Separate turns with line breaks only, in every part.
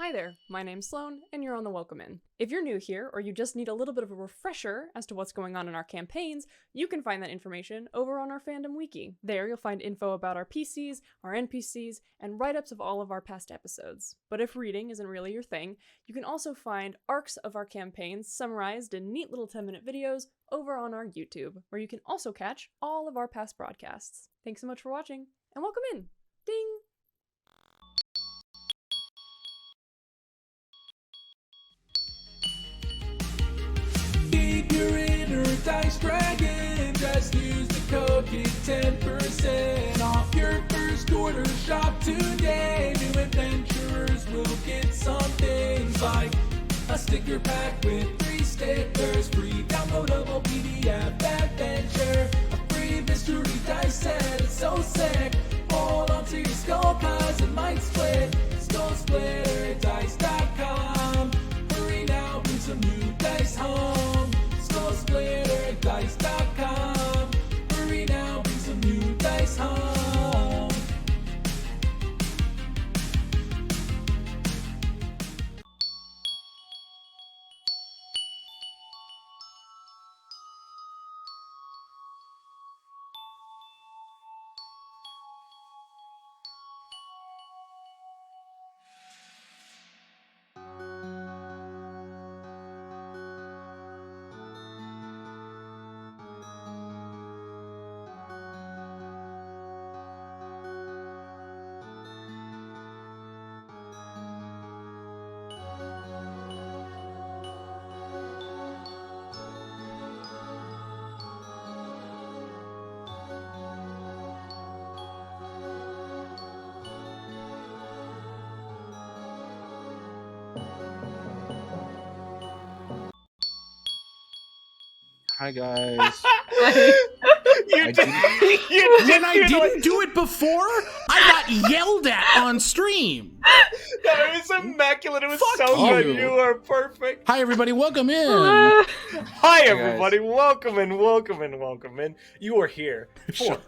Hi there, my name's Sloan, and you're on the Welcome In. If you're new here, or you just need a little bit of a refresher as to what's going on in our campaigns, you can find that information over on our fandom wiki. There you'll find info about our PCs, our NPCs, and write-ups of all of our past episodes. But if reading isn't really your thing, you can also find arcs of our campaigns summarized in neat little 10-minute videos over on our YouTube, where you can also catch all of our past broadcasts. Thanks so much for watching, and welcome in! Ding!
Keep your inner dice dragon. Just use the code, get 10% off your first order. Shop today. New adventurers will get some things like a sticker pack with 3 stickers, free downloadable PDF adventure, a free mystery dice set. It's so sick. Hold on to your skull, cause it might split. SkullSplitterDice.com. Hurry now, bring some new dice home. SkullSplitterDice.com. Hurry now, bring some new dice home.
Hi guys.
You didn't do it before? I got yelled at on stream.
No, it was immaculate. It was
Fuck
so
you.
good. You are perfect.
Hi everybody, welcome in.
Hi, everybody. Welcome in, welcome in, welcome in. You are here for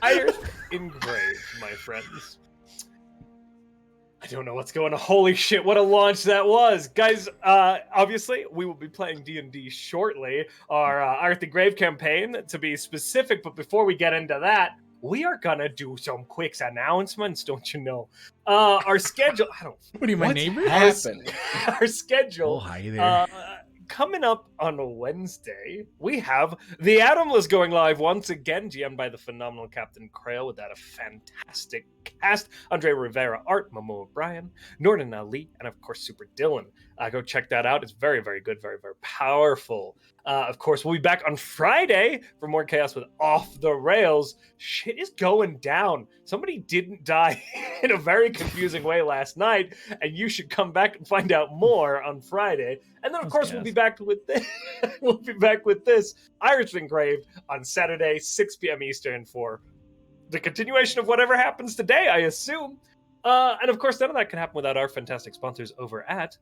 Ierth Engraved, my friends. I don't know what's going on. Holy shit, what a launch that was. Guys, obviously, we will be playing D&D shortly. Our Ierth Engraved campaign, to be specific. But before we get into that, we are going to do some quick announcements, don't you know? Our schedule...
What are you, my
what's
neighbor?
Happened.
Our schedule...
Oh, hi there.
Coming up on a Wednesday, we have The Atomless going live once again, GM'd by the phenomenal Captain Krail, with that a fantastic cast. Andre Rivera, Art, Momo O'Brien, Norden Ali, and of course Super Dylan. Go check that out. It's very, very good, very, very powerful. Of course, we'll be back on Friday for more chaos with Off the Rails. Shit is going down. Somebody didn't die in a very confusing way last night, and you should come back and find out more on Friday. And then, of course, we'll be back with this. We'll be back with this Irish Engraved on Saturday, 6 p.m. Eastern, for the continuation of whatever happens today, I assume. And of course, none of that can happen without our fantastic sponsors over at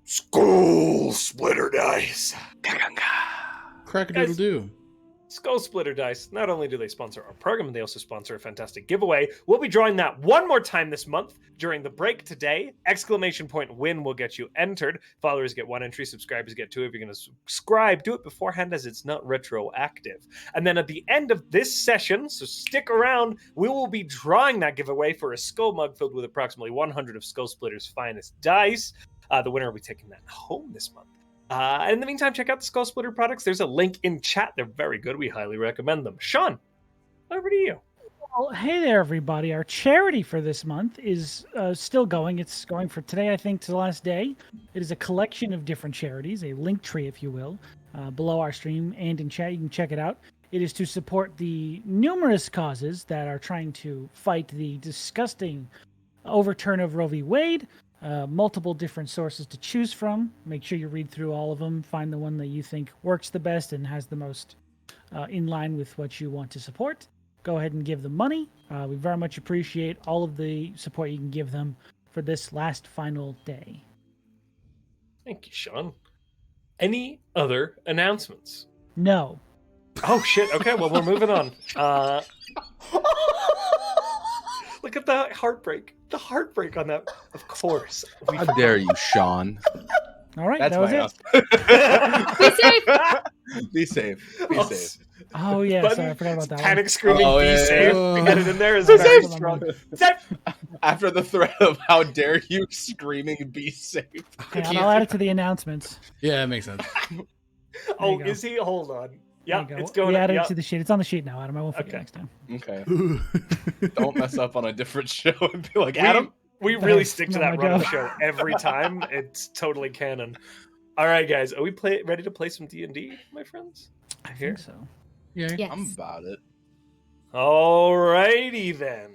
Skull Splitter Dice.
Crack-a-doodle-doo.
Skull Splitter Dice, not only do they sponsor our program, they also sponsor a fantastic giveaway. We'll be drawing that one more time this month during the break today. Exclamation point win will get you entered. Followers get 1 entry, subscribers get 2. If you're going to subscribe, do it beforehand as it's not retroactive. And then at the end of this session, so stick around, we will be drawing that giveaway for a skull mug filled with approximately 100 of Skull Splitter's finest dice. The winner will be taking that home this month. In the meantime, check out the Skull Splitter products. There's a link in chat. They're very good. We highly recommend them. Sean, over to you.
Well, hey there, everybody. Our charity for this month is still going. It's going for today, I think, to the last day. It is a collection of different charities, a link tree, if you will, below our stream and in chat. You can check it out. It is to support the numerous causes that are trying to fight the disgusting overturn of Roe v. Wade. Multiple different sources to choose from. Make sure you read through all of them. Find the one that you think works the best and has the most in line with what you want to support. Go ahead and give them money. We very much appreciate all of the support you can give them for this last final day.
Thank you, Sean. Any other announcements? Look at the heartbreak. The heartbreak on that. Of course.
How dare you, Sean?
All right,
That's
that was
my
it.
Be safe. Be safe.
Oh yeah,
Button,
sorry, I forgot about that
panic
one.
screaming,
Oh,
be
yeah,
safe.
yeah.
We got it in there as
Be
very
safe.
strong. Safe.
After the threat of "How dare you!" screaming, "Be safe."
Hang on, I'll add it to the announcements.
Yeah, that makes sense.
Oh,
you go.
is he? Hold on.
There
Yeah,
you go.
it's going.
We added
Yeah.
it to the sheet. It's on the sheet now, Adam. I won't forget
Okay.
next time.
Okay. Don't mess up on a different show and be like, Adam.
We really
That's
stick to
not
that
my
run of
job.
show every time. It's totally canon. All right, guys, are we ready to play some D&D, my friends?
I
Here.
think so.
Yeah.
Yes.
I'm about it.
Alrighty then.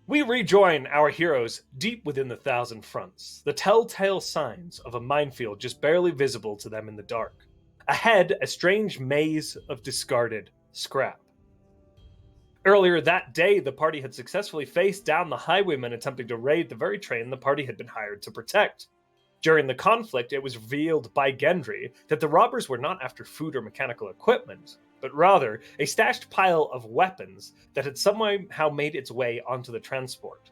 We rejoin our heroes deep within the Thousand Fronts, the telltale signs of a minefield just barely visible to them in the dark. Ahead, a strange maze of discarded scrap. Earlier that day, the party had successfully faced down the highwaymen attempting to raid the very train the party had been hired to protect. During the conflict, it was revealed by Gendri that the robbers were not after food or mechanical equipment, but rather a stashed pile of weapons that had somehow made its way onto the transport.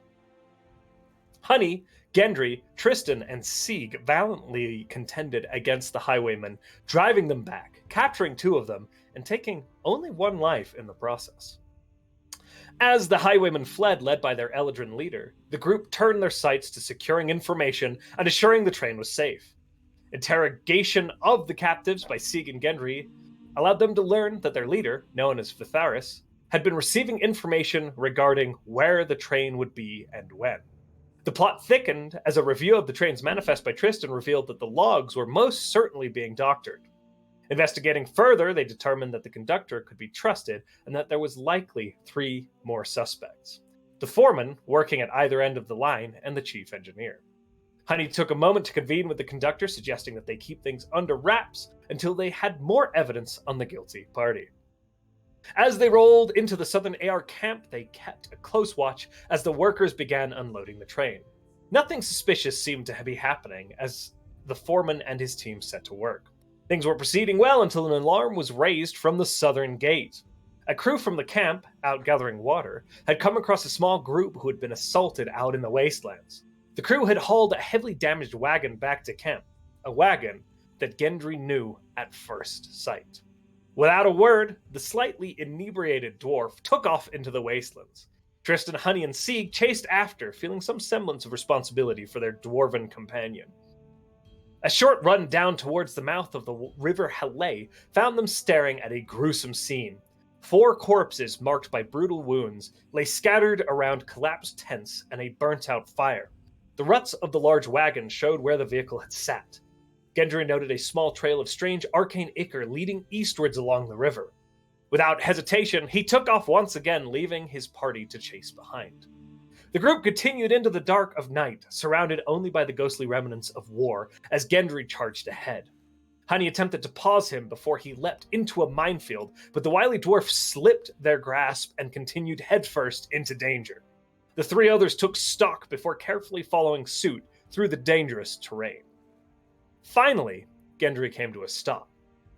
Honey, Gendri, Trystan, and Sieg valiantly contended against the highwaymen, driving them back, capturing 2 of them, and taking only 1 life in the process. As the highwaymen fled, led by their Eladrin leader, the group turned their sights to securing information and assuring the train was safe. Interrogation of the captives by Sieg and Gendri allowed them to learn that their leader, known as Vitharis, had been receiving information regarding where the train would be and when. The plot thickened as a review of the train's manifest by Trystan revealed that the logs were most certainly being doctored. Investigating further, they determined that the conductor could be trusted and that there was likely 3 more suspects. The foreman, working at either end of the line, and the chief engineer. Honey took a moment to convene with the conductor, suggesting that they keep things under wraps until they had more evidence on the guilty party. As they rolled into the Southern AR camp, they kept a close watch as the workers began unloading the train. Nothing suspicious seemed to be happening as the foreman and his team set to work. Things were proceeding well until an alarm was raised from the southern gate. A crew from the camp, out gathering water, had come across a small group who had been assaulted out in the wastelands. The crew had hauled a heavily damaged wagon back to camp, a wagon that Gendri knew at first sight. Without a word, the slightly inebriated dwarf took off into the wastelands. Trystan, Honey, and Sieg chased after, feeling some semblance of responsibility for their dwarven companion. A short run down towards the mouth of the river Halley found them staring at a gruesome scene. 4 corpses marked by brutal wounds lay scattered around collapsed tents and a burnt-out fire. The ruts of the large wagon showed where the vehicle had sat. Gendry noted a small trail of strange arcane ichor leading eastwards along the river. Without hesitation, he took off once again, leaving his party to chase behind. The group continued into the dark of night, surrounded only by the ghostly remnants of war, as Gendry charged ahead. Honey attempted to pause him before he leapt into a minefield, but the wily dwarf slipped their grasp and continued headfirst into danger. The 3 others took stock before carefully following suit through the dangerous terrain. Finally, Gendry came to a stop.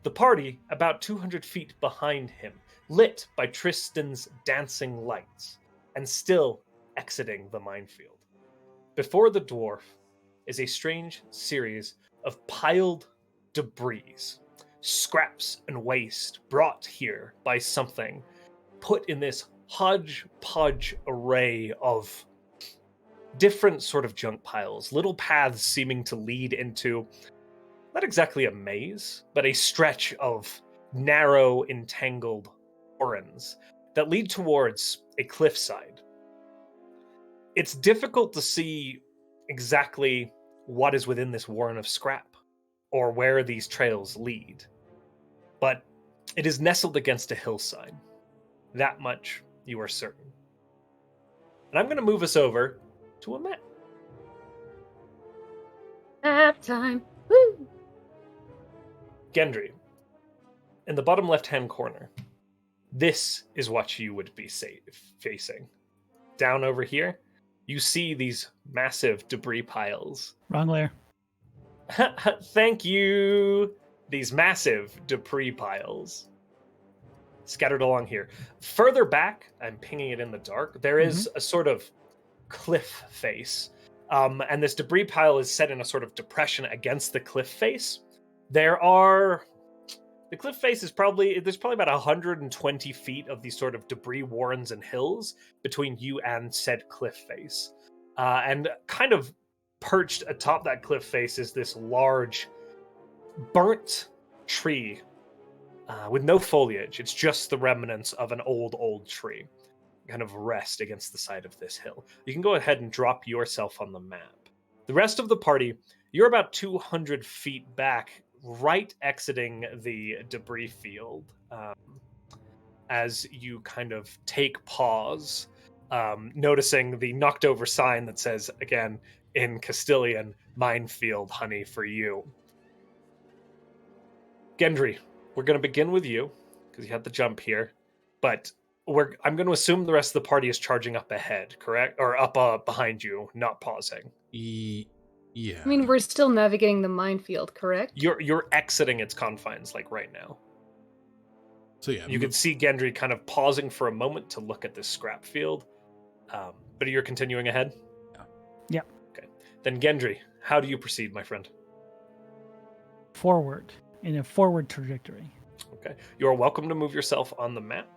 The party, about 200 feet behind him, lit by Trystan's dancing lights, and still exiting the minefield. Before the dwarf is a strange series of piled debris, scraps and waste brought here by something, put in this hodgepodge array of different sort of junk piles, little paths seeming to lead into not exactly a maze, but a stretch of narrow, entangled warrens that lead towards a cliffside. It's difficult to see exactly what is within this warren of scrap, or where these trails lead. But it is nestled against a hillside. That much you are certain. And I'm going to move us over to a map.
Nap time. Woo!
Gendry, in the bottom left-hand corner, this is what you would be facing. Down over here, you see these massive debris piles.
Wrong layer.
Thank you. These massive debris piles. scattered along here. Further back, I'm pinging it in the dark, there is a sort of cliff face. And this debris pile is set in a sort of depression against the cliff face. The cliff face is there's probably about 120 feet of these sort of debris warrens and hills between you and said cliff face. And kind of perched atop that cliff face is this large, burnt tree with no foliage. It's just the remnants of an old tree. Kind of rest against the side of this hill. You can go ahead and drop yourself on the map. The rest of the party, you're about 200 feet back, right exiting the debris field, as you kind of take pause, noticing the knocked over sign that says, again, in Castilian, minefield honey for you. Gendri, we're going to begin with you, because you had the jump here, but I'm going to assume the rest of the party is charging up ahead, correct? Or up behind you, not pausing.
Yeah.
I mean, we're still navigating the minefield, correct?
You're exiting its confines, like right now.
So yeah,
you can see Gendry kind of pausing for a moment to look at this scrap field, but you're continuing ahead?
Yeah.
Okay. Then Gendry, how do you proceed, my friend?
Forward, in a forward trajectory.
Okay. You are welcome to move yourself on the map.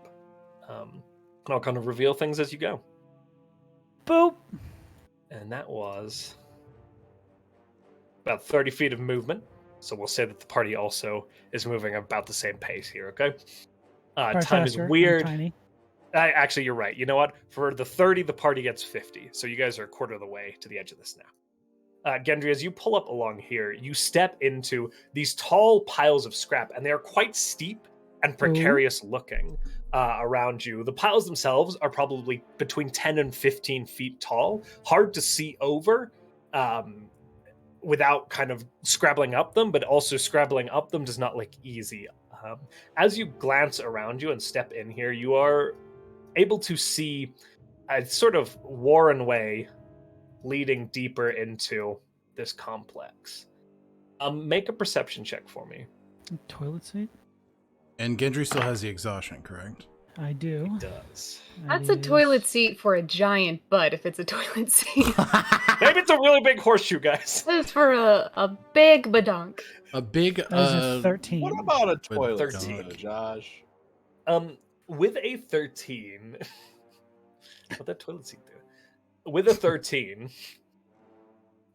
And I'll kind of reveal things as you go.
Boop!
And that was about 30 feet of movement. So we'll say that the party also is moving about the same pace here, okay? Time
faster,
is weird.
Tiny.
Actually, you're right. You know what? For the 30, the party gets 50. So you guys are a quarter of the way to the edge of this now. Gendry, as you pull up along here, you step into these tall piles of scrap, and they are quite steep and precarious looking around you. The piles themselves are probably between 10 and 15 feet tall, hard to see over without kind of scrabbling up them, but also scrabbling up them does not look easy. As you glance around you and step in here, you are able to see a sort of warren way leading deeper into this complex. Make a perception check for me.
Toilet seat?
And Gendry still has the exhaustion, correct?
I do.
It does.
That's a toilet seat for a giant butt, if it's a toilet seat.
Maybe it's a really big horseshoe, guys.
It's for a big badonk.
A big
That was a 13.
What about a toilet
13.
seat, Josh?
With a 13, what that toilet seat do? With a 13,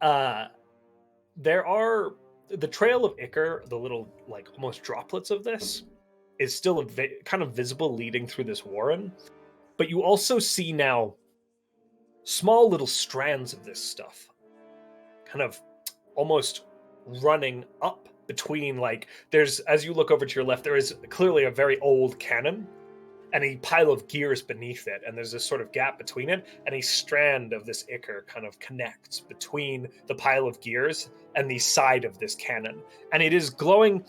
there are the trail of ichor, the little like almost droplets of this, is still kind of visible leading through this warren, but you also see now small little strands of this stuff, kind of almost running up between as you look over to your left, there is clearly a very old cannon and a pile of gears beneath it, and there's this sort of gap between it, and a strand of this ichor kind of connects between the pile of gears and the side of this cannon, and it is glowing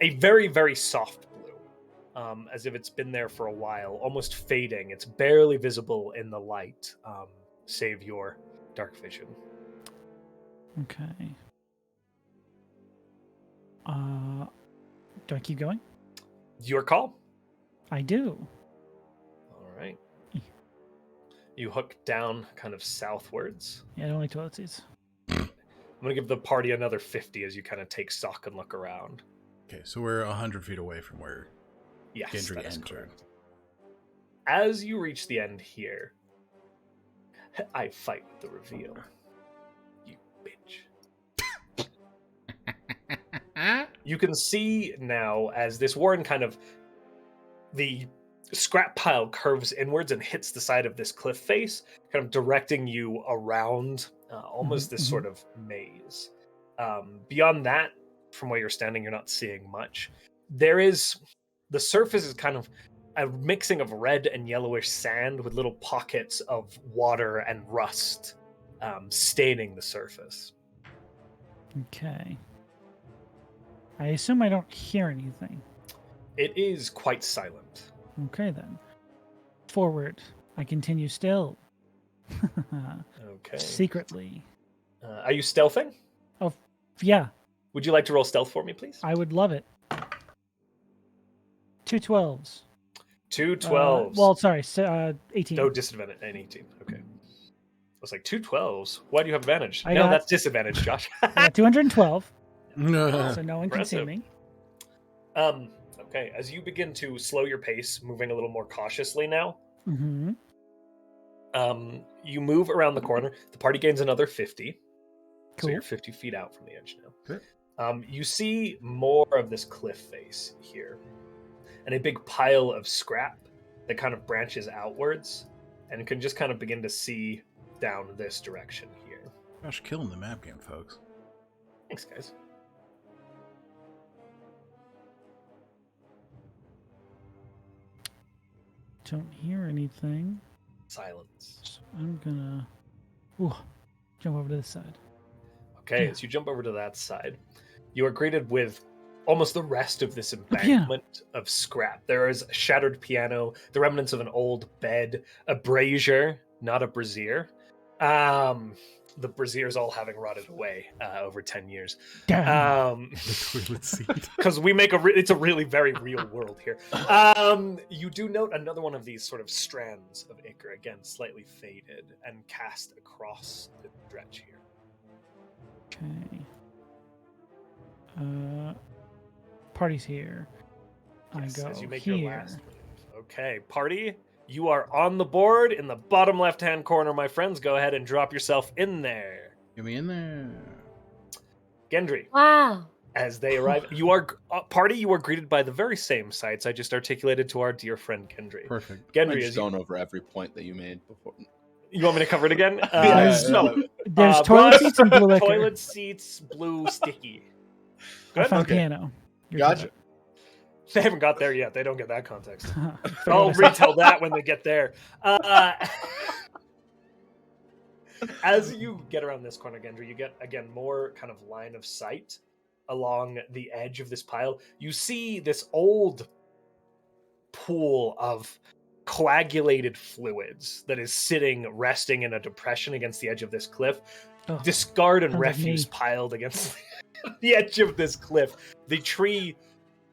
a very, very soft blue, as if it's been there for a while, almost fading. It's barely visible in the light, save your dark vision.
Okay. Do I keep going?
Your call.
I do.
All right. You hook down kind of southwards.
Yeah, I don't like toilet seats.
I'm going to give the party another 50 as you kind of take stock and look around.
Okay, so we're 100 feet away from where
Yes,
Gendry
that is
entered.
correct. As you reach the end here, I fight with the reveal. You bitch. You can see now as this warren the scrap pile curves inwards and hits the side of this cliff face, kind of directing you around almost this sort of maze. Beyond that, from where you're standing, you're not seeing much. The surface is kind of a mixing of red and yellowish sand with little pockets of water and rust staining the surface.
Okay. I assume I don't hear anything.
It is quite silent.
Okay, then. Forward. I continue still.
Okay.
Secretly.
Are you stealthing?
Yeah,
Would you like to roll stealth for me, please?
I would love it. 2 12s.
Two 12s.
Well, sorry, 18.
No disadvantage. And 18. Okay. I was like, 2 12s. Why do you have advantage?
I
No,
got-
that's disadvantage, Josh.
I got 212,
No.
so no one can see
Impressive.
me.
Okay, as you begin to slow your pace, moving a little more cautiously now,
Mm-hmm.
you move around the corner. The party gains another 50. So
Cool.
you're 50 feet out from the edge now.
Okay.
You see more of this cliff face here, and a big pile of scrap that kind of branches outwards, and can just kind of begin to see down this direction here.
Gosh, killing the map game, folks.
Thanks, guys.
Don't hear anything.
Silence.
So I'm gonna jump over to this side.
Okay,
Yeah.
as you jump over to that side, you are greeted with almost the rest of this
piano.
embankment of scrap. There is a shattered piano, the remnants of an old bed, a brazier, not a brazier. The braziers all having rotted away over 10 years.
Damn.
The toilet seat.
Because we make it's a really very real world here. You do note another one of these sort of strands of ichor, again slightly faded and cast across the stretch here.
Okay. Party's here.
Yes,
I go
as you make
here.
your last move. Okay, party, you are on the board in the bottom left-hand corner, my friends. Go ahead and drop yourself in there.
Get me in there.
Gendry,
Wow.
as they arrive, you are party. You are greeted by the very same sights I just articulated to our dear friend Gendry.
Perfect.
I'm
Gendry,
just
as you,
going over every point that you made before.
you want me to cover it again?
There's toilet
bus,
seats and blue liquor.
toilet seats, blue sticky.
I
Good?
found
Okay.
piano. You're
Gotcha.
They haven't got there yet. They don't get that context.
good.
I'll retell that when they get there. As you get around this corner, Gendry, you get, again, more kind of line of sight along the edge of this pile. You see this old pool of coagulated fluids that is sitting, resting in a depression against the edge of this cliff.
Oh,
Discard and
sounds like
refuse
me.
piled against the edge of this cliff. The tree,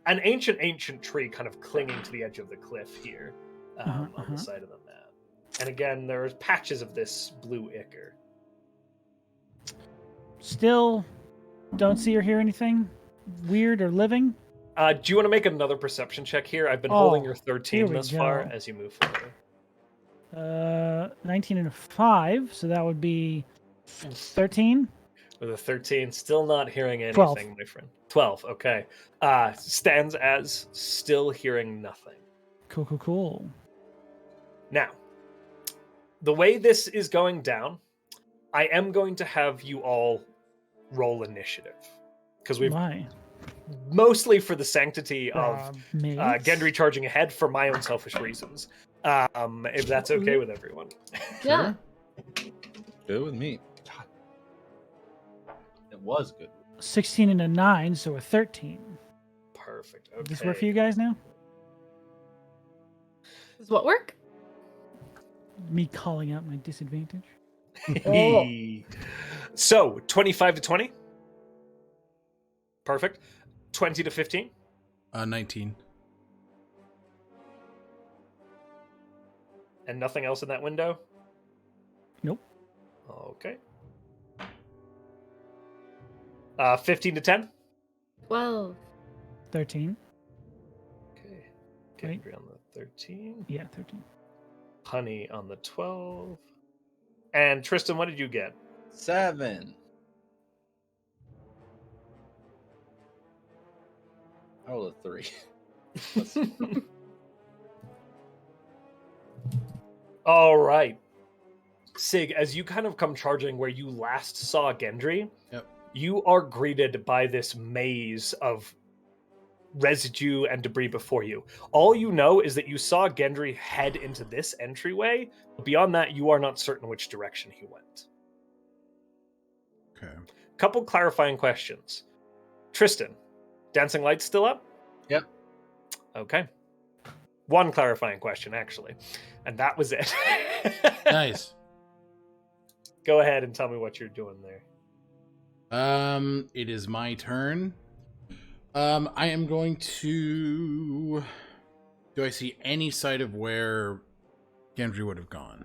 an ancient tree kind of clinging to the edge of the cliff here on the side of the map. And again, there's patches of this blue ichor.
Still don't see or hear anything weird or living.
Do you want to make another perception check here? I've been holding your
here
13
we
thus far
go.
as you move forward.
19 and a 5, so that would be 13.
With a 13, still not hearing anything,
12.
my friend. 12, okay. Stands as still hearing nothing.
Cool.
Now, the way this is going down, I am going to have you all roll initiative. Because we've
Why?
mostly for the sanctity of
Mates?
Gendry charging ahead for my own selfish reasons. If that's okay with everyone.
Yeah.
Good with me. God. It was good.
16 and a 9, so a 13.
Perfect.
Does this work for you guys now?
Does what work?
Me calling out my disadvantage?
Oh.
So, 25 to 20. Perfect. 20 to 15.
19.
And nothing else in that window?
Nope.
Okay. 15 to 10.
12.
13.
Okay.
Wait.
Gendry on the 13.
Yeah, 13.
Honey on the 12. And Trystan, what did you get?
7. I rolled a 3.
All right. Sig, as you kind of come charging where you last saw Gendry,
Yep.
you are greeted by this maze of residue and debris before you. All you know is that you saw Gendry head into this entryway. Beyond that, you are not certain which direction he went.
Okay.
Couple clarifying questions. Trystan, dancing lights still up?
Yep.
Okay. One clarifying question, actually. And that was it.
Nice.
Go ahead and tell me what you're doing there.
It is my turn. I am going to Do I see any sight of where Gendry would have gone?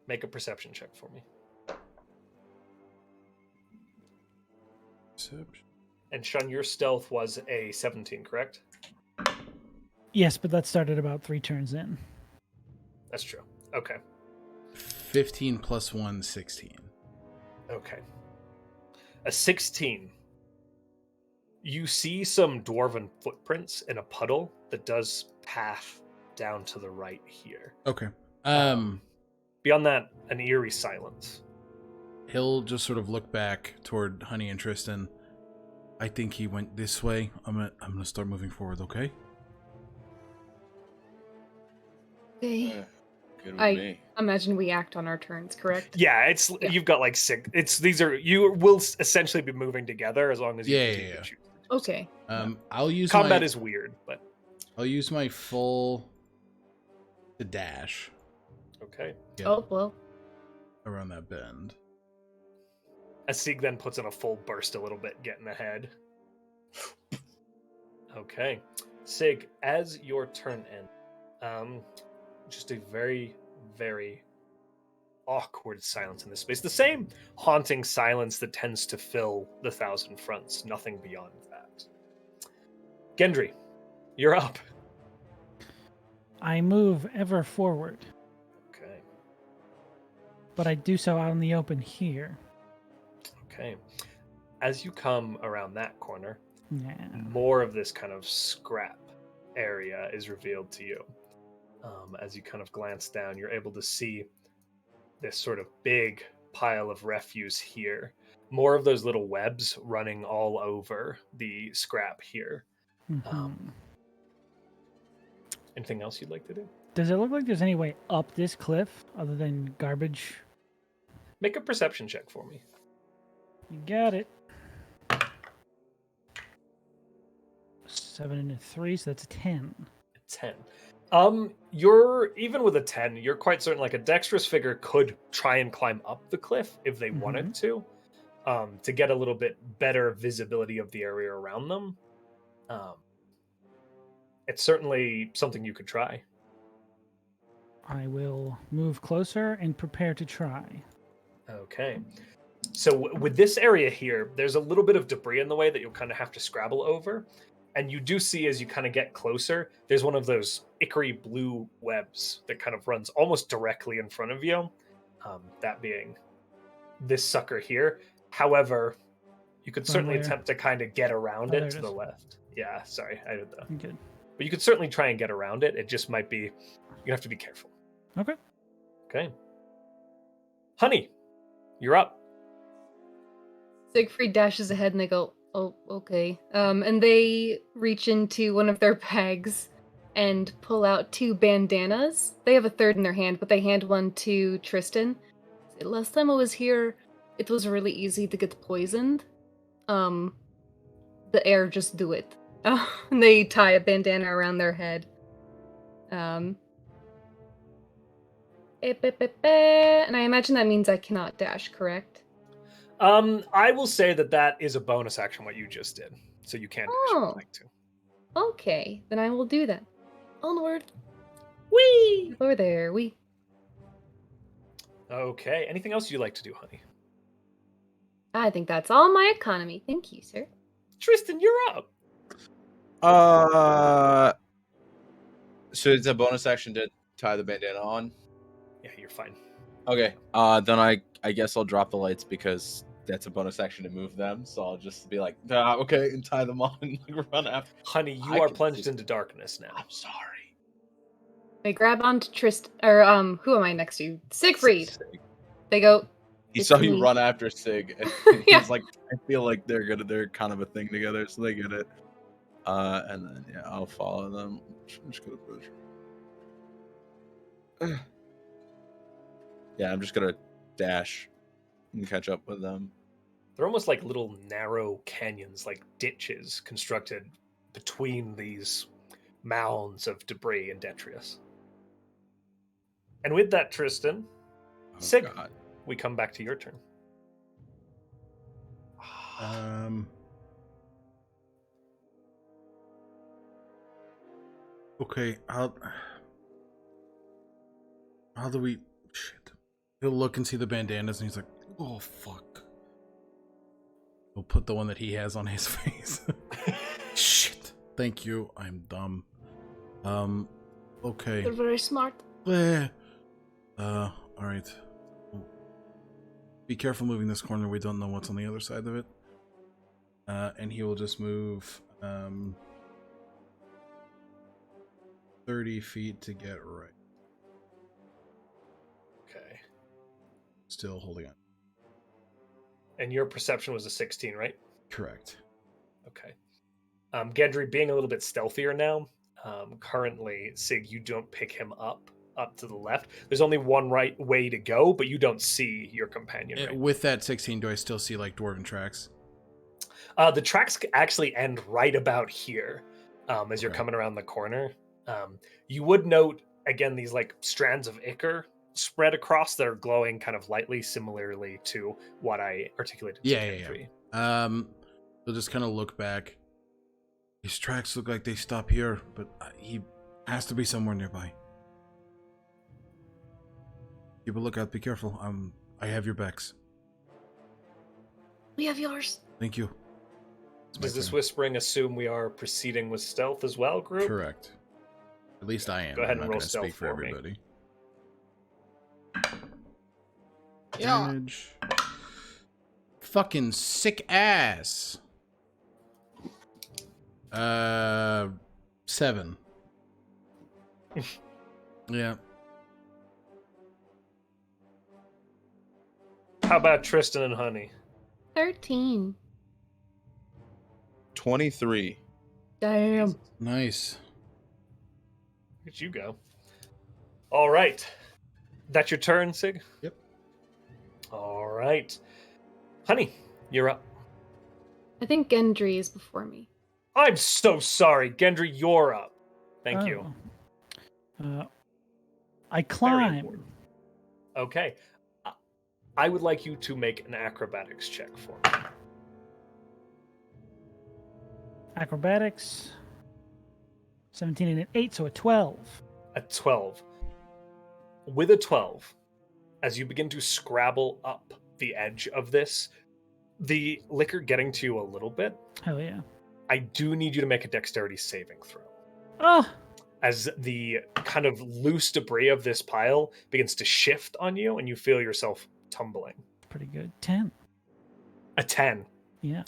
Make a perception check for me.
Perception.
And Shun, your stealth was a 17, correct?
Yes, but that started about 3 turns in.
That's true. Okay.
15 plus 1, 16.
Okay. A 16. You see some dwarven footprints in a puddle that does path down to the right here.
Okay.
Beyond that, an eerie silence.
He'll just sort of look back toward Honey and Trystan. I think he went this way. I'm gonna start moving forward, okay?
Okay.
Good with
I
me.
imagine we act on our turns, correct?
Yeah,
Yeah.
you've got like 6. You will essentially be moving together as long as you
Yeah,
continue
yeah,
to choose.
Okay.
I'll use
Combat
my,
is weird, but
I'll use my full to dash.
okay.
Get
Oh, well.
around that bend.
As Sieg then puts in a full burst a little bit, getting ahead. Okay. Sig, as your turn ends, just a very, very awkward silence in this space. The same haunting silence that tends to fill the Thousand Fronts. Nothing beyond that. Gendry, you're up.
I move ever forward,
Okay.
but I do so out in the open here.
Okay. As you come around that corner,
Yeah.
more of this kind of scrap area is revealed to you. As you kind of glance down, you're able to see this sort of big pile of refuse here. More of those little webs running all over the scrap here.
Mhm.
Anything else you'd like to do?
Does it look like there's any way up this cliff other than garbage?
Make a perception check for me.
You got it. 7 and a 3, so that's a 10.
10. You're even with a 10, you're quite certain like a dexterous figure could try and climb up the cliff if they wanted to get a little bit better visibility of the area around them. It's certainly something you could try.
I will move closer and prepare to try.
Okay. So with this area here, there's a little bit of debris in the way that you'll kind of have to scrabble over. And you do see as you kind of get closer, there's one of those ichory blue webs that kind of runs almost directly in front of you. That being this sucker here. However, you could certainly
where?
attempt to kind of get around
Oh,
it
there
to
it
the
is.
left. Yeah, sorry, I did that.
I'm good.
But you could certainly try and get around it. It just might be, you have to be careful.
Okay.
Okay. Honey, you're up.
Siegfried dashes ahead and they go, oh, okay. And they reach into one of their bags and pull out 2 bandanas. They have a third in their hand, but they hand one to Trystan. Last time I was here, it was really easy to get poisoned. The air just do it. And they tie a bandana around their head. And I imagine that means I cannot dash, correct?
I will say that is a bonus action what you just did. So you can dash if you'd like to.
Okay, then I will do that. Onward.
Whee!
Over there, we.
Okay. Anything else you'd like to do, honey?
I think that's all my economy. Thank you, sir.
Trystan, you're up.
So it's a bonus action to tie the bandana on.
Yeah, you're fine.
Okay. Then I guess I'll drop the lights because that's a bonus action to move them. So I'll just be like, okay, and tie them on and run after.
Honey, you
I
are
can
plunged
see-
into darkness now.
I'm sorry.
They grab onto Trist, or who am I next to? Siegfried.
Sig.
They go.
He
It's
saw you
me.
run after Sig, and
Yeah.
he's like, I feel like they're kind of a thing together, so they get it. And then yeah, I'll follow them. I'm just gonna push. Yeah, I'm just gonna dash and catch up with them.
They're almost like little narrow canyons, like ditches constructed between these mounds of debris and detritus. And with that, Trystan,
Oh,
Sig,
God.
we come back to your turn.
Okay, how do we... Shit. He'll look and see the bandanas and he's like, oh, fuck. He'll put the one that he has on his face. Shit. Thank you. I'm dumb. Okay.
You're very smart.
Alright. Be careful moving this corner. We don't know what's on the other side of it. And he will just move 30 feet to get right.
Okay.
Still holding on.
And your perception was a 16, right?
Correct.
Okay. Gendry, being a little bit stealthier now, currently, Sig, you don't pick him up to the left. There's only one right way to go, but you don't see your companion. Right?
With that 16, do I still see like dwarven tracks?
The tracks actually end right about here as you're coming around the corner. You would note, again, these like strands of ichor spread across that are glowing kind of lightly, similarly to what I articulated to Gendry.
They'll just kind of look back. His tracks look like they stop here, but he has to be somewhere nearby. Keep a lookout, be careful. I have your backs.
We have yours.
Thank you.
Does this whispering assume we are proceeding with stealth as well, group?
Correct. At least I am.
Go ahead
I'm
and
not
roll
gonna
stealth
speak for
for me.
everybody.
Yeah.
Damage. Fucking sick ass. 7. Yeah.
How about Trystan and Honey?
13.
23.
Damn.
Nice.
Look at you go. All right. That's your turn, Sig?
Yep.
All right. Honey, you're up.
I think Gendry is before me.
I'm so sorry. Gendry, you're up. Thank you.
I
Very
climb.
important. Okay. I would like you to make an acrobatics check for me.
Acrobatics. 17 and an 8, so a 12.
A 12. With a 12, as you begin to scrabble up the edge of this, the liquor getting to you a little bit,
Hell yeah.
I do need you to make a dexterity saving throw.
Oh,
As the kind of loose debris of this pile begins to shift on you and you feel yourself tumbling.
pretty good. 10.
A 10.
Yeah.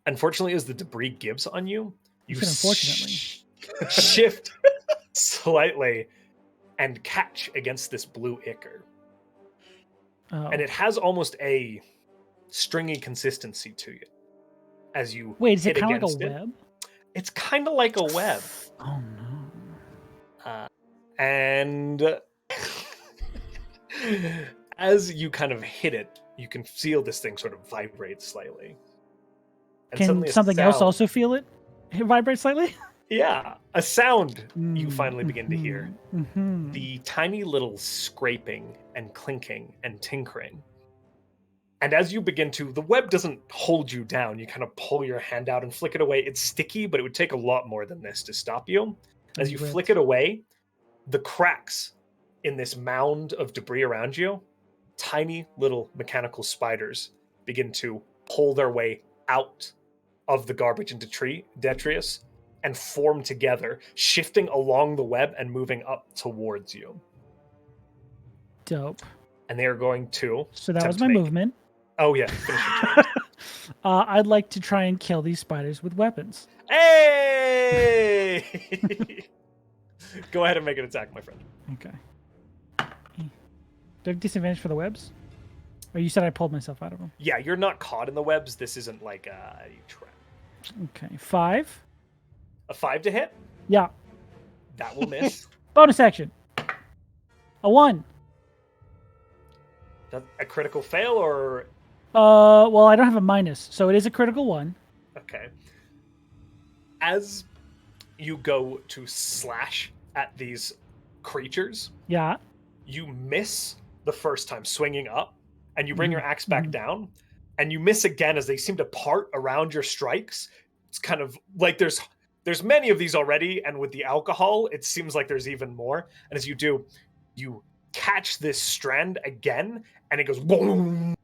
Unfortunately, as the debris gives on you, you
said unfortunately.
shift slightly and catch against this blue ichor.
Oh.
And it has almost a stringy consistency to you. As you
Wait, is it
hit
kind of like
against
a
it.
web?
It's kind of like a web.
Oh no.
And as you kind of hit it, you can feel this thing sort of vibrate slightly. And
Can
suddenly a
something else
sound-
also feel it? It vibrates slightly?
Yeah, a sound you finally begin to
Mhm,
hear.
mhm.
The tiny little scraping and clinking and tinkering. And as you begin to, the web doesn't hold you down. You kind of pull your hand out and flick it away. It's sticky, but it would take a lot more than this to stop you. As you
Ripped.
flick it away, the cracks in this mound of debris around you, tiny little mechanical spiders begin to pull their way out of the garbage into detritus and form together, shifting along the web and moving up towards you.
Dope.
And they are going to...
So that
attempt
was
to
my
make-
movement.
Oh, yeah. Finish your turn.
I'd like to try and kill these spiders with weapons.
Hey! Go ahead and make an attack, my friend.
Okay. Do I have disadvantage for the webs? Or you said I pulled myself out of them?
Yeah, you're not caught in the webs. This isn't like a trap.
Okay. 5.
A 5 to hit?
Yeah.
That will miss.
Bonus action. A 1.
A critical fail or...
Well, I don't have a minus, so it is a critical 1.
Okay. As you go to slash at these creatures,
Yeah.
you miss the first time swinging up, and you bring your axe back down, and you miss again as they seem to part around your strikes. It's kind of like there's there's many of these already, and with the alcohol, it seems like there's even more. And as you do, you catch this strand again, and it goes boom.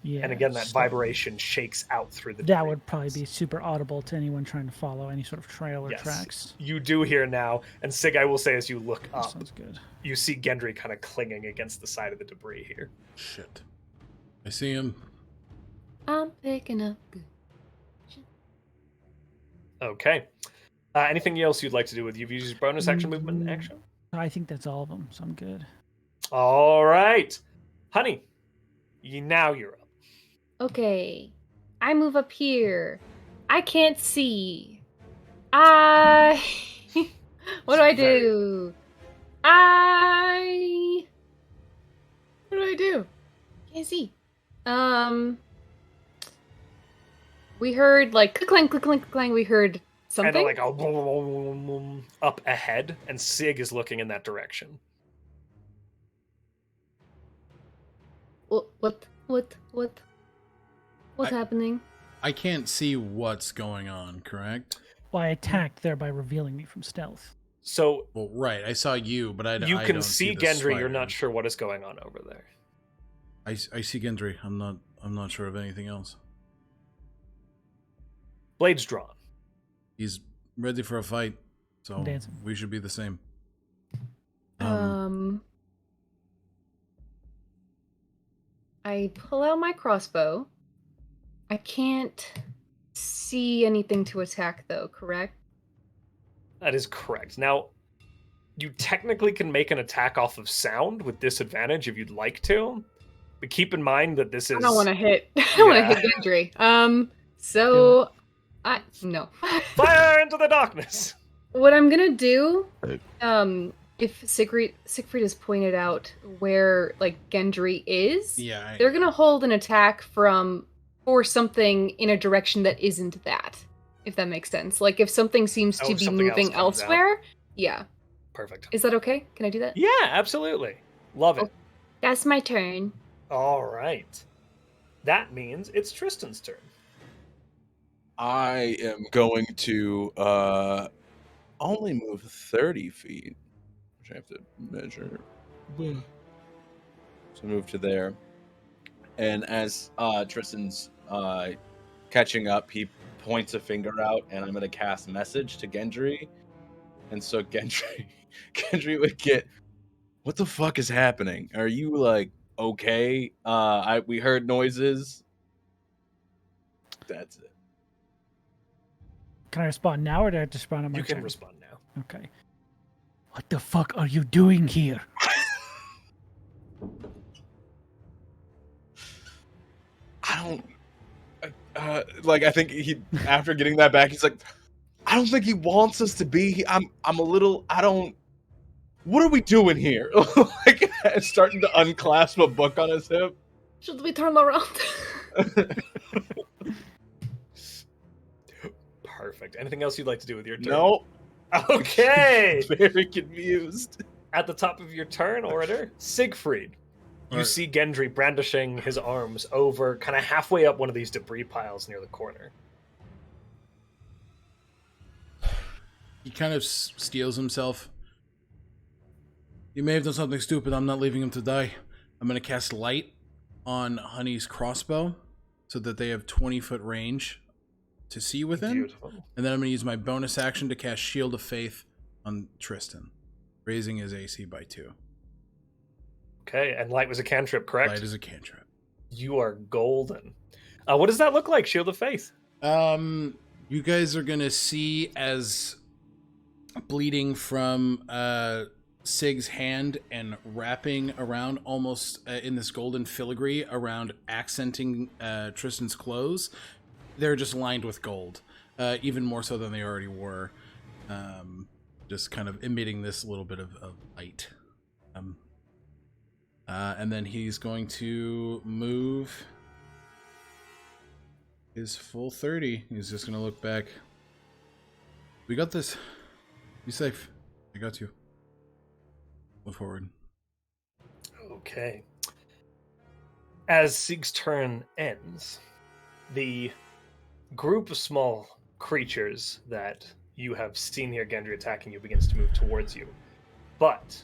Yeah.
And again, that
so
vibration shakes out through the
That
debris.
would probably be super audible to anyone trying to follow any sort of trail or
Yes.
tracks.
You do hear now, and Sig, I will say, as you look
That
up,
sounds good.
you see Gendry kind of clinging against the side of the debris here.
Shit. I see him.
I'm picking up good.
Okay. Anything else you'd like to do with? You've used your bonus action movement action?
I think that's all of them, so I'm good.
All right. Honey, now you're up.
Okay. I move up here. I can't see. I. What do I do? What do I do? Can't see. We heard like click clang, click clang, click clang. We heard something.
Kind of like a boom, boom, boom, boom, up ahead, and Sig is looking in that direction.
What's happening?
I can't see what's going on, correct?
Well, I attacked, thereby revealing me from stealth.
So
Well, right. I saw you, but I
you
I
can
don't
see
the
Gendry. You're
spider.
not sure what is going on over there.
I see Gendry. I'm not sure of anything else.
Blades drawn.
He's ready for a fight, so
Dancing.
we should be the same.
I pull out my crossbow. I can't see anything to attack, though, correct?
That is correct. Now, you technically can make an attack off of sound with disadvantage if you'd like to, but keep in mind that this is.
I don't want to hit. I don't want to
Yeah.
hit Gendry. So no.
Fire into the darkness.
What I'm gonna do, if Siegfried has pointed out where like Gendry is,
Yeah.
they're gonna hold an attack for something in a direction that isn't that. If that makes sense. Like if something seems to be
something else
moving
comes out.
elsewhere. Yeah.
Perfect.
Is that okay? Can I do that?
Yeah, absolutely. Love it.
That's my turn.
All right. That means it's Tristan's turn.
I am going to only move 30 feet, which I have to measure. So move to there. And as Tristan's catching up, he points a finger out, and I'm going to cast message to Gendry. And so Gendry would get, what the fuck is happening? Are you like okay? We heard noises. That's it.
Can I respond now, or do I have to respond on my
You can
turn?
respond now.
Okay. What the fuck are you doing here?
I don't like. I think he after getting that back, he's like, I don't think he wants us to be. I'm a little. I don't. What are we doing here? Like starting to unclasp a book on his hip.
Should we turn around?
Perfect. Anything else you'd like to do with your turn?
No.
Okay.
Very confused.
At the top of your turn order, Siegfried. You
Alright.
see Gendry brandishing his arms over kind of halfway up one of these debris piles near the corner.
He kind of steels himself. You may have done something stupid. I'm not leaving him to die. I'm going to cast light on Honey's crossbow so that they have 20-foot range to see within.
Beautiful.
And then I'm going to use my bonus action to cast Shield of Faith on Tristan, raising his AC by 2.
Okay, and light was a cantrip, correct?
Light is a cantrip.
You are golden. What does that look like, Shield of Faith?
You guys are going to see as bleeding from Sig's hand and wrapping around almost in this golden filigree around accenting Tristan's clothes. They're just lined with gold, even more so than they already were. Just kind of emitting this little bit of light. And then he's going to move his full 30. He's just going to look back. We got this. Be safe. I got you. Move forward.
Okay. As Sieg's turn ends, the group of small creatures that you have seen here, Gendry, attacking you begins to move towards you. But,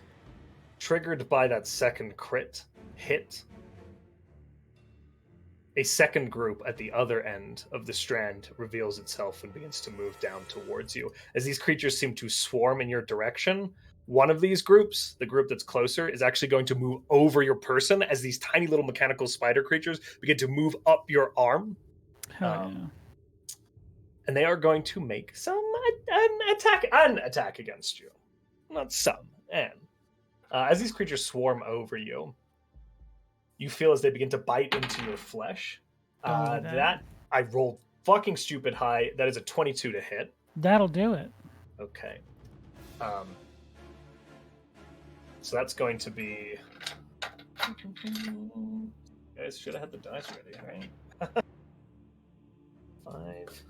triggered by that second crit hit, a second group at the other end of the strand reveals itself and begins to move down towards you. As these creatures seem to swarm in your direction, one of these groups, the group that's closer, is actually going to move over your person as these tiny little mechanical spider creatures begin to move up your arm.
Hell yeah.
And they are going to make an attack against you. Not some, and as these creatures swarm over you, you feel as they begin to bite into your flesh. That I rolled fucking stupid high. That is a 22 to hit.
That'll do it.
Okay. So that's going to be. Guys should have had the dice ready, right? 5.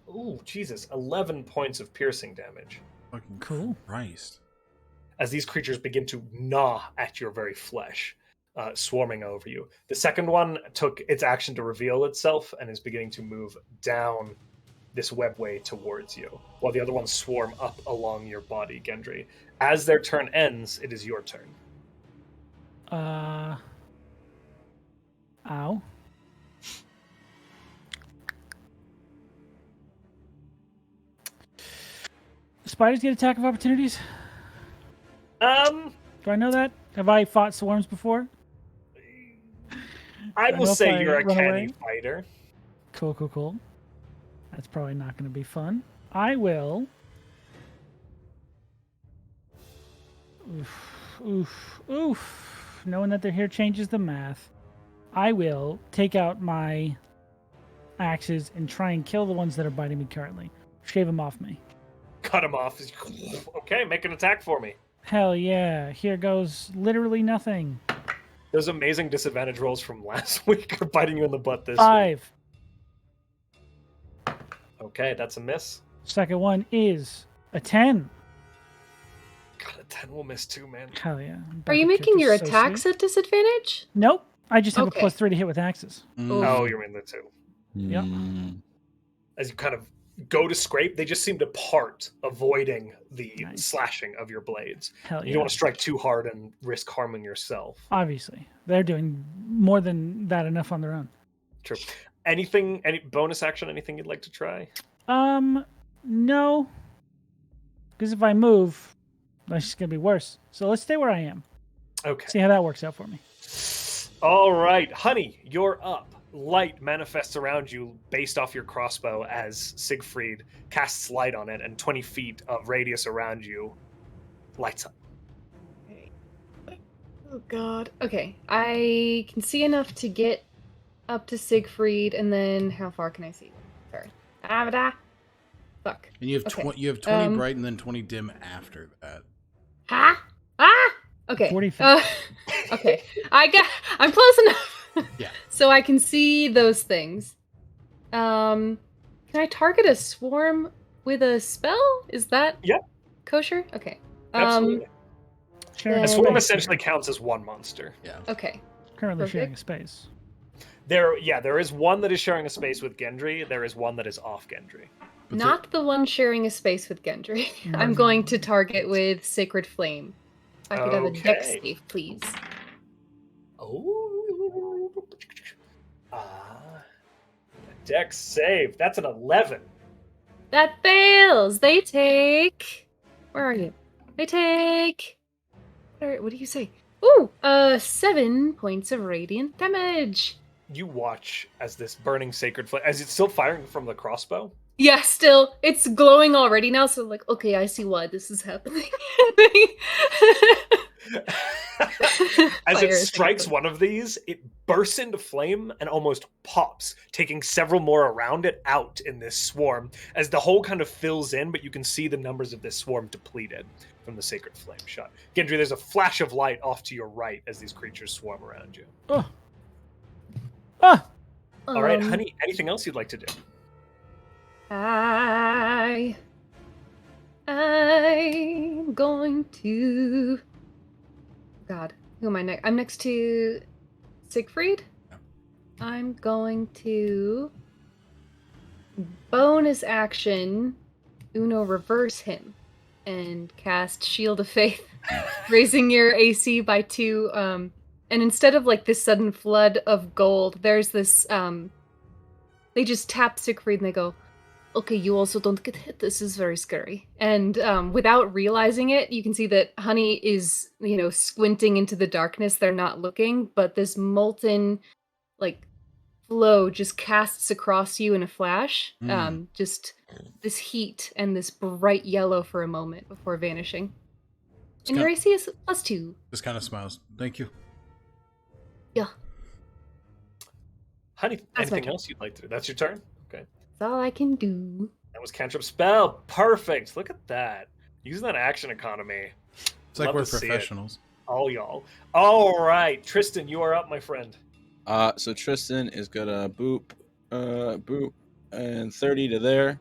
Ooh, Jesus! 11 points of piercing damage.
Fucking
Cool.
Christ.
As these creatures begin to gnaw at your very flesh, swarming over you. The second one took its action to reveal itself and is beginning to move down this webway towards you, while the other ones swarm up along your body, Gendry. As their turn ends, it is your turn.
Ow. Spiders get attack of opportunities? Do I know that? Have I fought swarms before?
I will say you're a
run
canny
away?
fighter.
Cool. That's probably not going to be fun. I will. Oof. Knowing that they're here changes the math. I will take out my axes and try and kill the ones that are biting me currently. Shave them off me.
Cut him off. Okay, make an attack for me.
Hell yeah. Here goes literally nothing.
Those amazing disadvantage rolls from last week are biting you in the butt this
5.
week. Okay, that's a miss.
Second one is a 10.
God, a 10 will miss too, man.
Hell yeah.
Are you making your attacks
sweet.
at disadvantage?
Nope. I just have
Okay.
a +3 to hit with axes.
Oh, you're in there too.
Yep.
As you kind of go to scrape, they just seem to part, avoiding the
Nice.
slashing of your blades.
Hell
You
yeah.
don't want to strike too hard and risk harming yourself.
Obviously. They're doing more than that enough on their own.
True. Anything, any bonus action, anything you'd like to try?
No. Because if I move, that's just going to be worse. So let's stay where I am.
Okay.
See how that works out for me.
All right, honey, you're up. Light manifests around you based off your crossbow as Siegfried casts light on it, and 20 feet of radius around you lights up.
Oh god. Okay. I can see enough to get up to Siegfried, and then how far can I see? Sorry. Fuck.
And you have
Okay.
you have 20 bright and then 20 dim after that.
Okay.
40 feet.
Okay. I'm close enough.
Yeah.
So I can see those things. Can I target a swarm with a spell? Is that kosher? Okay.
Absolutely.
Sharing
A
a
swarm
space.
essentially counts as one monster.
Yeah.
Okay.
Currently sharing a
Perfect.
space.
There is one that is sharing a space with Gendry. There is one that is off Gendry.
But
Not the one sharing a space with Gendry. I'm going to target with Sacred Flame. If I could have a dex
Okay.
save, please.
Oh. Dex save. That's an 11.
That fails. They take. Where are you? They take. What do you say? Ooh, 7 points of radiant damage.
You watch as this burning sacred flame, as it's still firing from the crossbow.
Yeah, still, it's glowing already now. So like, okay, I see why this is happening.
As
Fire
it
is
strikes
happening.
one of these, it bursts into flame and almost pops, taking several more around it out in this swarm. As the hole kind of fills in, but you can see the numbers of this swarm depleted from the sacred flame shot. Gendry, there's a flash of light off to your right as these creatures swarm around you.
Oh.
All right, honey, anything else you'd like to do?
I'm going to. God, who am I next? I'm next to Siegfried? I'm going to bonus action Uno reverse him and cast Shield of Faith, raising your AC by 2. And instead of like this sudden flood of gold, there's this they just tap Siegfried and they go, okay, you also don't get hit. This is very scary. And without realizing it, you can see that Honey is, squinting into the darkness. They're not looking, but this molten, flow just casts across you in a flash. Just this heat and this bright yellow for a moment before vanishing. And your AC is +2.
Just kind of smiles. Thank you.
Yeah.
Honey,
That's my
anything
turn.
else you'd like to do? That's your turn? Okay.
That's all I can do.
That was cantrip spell. Perfect. Look at that. Using that action economy.
It's like
Love
we're
to see it.
professionals.
All y'all. All right. Tristan, you are up, my friend.
So Trystan is gonna boop, and 30 to there.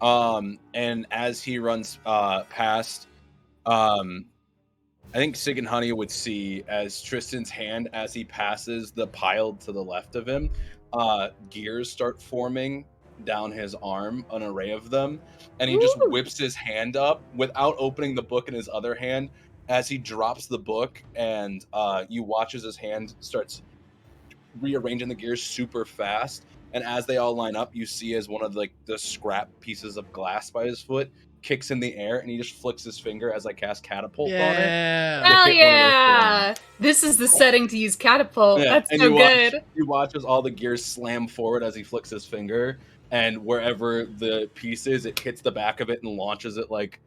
And as he runs past, I think Sig and Honey would see as Tristan's hand, as he passes the pile to the left of him, gears start forming down his arm, an array of them, and he just whips his hand up without opening the book in his other hand. As he drops the book, and you watch as his hand starts rearranging the gears super fast, and as they all line up, you see as one of the scrap pieces of glass by his foot kicks in the air, and he just flicks his finger as I cast catapult on it.
Yeah.
Hell
hit one of those
yeah! This is the setting to use catapult.
Yeah,
That's
and
so
you
good.
You watch as all the gears slam forward as he flicks his finger, and wherever the piece is, it hits the back of it and launches it like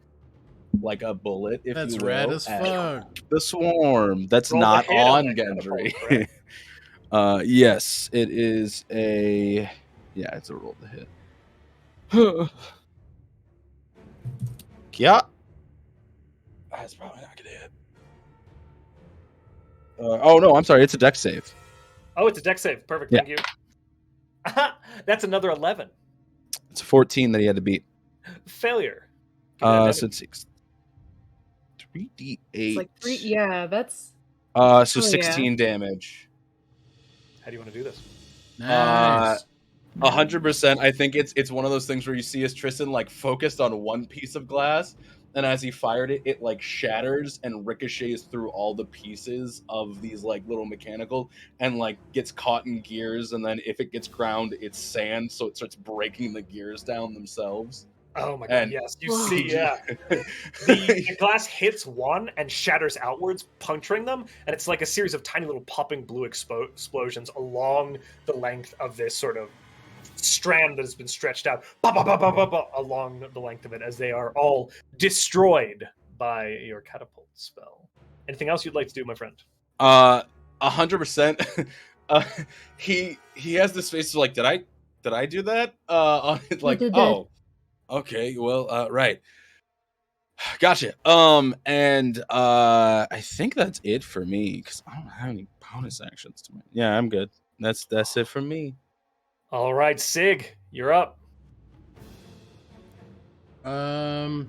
a bullet. If
That's
you will,
rad as
at
fuck.
the swarm. That's
Roll the
not
hit on
on
that catapult,
Gendry.
correct?
Yes, it is a. Yeah, it's a roll to hit. Yeah. That's probably not gonna hit. Oh no, I'm sorry. It's a dex save.
Oh, it's a dex save. Perfect.
Yeah.
Thank you. That's another 11.
It's a 14 that he had to beat.
Failure. Give me that
So
damage.
it's 3d8.
It's like 3. Yeah, that's.
So
Oh, yeah.
16 damage.
How do you want to do this?
Nice.
100%. I think it's one of those things where you see as Tristan focused on one piece of glass, and as he fired it, it shatters and ricochets through all the pieces of these little mechanical, and gets caught in gears, and then if it gets ground, it's sand, so it starts breaking the gears down themselves.
Oh my god,
And-
yes. You
Whoa.
see, yeah. The glass hits one and shatters outwards, puncturing them, and it's like a series of tiny little popping blue explosions along the length of this sort of strand that has been stretched out along the length of it as they are all destroyed by your catapult spell. Anything else you'd like to do, my friend?
100%. He has this face of did I do that? On it
did that.
oh, okay, well, right. Gotcha. And I think that's it for me because I don't have any bonus actions to make. Yeah, I'm good. That's it for me.
All right, Sig, you're up.
I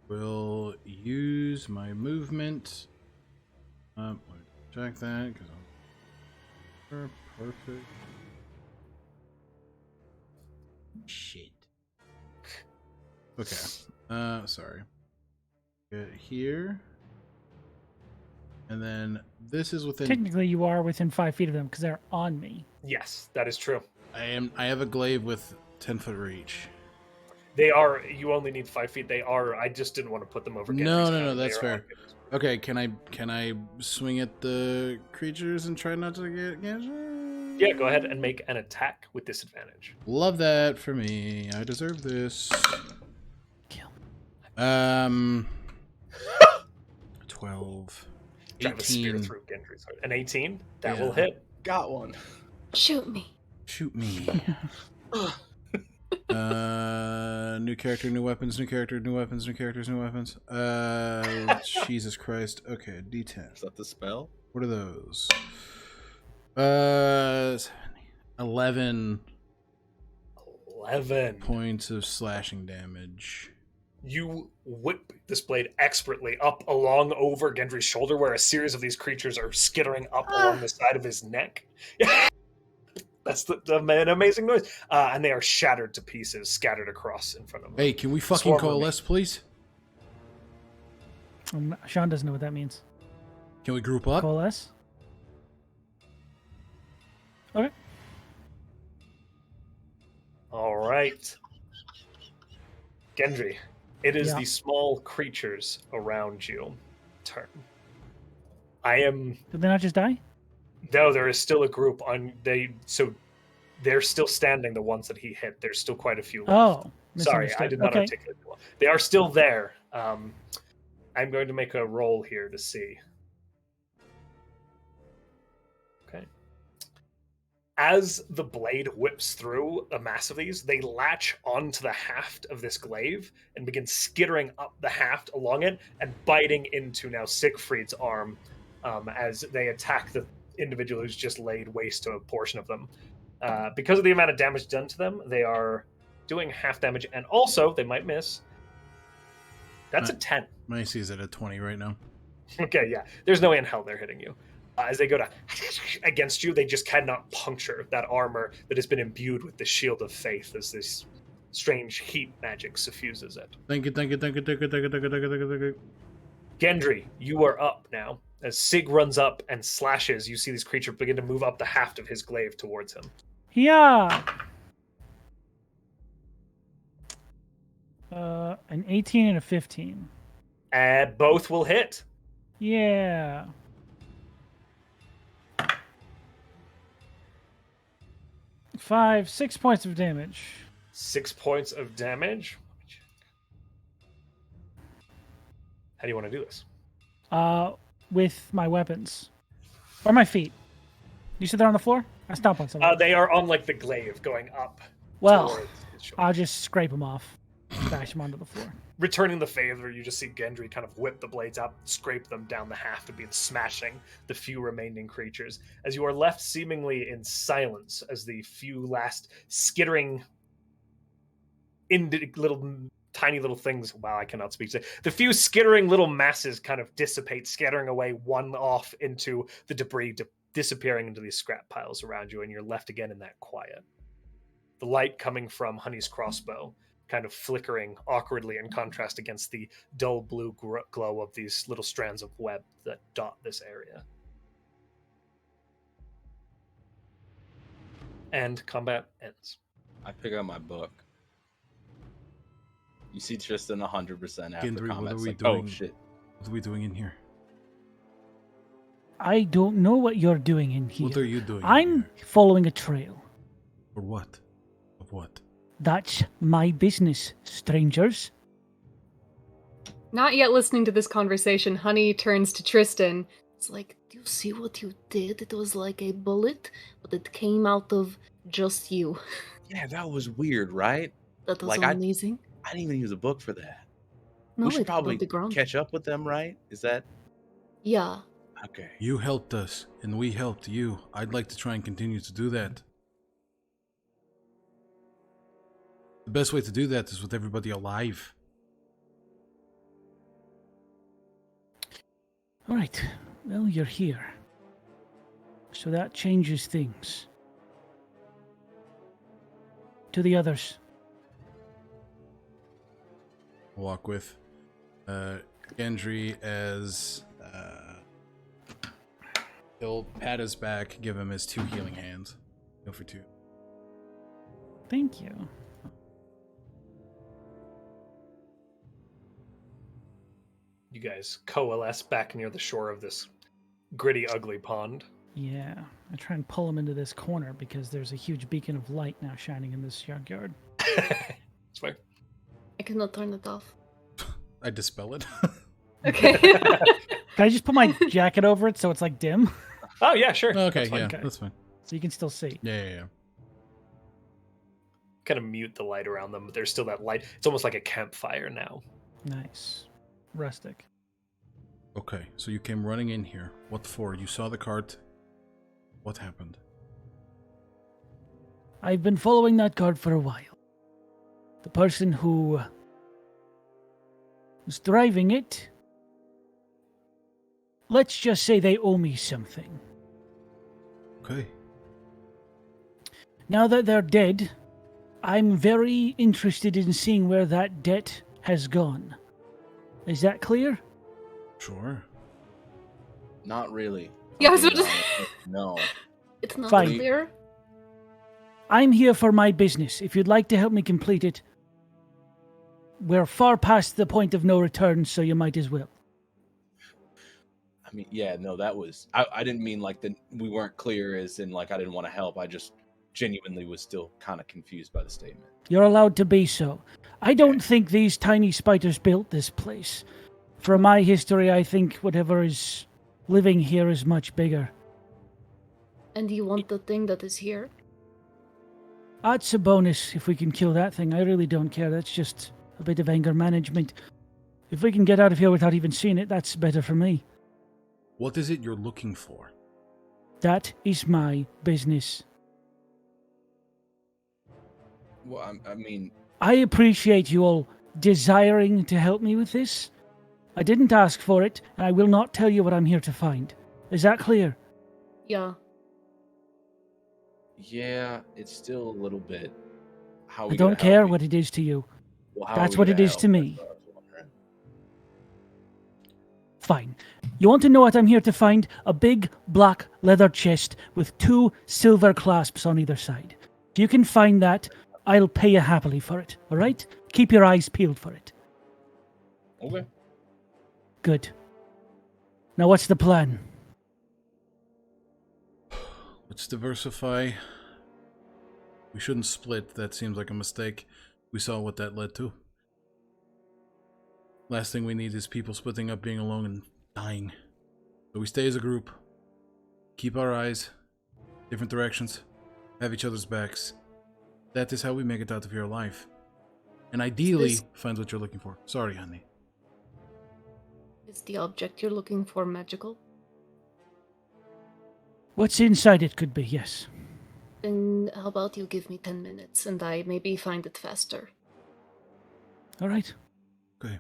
will use my movement. Check that because I'm perfect. Shit. Okay. Sorry. Get here. And then this is within.
Technically, you are within 5 feet of them because they're on me.
Yes, that is true.
I have a glaive with 10-foot reach.
They are. You only need 5 feet. They are. I just didn't want to put them over.
No,
Gendry's
no,
counter.
that's
They are
fair.
on Gendry's.
Okay, can I swing at the creatures and try not to get
Yeah, go ahead and make an attack with disadvantage.
Love that for me. I deserve this.
Kill.
12.
Drive a spear
18.
through Gendry's heart. An 18 that
Yeah.
will hit.
Got one.
Shoot me.
Shoot me. New character, new weapons, new character, new weapons, new characters, new weapons. Jesus Christ. Okay, D10.
Is that the spell?
What are those? 11
11.
points of slashing damage.
You whip this blade expertly up along over Gendry's shoulder, where a series of these creatures are skittering up along the side of his neck. That's an amazing noise. And they are shattered to pieces, scattered across in front of them.
Hey, can we fucking
Swarm
coalesce, please?
Sean doesn't know what that means.
Can we group up?
Coalesce? Okay.
All right. Gendry, it is
Yeah.
the small creatures around you. Turn. I am...
Did they not just die?
No, there is still a group on... So they're still standing, the ones that he hit. There's still quite a few left.
Oh.
Sorry, I
misunderstood.
did not
Okay.
articulate it well. They are still there. I'm going to make a roll here to see. Okay. As the blade whips through a mass of these, they latch onto the haft of this glaive and begin skittering up the haft along it and biting into now Siegfried's arm as they attack the individual who's just laid waste to a portion of them. Because of the amount of damage done to them, they are doing half damage, and also they might miss. That's a 10.
My AC is at a 20 right now.
Okay, yeah. There's no way in hell they're hitting you. As they go to against you, they just cannot puncture that armor that has been imbued with the shield of faith as this strange heat magic suffuses it.
Thank you.
Gendry, you are up now. As Sig runs up and slashes, you see this creature begin to move up the haft of his glaive towards him.
Yeah. An 18 and a 15.
Both will hit.
Yeah. Five, 6 points of damage.
6 points of damage. How do you want to do this?
With my weapons. Or my feet. You said they're on the floor? I stomp on something.
They are on like the glaive going up.
Well,
towards his shoulder.
I'll just scrape them off. Bash them onto the floor.
Returning the favor, you just see Gendry kind of whip the blades up, scrape them down the haft, and begin smashing the few remaining creatures. As you are left seemingly in silence, as the few last skittering tiny little things. Wow, I cannot speak. The few skittering little masses kind of dissipate, scattering away one off into the debris, disappearing into these scrap piles around you, and you're left again in that quiet. The light coming from Honey's crossbow kind of flickering awkwardly in contrast against the dull blue glow of these little strands of web that dot this area. And combat ends.
I pick up my book. You see Trystan 100% after
Gendry,
combat.
what are we
like,
doing?
oh shit.
What are we doing in here?
I don't know what you're doing in here.
What are you doing?
I'm
here?
following a trail.
For what? Of what?
That's my business, strangers.
Not yet listening to this conversation, Honey turns to Trystan. It's like, do you see what you did? It was like a bullet, but it came out of just you.
Yeah, that was weird, right?
That was
Like,
amazing.
I didn't even use a book for that.
No,
We should
it fell
probably
on the ground.
catch up with them, right? Is that
Yeah.
okay?
You helped us, and we helped you. I'd like to try and continue to do that. The best way to do that is with everybody alive.
All right. Well, you're here. So that changes things. To the others.
Walk with Gendry as he'll pat his back, give him his 2 healing hands. Go for 2.
Thank you.
You guys coalesce back near the shore of this gritty, ugly pond.
Yeah. I try and pull him into this corner because there's a huge beacon of light now shining in this junkyard.
It's fair.
I cannot turn it off.
I dispel it.
Okay.
Can I just put my jacket over it so it's like dim?
Oh, yeah, sure.
Okay,
That's fine.
yeah,
Okay.
that's fine.
So you can still see.
Yeah.
Kind of mute the light around them, but there's still that light. It's almost like a campfire now.
Nice. Rustic.
Okay, so you came running in here. What for? You saw the cart. What happened?
I've been following that guard for a while. The person who who's driving it. Let's just say they owe me something.
Okay.
Now that they're dead, I'm very interested in seeing where that debt has gone. Is that clear?
Sure.
Not really.
Yeah, I was
Being
about to-
honest. No.
It's not
Fine.
clear.
I'm here for my business. If you'd like to help me complete it, we're far past the point of no return, so you might as well.
I mean, yeah, no, that was. I didn't mean like that we weren't clear as in like I didn't want to help. I just genuinely was still kind of confused by the statement.
You're allowed to be so. I don't think these tiny spiders built this place. From my history, I think whatever is living here is much bigger.
And you want the thing that is here?
That's a bonus if we can kill that thing. I really don't care. That's just a bit of anger management. If we can get out of here without even seeing it, that's better for me.
What is it you're looking for?
That is my business.
Well, I mean,
I appreciate you all desiring to help me with this. I didn't ask for it, and I will not tell you what I'm here to find. Is that clear?
Yeah.
yeah, it's still a little bit. How
I don't care what it is to you. That's what it is to me. Fine. You want to know what I'm here to find? A big black leather chest with 2 silver clasps on either side. If you can find that, I'll pay you happily for it, alright? Keep your eyes peeled for it.
Okay.
Good. Now what's the plan?
Let's diversify. We shouldn't split. That seems like a mistake. We saw what that led to. Last thing we need is people splitting up, being alone, and dying. So we stay as a group. Keep our eyes different directions. Have each other's backs. That is how we make it out of here alive. And ideally, find what you're looking for. Sorry, honey.
Is the object you're looking for magical?
What's inside it could be, yes.
Then how about you give me 10 minutes and I maybe find it faster?
Alright.
Okay.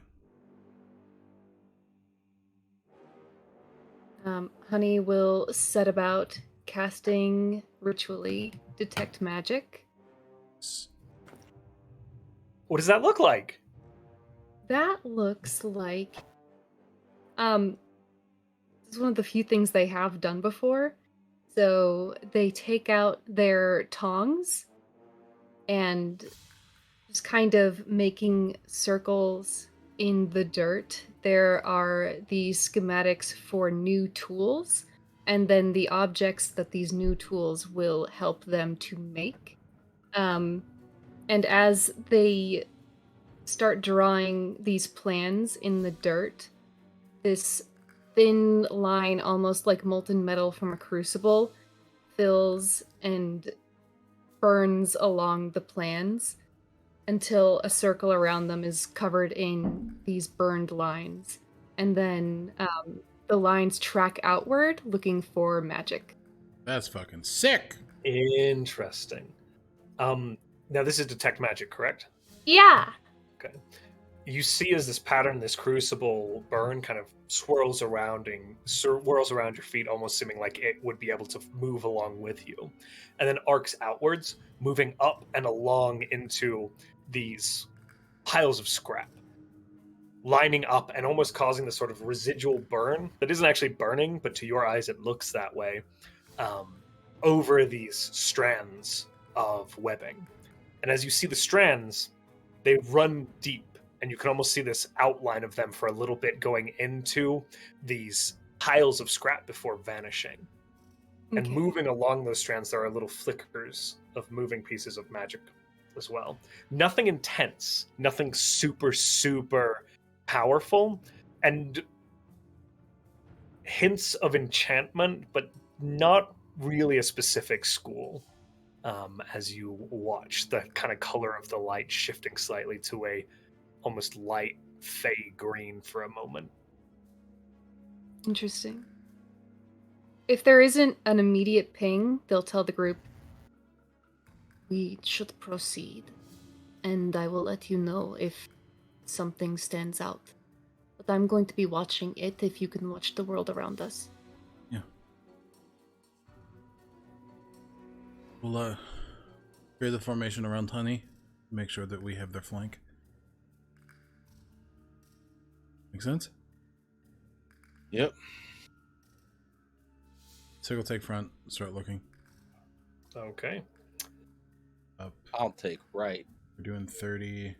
Honey will set about casting ritually detect magic.
What does that look like?
That looks like this is one of the few things they have done before. So they take out their tongs and just kind of making circles in the dirt. There are these schematics for new tools, and then the objects that these new tools will help them to make. And as they start drawing these plans in the dirt, this thin line, almost like molten metal from a crucible, fills and burns along the plans until a circle around them is covered in these burned lines. And then the lines track outward looking for magic.
That's fucking sick.
Interesting. Now this is detect magic, correct?
Yeah!
Okay. You see as this pattern, this crucible burn kind of swirls around your feet, almost seeming like it would be able to move along with you. And then arcs outwards, moving up and along into these piles of scrap, lining up and almost causing this sort of residual burn that isn't actually burning, but to your eyes it looks that way, over these strands of webbing. And as you see the strands, they run deep, and you can almost see this outline of them for a little bit going into these piles of scrap before vanishing. And
Okay.
moving along those strands, there are little flickers of moving pieces of magic as well. Nothing intense, nothing super, super powerful, and hints of enchantment, but not really a specific school. As you watch the kind of color of the light shifting slightly to a almost light fey green for a moment.
Interesting. If there isn't an immediate ping, they'll tell the group, we should proceed, and I will let you know if something stands out. I'm going to be watching it if you can watch the world around us.
Yeah. We'll clear the formation around Honey. Make sure that we have their flank. Make sense?
Yep.
So we'll take front, start looking.
Okay.
Up.
I'll take right.
We're doing 30.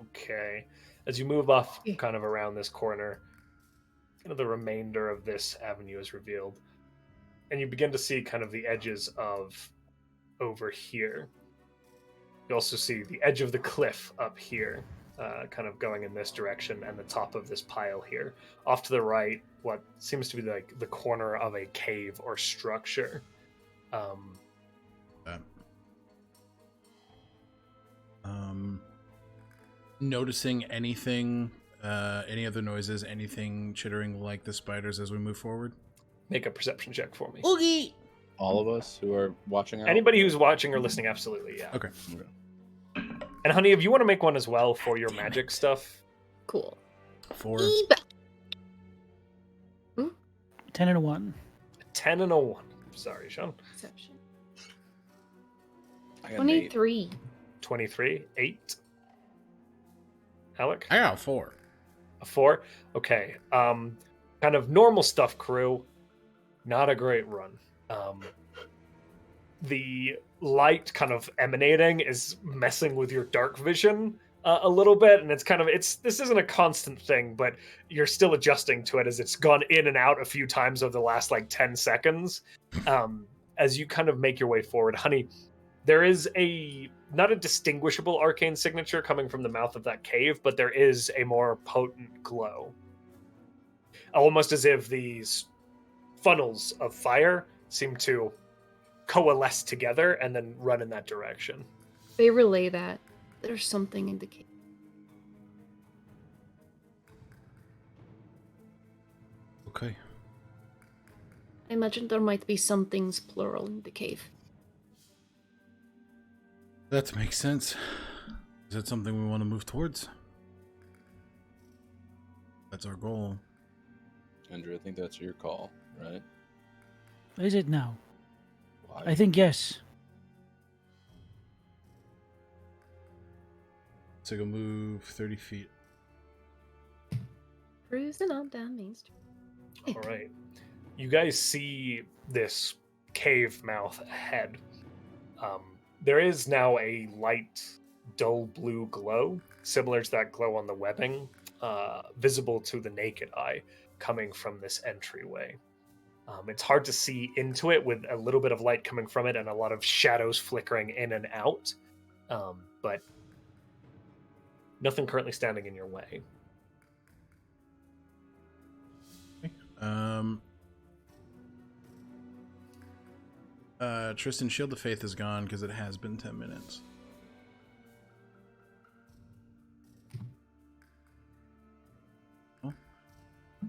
Okay. As you move off kind of around this corner, kind of the remainder of this avenue is revealed. And you begin to see kind of the edges of over here. You also see the edge of the cliff up here, kind of going in this direction, and the top of this pile here. Off to the right, what seems to be like the corner of a cave or structure.
Noticing anything, any other noises, anything chittering like the spiders as we move forward?
Make a perception check for me.
Oogie!
All of us who are watching out?
Anybody who's watching or listening, absolutely, yeah.
Okay.
And honey, if you want to make one as well for your magic stuff.
Cool.
4.
10 and a 1.
10 and a 1. Sorry, Sean.
Perception.
I got an 8.
23.
23. 8. Alec?
I got 4.
A 4? Okay. Kind of normal stuff, crew. Not a great run. The light kind of emanating is messing with your dark vision a little bit, and this isn't a constant thing, but you're still adjusting to it as it's gone in and out a few times over the last like 10 seconds. As you kind of make your way forward, honey, there is not a distinguishable arcane signature coming from the mouth of that cave, but there is a more potent glow. Almost as if these funnels of fire seem to coalesce together and then run in that direction.
They relay that there's something in the cave.
Okay.
I imagine there might be some things plural in the cave.
That makes sense. Is that something we want to move towards? That's our goal.
Andrew, I think that's your call, right?
Is it now?
Why?
I think yes.
So go move 30 feet.
Cruising on down Main Street.
All right. You guys see this cave mouth ahead. There is now a light, dull blue glow, similar to that glow on the webbing, visible to the naked eye, coming from this entryway. It's hard to see into it with a little bit of light coming from it and a lot of shadows flickering in and out, but nothing currently standing in your way.
Trystan, Shield of Faith is gone because it has been 10 minutes.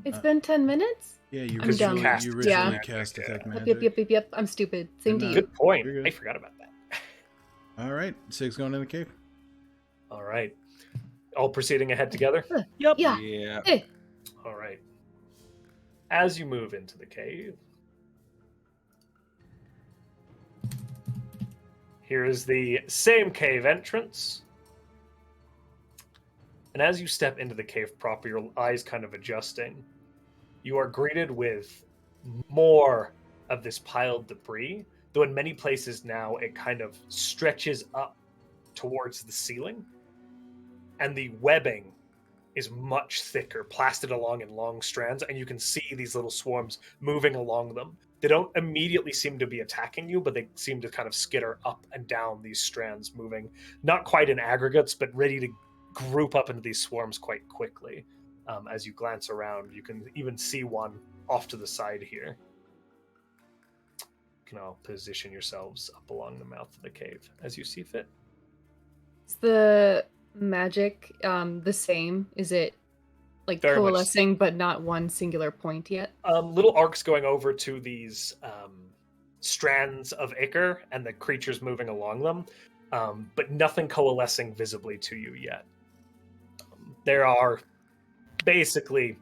It's been 10 minutes?
Yeah, you
I'm done.
originally cast Detect Magic.
Yep. I'm stupid. Same to you.
Good point.
You're good.
I forgot about that.
All right, 6 going in the cave.
All right. All proceeding ahead together?
Yep.
Yeah.
Yeah.
Hey.
All right. As you move into the cave, here is the same cave entrance. And as you step into the cave proper, your eyes kind of adjusting, you are greeted with more of this piled debris, though in many places now it kind of stretches up towards the ceiling. And the webbing is much thicker, plastered along in long strands, and you can see these little swarms moving along them. They don't immediately seem to be attacking you, but they seem to kind of skitter up and down these strands, moving not quite in aggregates, but ready to group up into these swarms quite quickly. As you glance around, you can even see one off to the side here. You can all position yourselves up along the mouth of the cave as you see fit.
Is the magic the same? Is it like
Very much
coalescing but not one singular point yet?
Little arcs going over to these strands of ichor and the creatures moving along them, but nothing coalescing visibly to you yet. There are basically,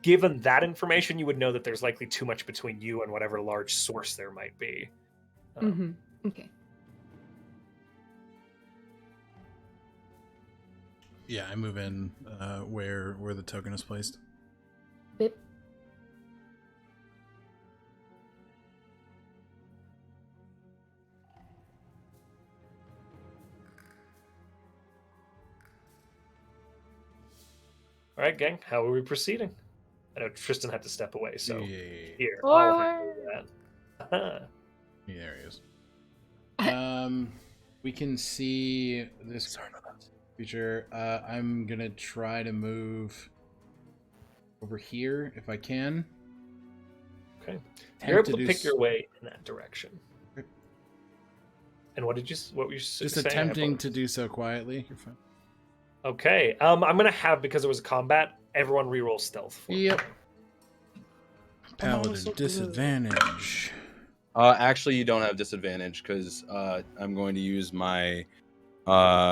given that information, you would know that there's likely too much between you and whatever large source there might be.
Okay.
Yeah, I move in where the token is placed.
Bip.
All right, gang, how are we proceeding? I know Trystan had to step away, so
Yeah.
here, I'll handle
Forward.
that.
Yeah, there he is. We can see this creature. I'm gonna try to move over here if I can.
Okay.
Attempt
You're able to
do
pick
s-
your way in that direction.
Okay.
And what were you
Just
saying?
attempting to do so quietly. You're fine.
Okay. I'm gonna have, because it was a combat, everyone reroll stealth for me.
Yep. Paladin disadvantage.
Actually, you don't have disadvantage because I'm going to use my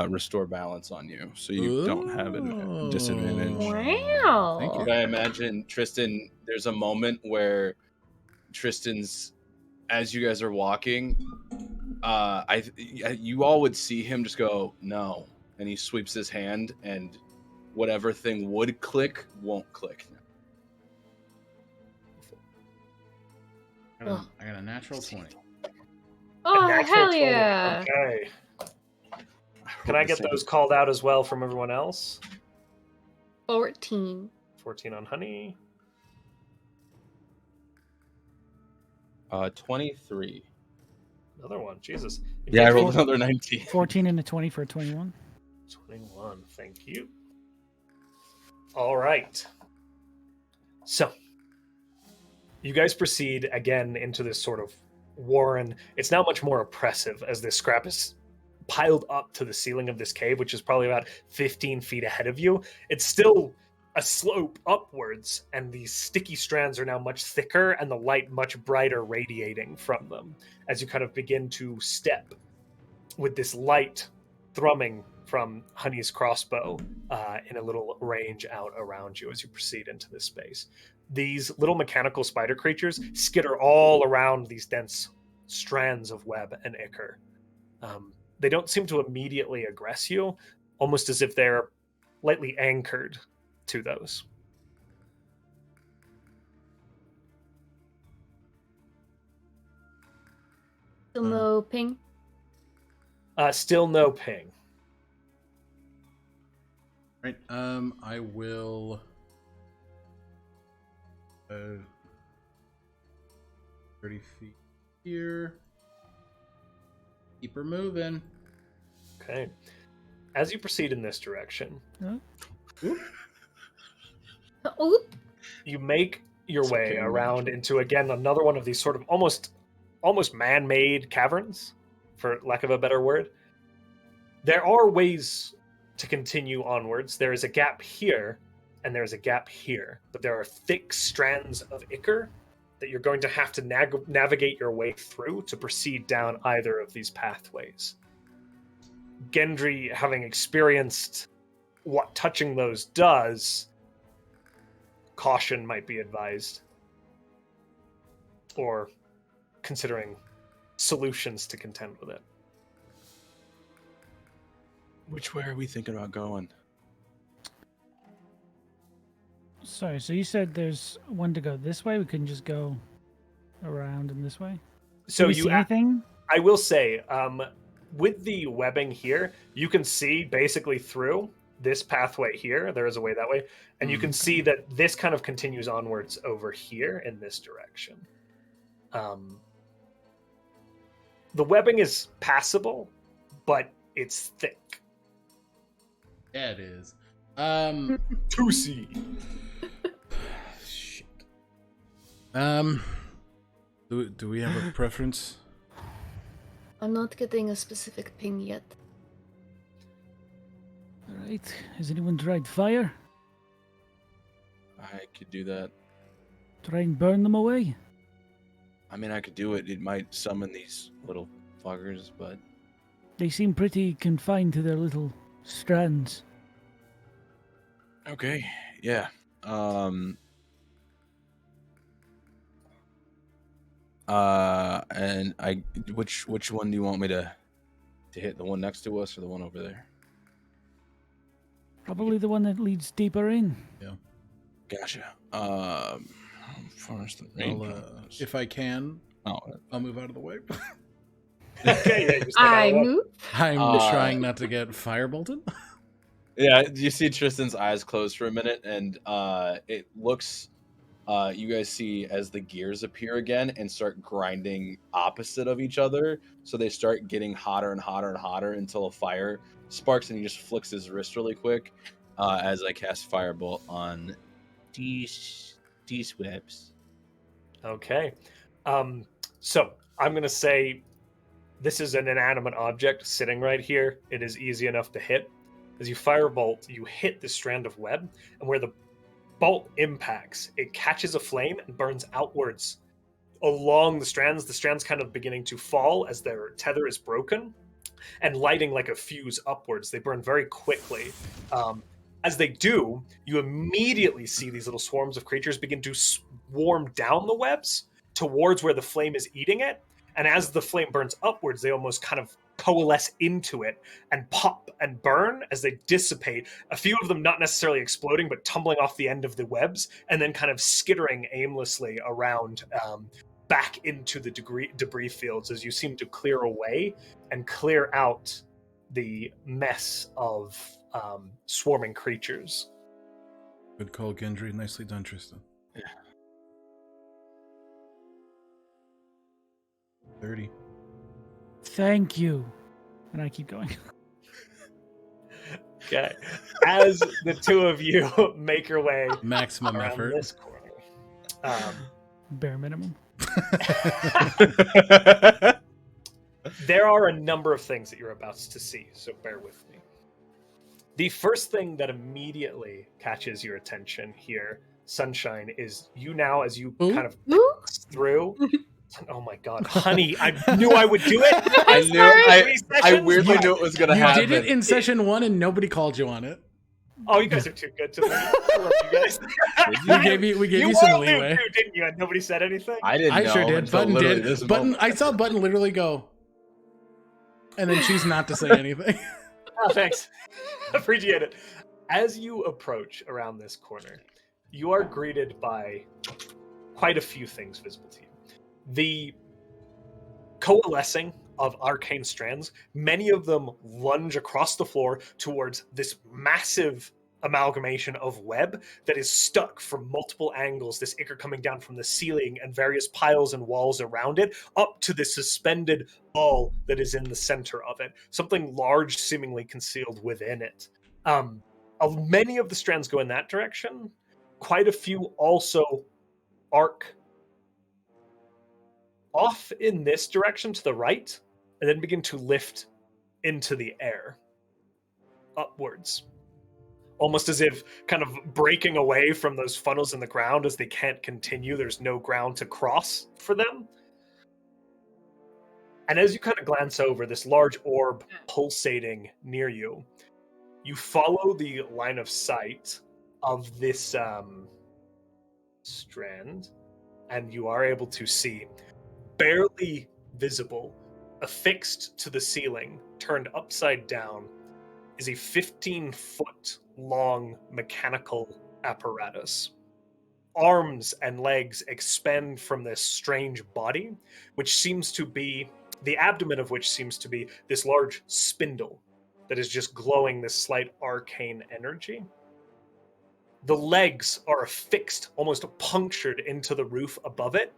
restore balance on you, so you don't have a disadvantage.
Wow.
Thank you.
I imagine Trystan. There's a moment where Tristan's, as you guys are walking, you all would see him just go no, and he sweeps his hand, and whatever thing would click won't click.
I got a natural 20.
Oh,
Natural
hell
20.
yeah.
Okay. Can I get those called out as well from everyone else?
14.
14 on Honey.
23.
Another one. Jesus.
Yeah, I
Okay,
rolled another 19.
14 and a 20 for a 21.
21. Thank you. All right. So, you guys proceed again into this sort of warren. It's now much more oppressive as this scrap is piled up to the ceiling of this cave, which is probably about 15 feet ahead of you. It's still a slope upwards, and these sticky strands are now much thicker and the light much brighter radiating from them as you kind of begin to step with this light thrumming from Honey's crossbow in a little range out around you as you proceed into this space. These little mechanical spider creatures skitter all around these dense strands of web and ichor. They don't seem to immediately aggress you, almost as if they're lightly anchored to those.
Still no ping.
Still no ping.
Right. I will. 30 feet here. Keep her moving.
Okay. As you proceed in this direction,
Oop.
you make your
It's
way
okay,
around
Rachel.
into, again, another one of these sort of almost man-made caverns, for lack of a better word. There are ways to continue onwards. There is a gap here, and there is a gap here, but there are thick strands of ichor that you're going to have to navigate your way through to proceed down either of these pathways. Gendri, having experienced what touching those does, caution might be advised, or considering solutions to contend with it.
Which way are we thinking about going?
Sorry, so you said there's one to go this way? We couldn't just go around in this way?
So
Do we
you
see anything?
I will say, with the webbing here, you can see basically through this pathway here. There is a way that way. And you can see that this kind of continues onwards over here in this direction. The webbing is passable, but it's thick.
Yeah, it is.
To see.
Shit. Do we have a preference?
I'm not getting a specific ping yet.
Alright, has anyone tried fire?
I could do that.
Try and burn them away?
I mean, I could do it. It might summon these little fuckers, but
They seem pretty confined to their little strands.
Okay. Yeah. And which one do you want me to hit? The one next to us or the one over there?
Probably the one that leads deeper in.
Gotcha. How far is the range?
If I can,
Oh,
I'll move out of the way.
Okay, yeah, you step out
I
of the way.
move.
I'm trying not to get firebolted.
yeah. You see Tristan's eyes close for a minute, and it looks. You guys see as the gears appear again and start grinding opposite of each other, so they start getting hotter and hotter and hotter until a fire sparks, and he just flicks his wrist really quick as I cast Firebolt on these webs.
Okay. So I'm going to say this is an inanimate object sitting right here. It is easy enough to hit. As you firebolt, you hit the strand of web, and where the bolt impacts, it catches a flame and burns outwards along the strands kind of beginning to fall as their tether is broken, and lighting like a fuse upwards. They burn very quickly. As they do, you immediately see these little swarms of creatures begin to swarm down the webs towards where the flame is eating it. And as the flame burns upwards, they almost kind of coalesce into it and pop and burn as they dissipate. A few of them not necessarily exploding, but tumbling off the end of the webs and then kind of skittering aimlessly around back into the debris fields as you seem to clear away and clear out the mess of swarming creatures.
Good call, Gendry. Nicely done, Trystan.
Yeah.
30.
Thank you. And I keep going.
Okay. As the two of you make your way
Maximum
around
effort.
this corner,
Bare minimum.
there are a number of things that you're about to see, so bear with me. The first thing that immediately catches your attention here, Sunshine, is you now as you kind of pass through. Oh my god, honey, I knew I would do it.
I weirdly knew it was going to happen.
You did it in session 1 and nobody called you on it.
Oh, you guys are too good to me. I love you guys.
We gave you some
all
leeway.
knew too, didn't you? And nobody said anything?
I didn't know.
I sure did.
until
Button
literally
did.
this
Button.
moment.
I saw Button literally go, and then choose not to say anything.
Oh, thanks. Appreciate it. As you approach around this corner, you are greeted by quite a few things visible to you. The coalescing of arcane strands, many of them lunge across the floor towards this massive amalgamation of web that is stuck from multiple angles, this ichor coming down from the ceiling and various piles and walls around it, up to the suspended ball that is in the center of it, something large seemingly concealed within it. Many of the strands go in that direction. Quite a few also arc off in this direction to the right, and then begin to lift into the air, upwards. Almost as if kind of breaking away from those funnels in the ground as they can't continue. There's no ground to cross for them. And as you kind of glance over this large orb pulsating near you, you follow the line of sight of this strand, and you are able to see, barely visible, affixed to the ceiling, turned upside down, is a 15-foot long mechanical apparatus. Arms and legs expend from this strange body, which seems to be, the abdomen of which seems to be this large spindle that is just glowing this slight arcane energy. The legs are affixed, almost punctured into the roof above it,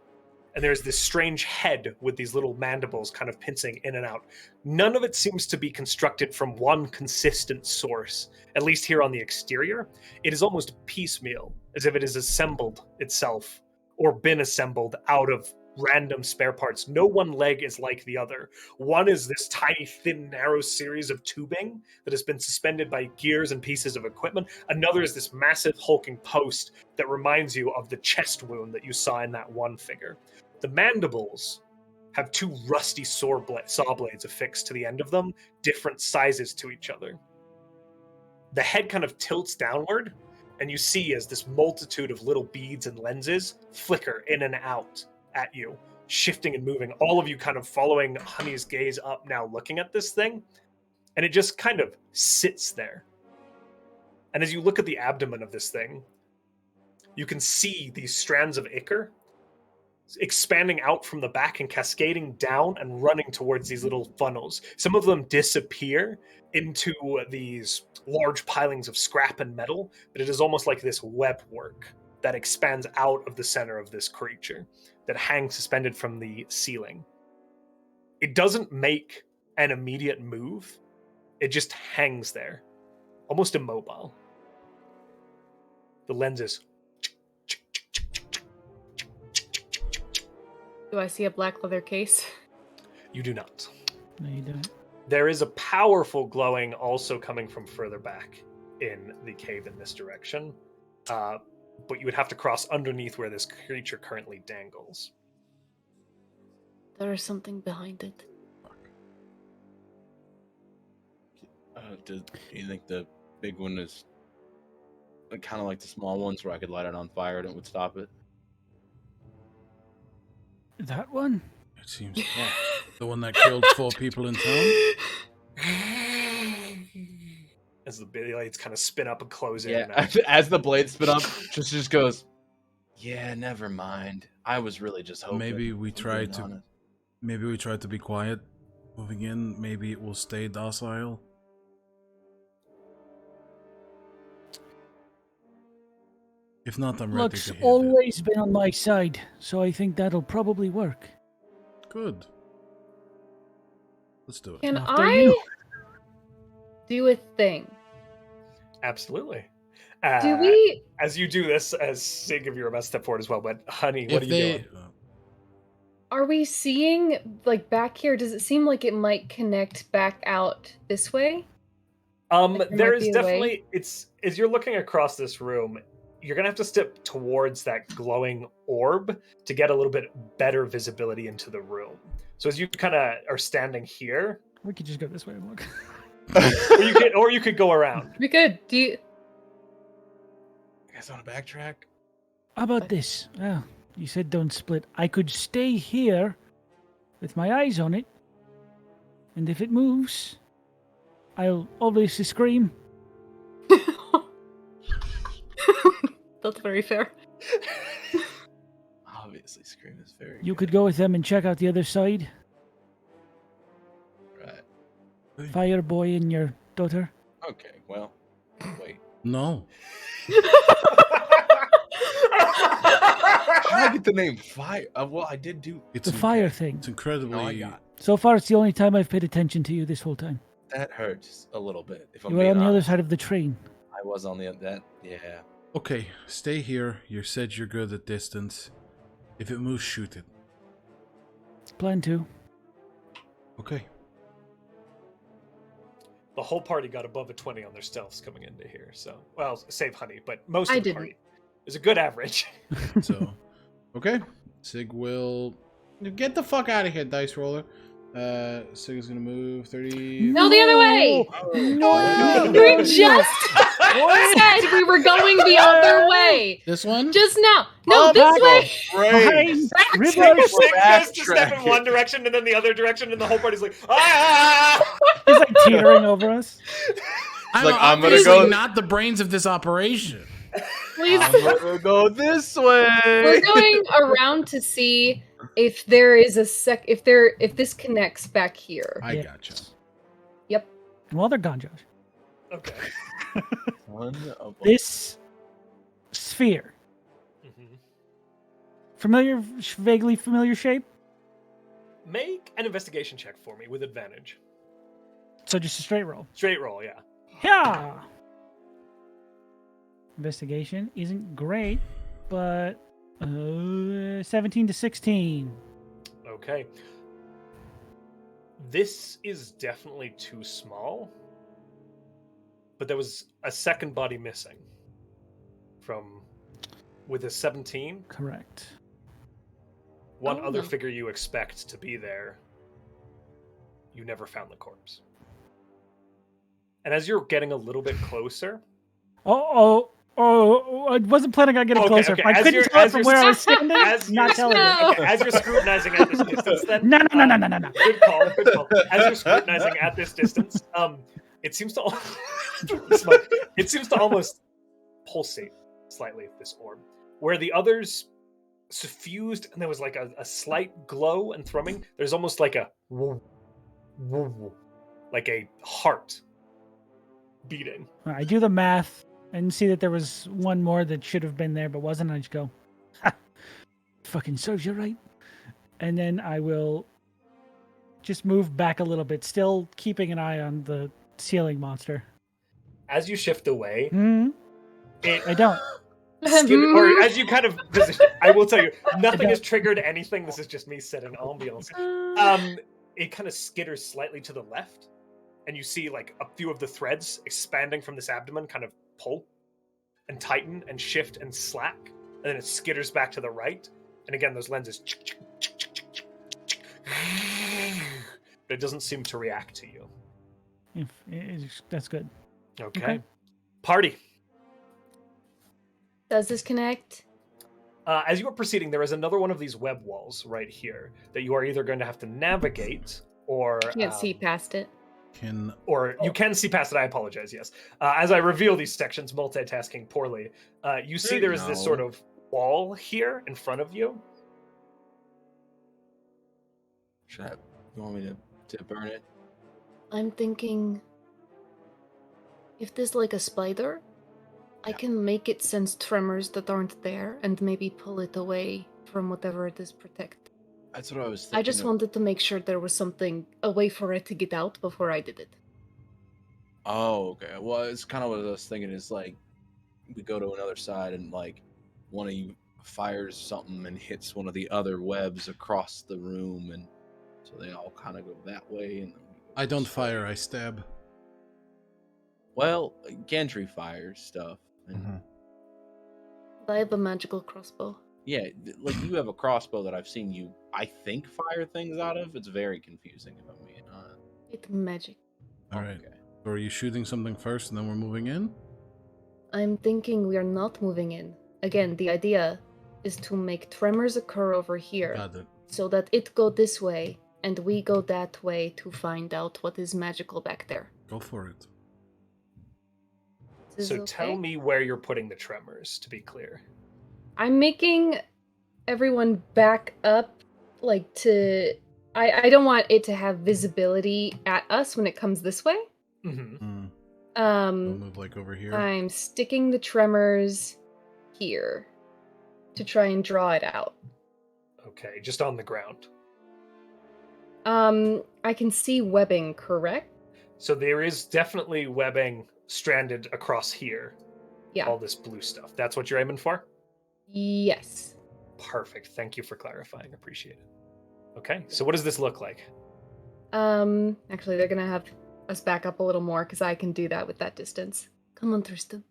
and there's this strange head with these little mandibles kind of pincing in and out. None of it seems to be constructed from one consistent source, at least here on the exterior. It is almost piecemeal, as if it has assembled itself, or been assembled out of random spare parts. No one leg is like the other. One is this tiny, thin, narrow series of tubing that has been suspended by gears and pieces of equipment. Another is this massive hulking post that reminds you of the chest wound that you saw in that one figure. The mandibles have two rusty saw blades affixed to the end of them, different sizes to each other. The head kind of tilts downward, And you see as this multitude of little beads and lenses flicker in and out at you, shifting and moving. All of you kind of following Honey's gaze up now, looking at this thing. And it just kind of sits there. And as you look at the abdomen of this thing, you can see these strands of ichor expanding out from the back and cascading down and running towards these little funnels. Some of them disappear into these large pilings of scrap and metal, but it is almost like this web work that expands out of the center of this creature that hangs suspended from the ceiling. It doesn't make an immediate move. It just hangs there, almost immobile. The lenses.
Do I see a black leather case?
You do not.
No, you don't.
There is a powerful glowing also coming from further back in the cave in this direction. But you would have to cross underneath where this creature currently dangles.
There is something behind it.
Do you think the big one is kind of like the small ones where I could light it on fire and it would stop it?
That one?
It seems the one that killed 4 people in town.
As the blades kind of spin up and close in.
Yeah, as the blades spin up, just goes, yeah, never mind. I was really just hoping.
Maybe we tried to be quiet moving in. Maybe it will stay docile. If not, I'm ready
Luck's
to hit
always been on my side, so I think that'll probably work.
it. Good. Let's do it.
Can
After
I
you.
do a thing?
Absolutely.
Do we?
As you do this, as Sig, if you're about to step forward as well, but Honey, what are you doing?
Are we seeing, like, back here? Does it seem like it might connect back out this way? Like
There
might
is
be a
definitely,
way?
it's, as you're looking across this room, you're going to have to step towards that glowing orb to get a little bit better visibility into the room. So as you kind of are standing here,
We could just go this way and look.
or you could go around.
We could. Do you?
You guys want to backtrack?
How about this? Well, you said don't split. I could stay here with my eyes on it, and if it moves, I'll obviously scream.
That's very fair.
Obviously, Scream is very
You
good.
could go with them and check out the other side.
Right.
Fireboy and your daughter.
Okay, well, wait.
No.
How did I get the name Fire? Well, I did do...
The fire thing.
It's incredibly.
No, I got
So far, it's the only time I've paid attention to you this whole time.
that hurts a little bit. If I'm
You were
being
on the other
honest.
side of the train.
I was on the other... That, yeah.
Okay, stay here. You said you're good at distance. If it moves, shoot it.
Plan to.
Okay.
The whole party got above a 20 on their stealths coming into here. So, well, save Honey, but most
I
of the
didn't.
party is a good average.
So, okay. Sig will get the fuck out of here, dice roller. Sig is gonna move 30.
No, the other way.
No!
We just said we were going the other way.
This one?
Just now. No,
Oh,
this
back.
way.
Behind, reverse.
Sig goes to step in
Backtrack.
one direction and then the other direction, and the whole party's like, ah!
He's like teetering over us.
I'm
like, I'm gonna
obviously
go-
not the brains of this operation.
Please.
I'm gonna go this way.
We're going around to see if there is a if this connects back here.
I
Yeah.
gotcha.
Yep.
And while they're gone, Josh,
Okay.
Son of a-
this sphere,
Mhm.
familiar, vaguely familiar shape.
Make an investigation check for me with advantage.
So just a straight roll.
Straight roll, yeah.
Yeah. Investigation isn't great, but 17 to 16.
Okay. This is definitely too small, but there was a second body missing from with a 17.
Correct.
One
Oh,
other
no.
figure you expect to be there, you never found the corpse. And as you're getting a little bit closer,
Oh, Oh, I wasn't planning on getting
Okay,
closer.
okay.
If I
As
couldn't
you're-
tell it
as
from
you're-
where I was standing,
As
not
you're
telling you.
No.
Okay, as you're scrutinizing at this distance, then
No.
Good call. Good call. As you're scrutinizing at this distance, it seems to it seems to almost pulsate slightly, this orb, where the others suffused and there was like a slight glow and thrumming. There's almost like a woo, woo, woo, like a heart beating.
I do the math and see that there was one more that should have been there but wasn't. I just go, ha, fucking serves you right. And then I will just move back a little bit, still keeping an eye on the ceiling monster.
As you shift away, it
I don't.
or as you kind of position, I will tell you, nothing has triggered anything. This is just me setting ambiance. It kind of skitters slightly to the left, and you see like a few of the threads expanding from this abdomen kind of pull and tighten and shift and slack, and then it skitters back to the right. And again, those lenses. But it doesn't seem to react to you.
That's good.
Okay. Party.
Does this connect?
As you are proceeding, there is another one of these web walls right here that you are either going to have to navigate or
Can't see past it.
Or you can see past it. I apologize. Yes. As I reveal these sections, multitasking poorly, you see there is this sort of wall here in front of you.
You want me to burn it?
I'm thinking, if there's like a spider, I can make it sense tremors that aren't there and maybe pull it away from whatever it is protecting.
That's what I was thinking.
I just wanted to make sure there was a way for it to get out before I did it.
Oh, okay. Well, it's kind of what I was thinking. Is like we go to another side and like one of you fires something and hits one of the other webs across the room, and so they all kind of go that way. And
I don't fire, I stab.
Well, Gendry fires stuff. And
I have a magical crossbow.
yeah, like you have a crossbow that I've seen you, I think, fire things out of. It's very confusing if I'm being honest.
It's magic.
All right.
Okay.
So are you shooting something first and then we're moving in?
I'm thinking we are not moving in. Again, the idea is to make tremors occur over here
Got it.
so that it go this way and we go that way to find out what is magical back there.
Go for it.
Is
So
this
tell
okay?
me where you're putting the tremors, to be clear.
I'm making everyone back up, like to... I don't want it to have visibility at us when it comes this way.
Mm-hmm.
We'll move like over here.
I'm sticking the tremors here to try and draw it out.
Okay, just on the ground.
I can see webbing, correct?
So there is definitely webbing stranded across here.
Yeah.
All this blue stuff. That's what you're aiming for?
Yes.
Perfect. Thank you for clarifying. Appreciate it. Okay, so what does this look like?
Actually, they're gonna have us back up a little more because I can do that with that distance. Come on, Trystan.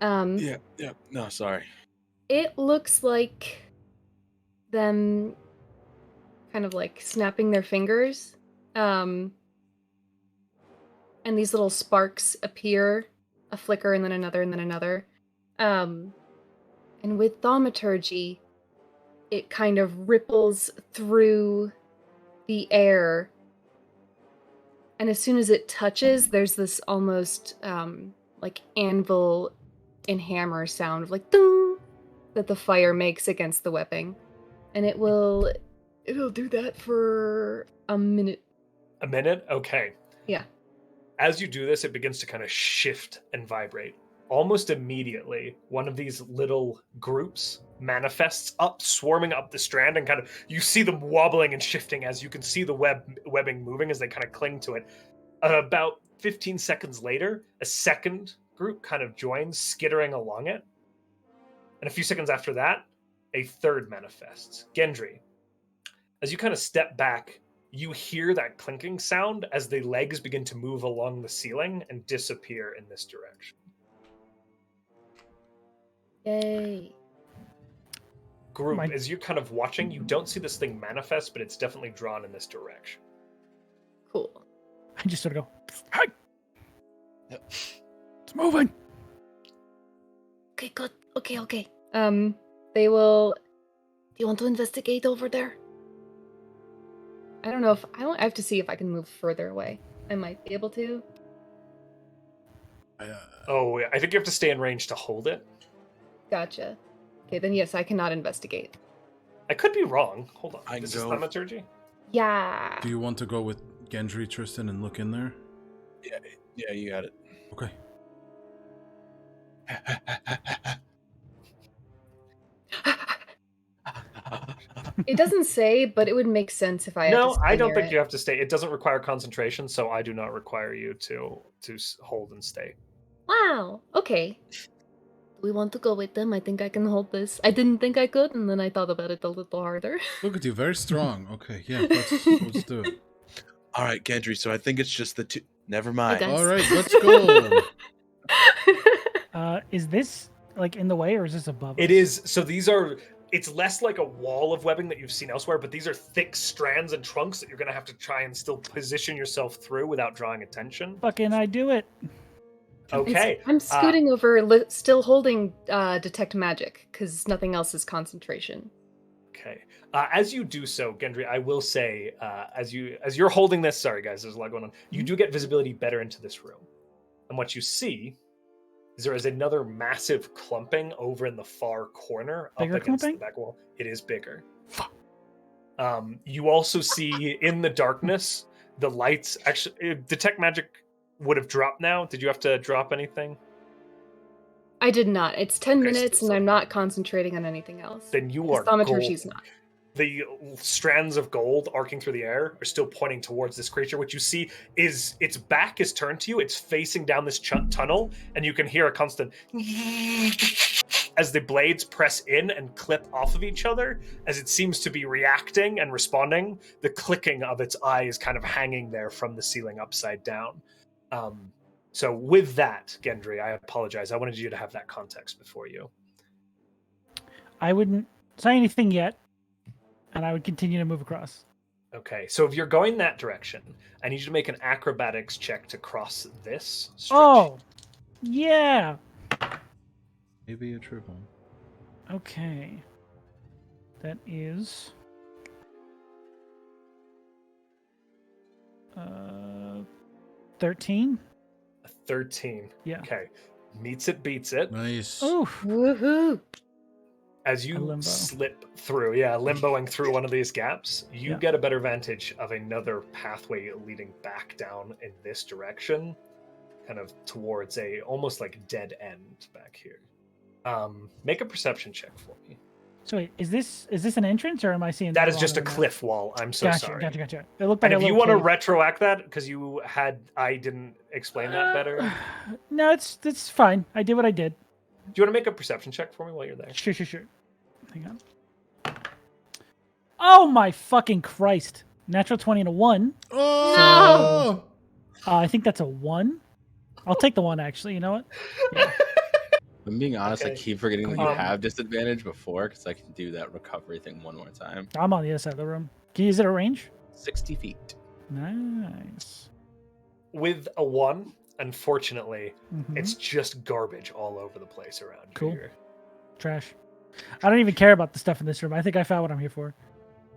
Yeah. No, sorry.
It looks like them kind of like snapping their fingers. And these little sparks appear, a flicker and then another and then another. And with thaumaturgy, it kind of ripples through the air. And as soon as it touches, there's this almost like anvil and hammer sound of like ding that the fire makes against the webbing. And it'll do that for a minute.
A minute? Okay.
Yeah.
As you do this, it begins to kind of shift and vibrate. Almost immediately, one of these little groups manifests up, swarming up the strand, and kind of you see them wobbling and shifting as you can see the webbing moving as they kind of cling to it. About 15 seconds later, a second group kind of joins, skittering along it. And a few seconds after that, a third manifests. Gendry, as you kind of step back, you hear that clinking sound as the legs begin to move along the ceiling and disappear in this direction.
Yay.
Group, as you're kind of watching, you don't see this thing manifest, but it's definitely drawn in this direction.
Cool.
I just sort of go, hey! It's moving!
Okay, good. Okay. They will. Do you want to investigate over there? I don't know if I have to see if I can move further away. I might be able to.
Oh, I think you have to stay in range to hold it.
Gotcha. Okay, then yes, I cannot investigate.
I could be wrong. Hold on.
I
Is
can
this
go.
thaumaturgy?
Yeah.
Do you want to go with Gendry, Trystan, and look in there?
Yeah, you got it.
Okay.
It doesn't say, but it would make sense if I. Had
No,
to stay
I don't
near
think
it.
you have to stay. It doesn't require concentration, so I do not require you to hold and stay.
Wow. Okay. Do we want to go with them? I think I can hold this. I didn't think I could, and then I thought about it a little harder.
Look at you, very strong. Okay, yeah, let's do it.
All right, Gendry. So I think it's just the two. Never mind.
guys.
All right, let's go.
Is this like in the way, or is this above?
It
us?
is. So these are. It's less like a wall of webbing that you've seen elsewhere, but these are thick strands and trunks that you're going to have to try and still position yourself through without drawing attention.
Fucking I do it.
Okay.
I'm scooting over, still holding detect magic because nothing else is concentration.
Okay. As you do so, Gendry, I will say, as you're holding this, sorry guys, there's a lot going on. You do get visibility better into this room, and what you see is there is another massive clumping over in the far corner,
Bigger
up against
clumping?
the back wall. It is bigger. You also see in the darkness the lights. Actually, detect magic would have dropped now. Did you have to drop anything?
I did not. It's 10
Okay,
minutes,
so-
and I'm not concentrating on anything else.
Then you are
Thaumaturgy's
gold.
not.
The strands of gold arcing through the air are still pointing towards this creature. What you see is its back is turned to you. It's facing down this tunnel, and you can hear a constant as the blades press in and clip off of each other, as it seems to be reacting and responding. The clicking of its eye is kind of hanging there from the ceiling upside down. So with that, Gendry, I apologize. I wanted you to have that context before you.
I wouldn't say anything yet, and I would continue to move across.
Okay, so if you're going that direction, I need you to make an acrobatics check to cross this stretch.
Oh, yeah.
Maybe a triple.
Okay. That is 13.
13.
Yeah.
Okay. Meets it, beats it.
Nice.
Oof.
Woohoo!
As
A
you
limbo.
slip through, limboing through one of these gaps, you
Yeah.
get a better vantage of another pathway leading back down in this direction, kind of towards a almost like dead end back here. Make a perception check for me.
So wait, is this an entrance, or am I seeing
That
the
is just a
wrong one?
cliff wall. I'm so
Gotcha,
sorry.
gotcha. It looked like
And
a
if you
little
want to
cave.
retroact that, because I didn't explain that better.
No, it's fine. I did what I did.
Do you want to make a perception check for me while you're there?
Sure. Hang on. Oh my fucking Christ! Natural 20 and a 1.
Oh!
I think that's a 1. I'll take the 1 actually. You know what? Yeah.
I'm being honest, I
Okay.
keep forgetting that you
Um,
have disadvantage before because I can do that recovery thing one more time.
I'm on the other side of the room. Can you use it at range?
60 feet.
Nice.
With a 1, unfortunately,
Mhm.
it's just garbage all over the place around you.
Cool.
Here.
Trash. I don't even care about the stuff in this room. I think I found what I'm here for.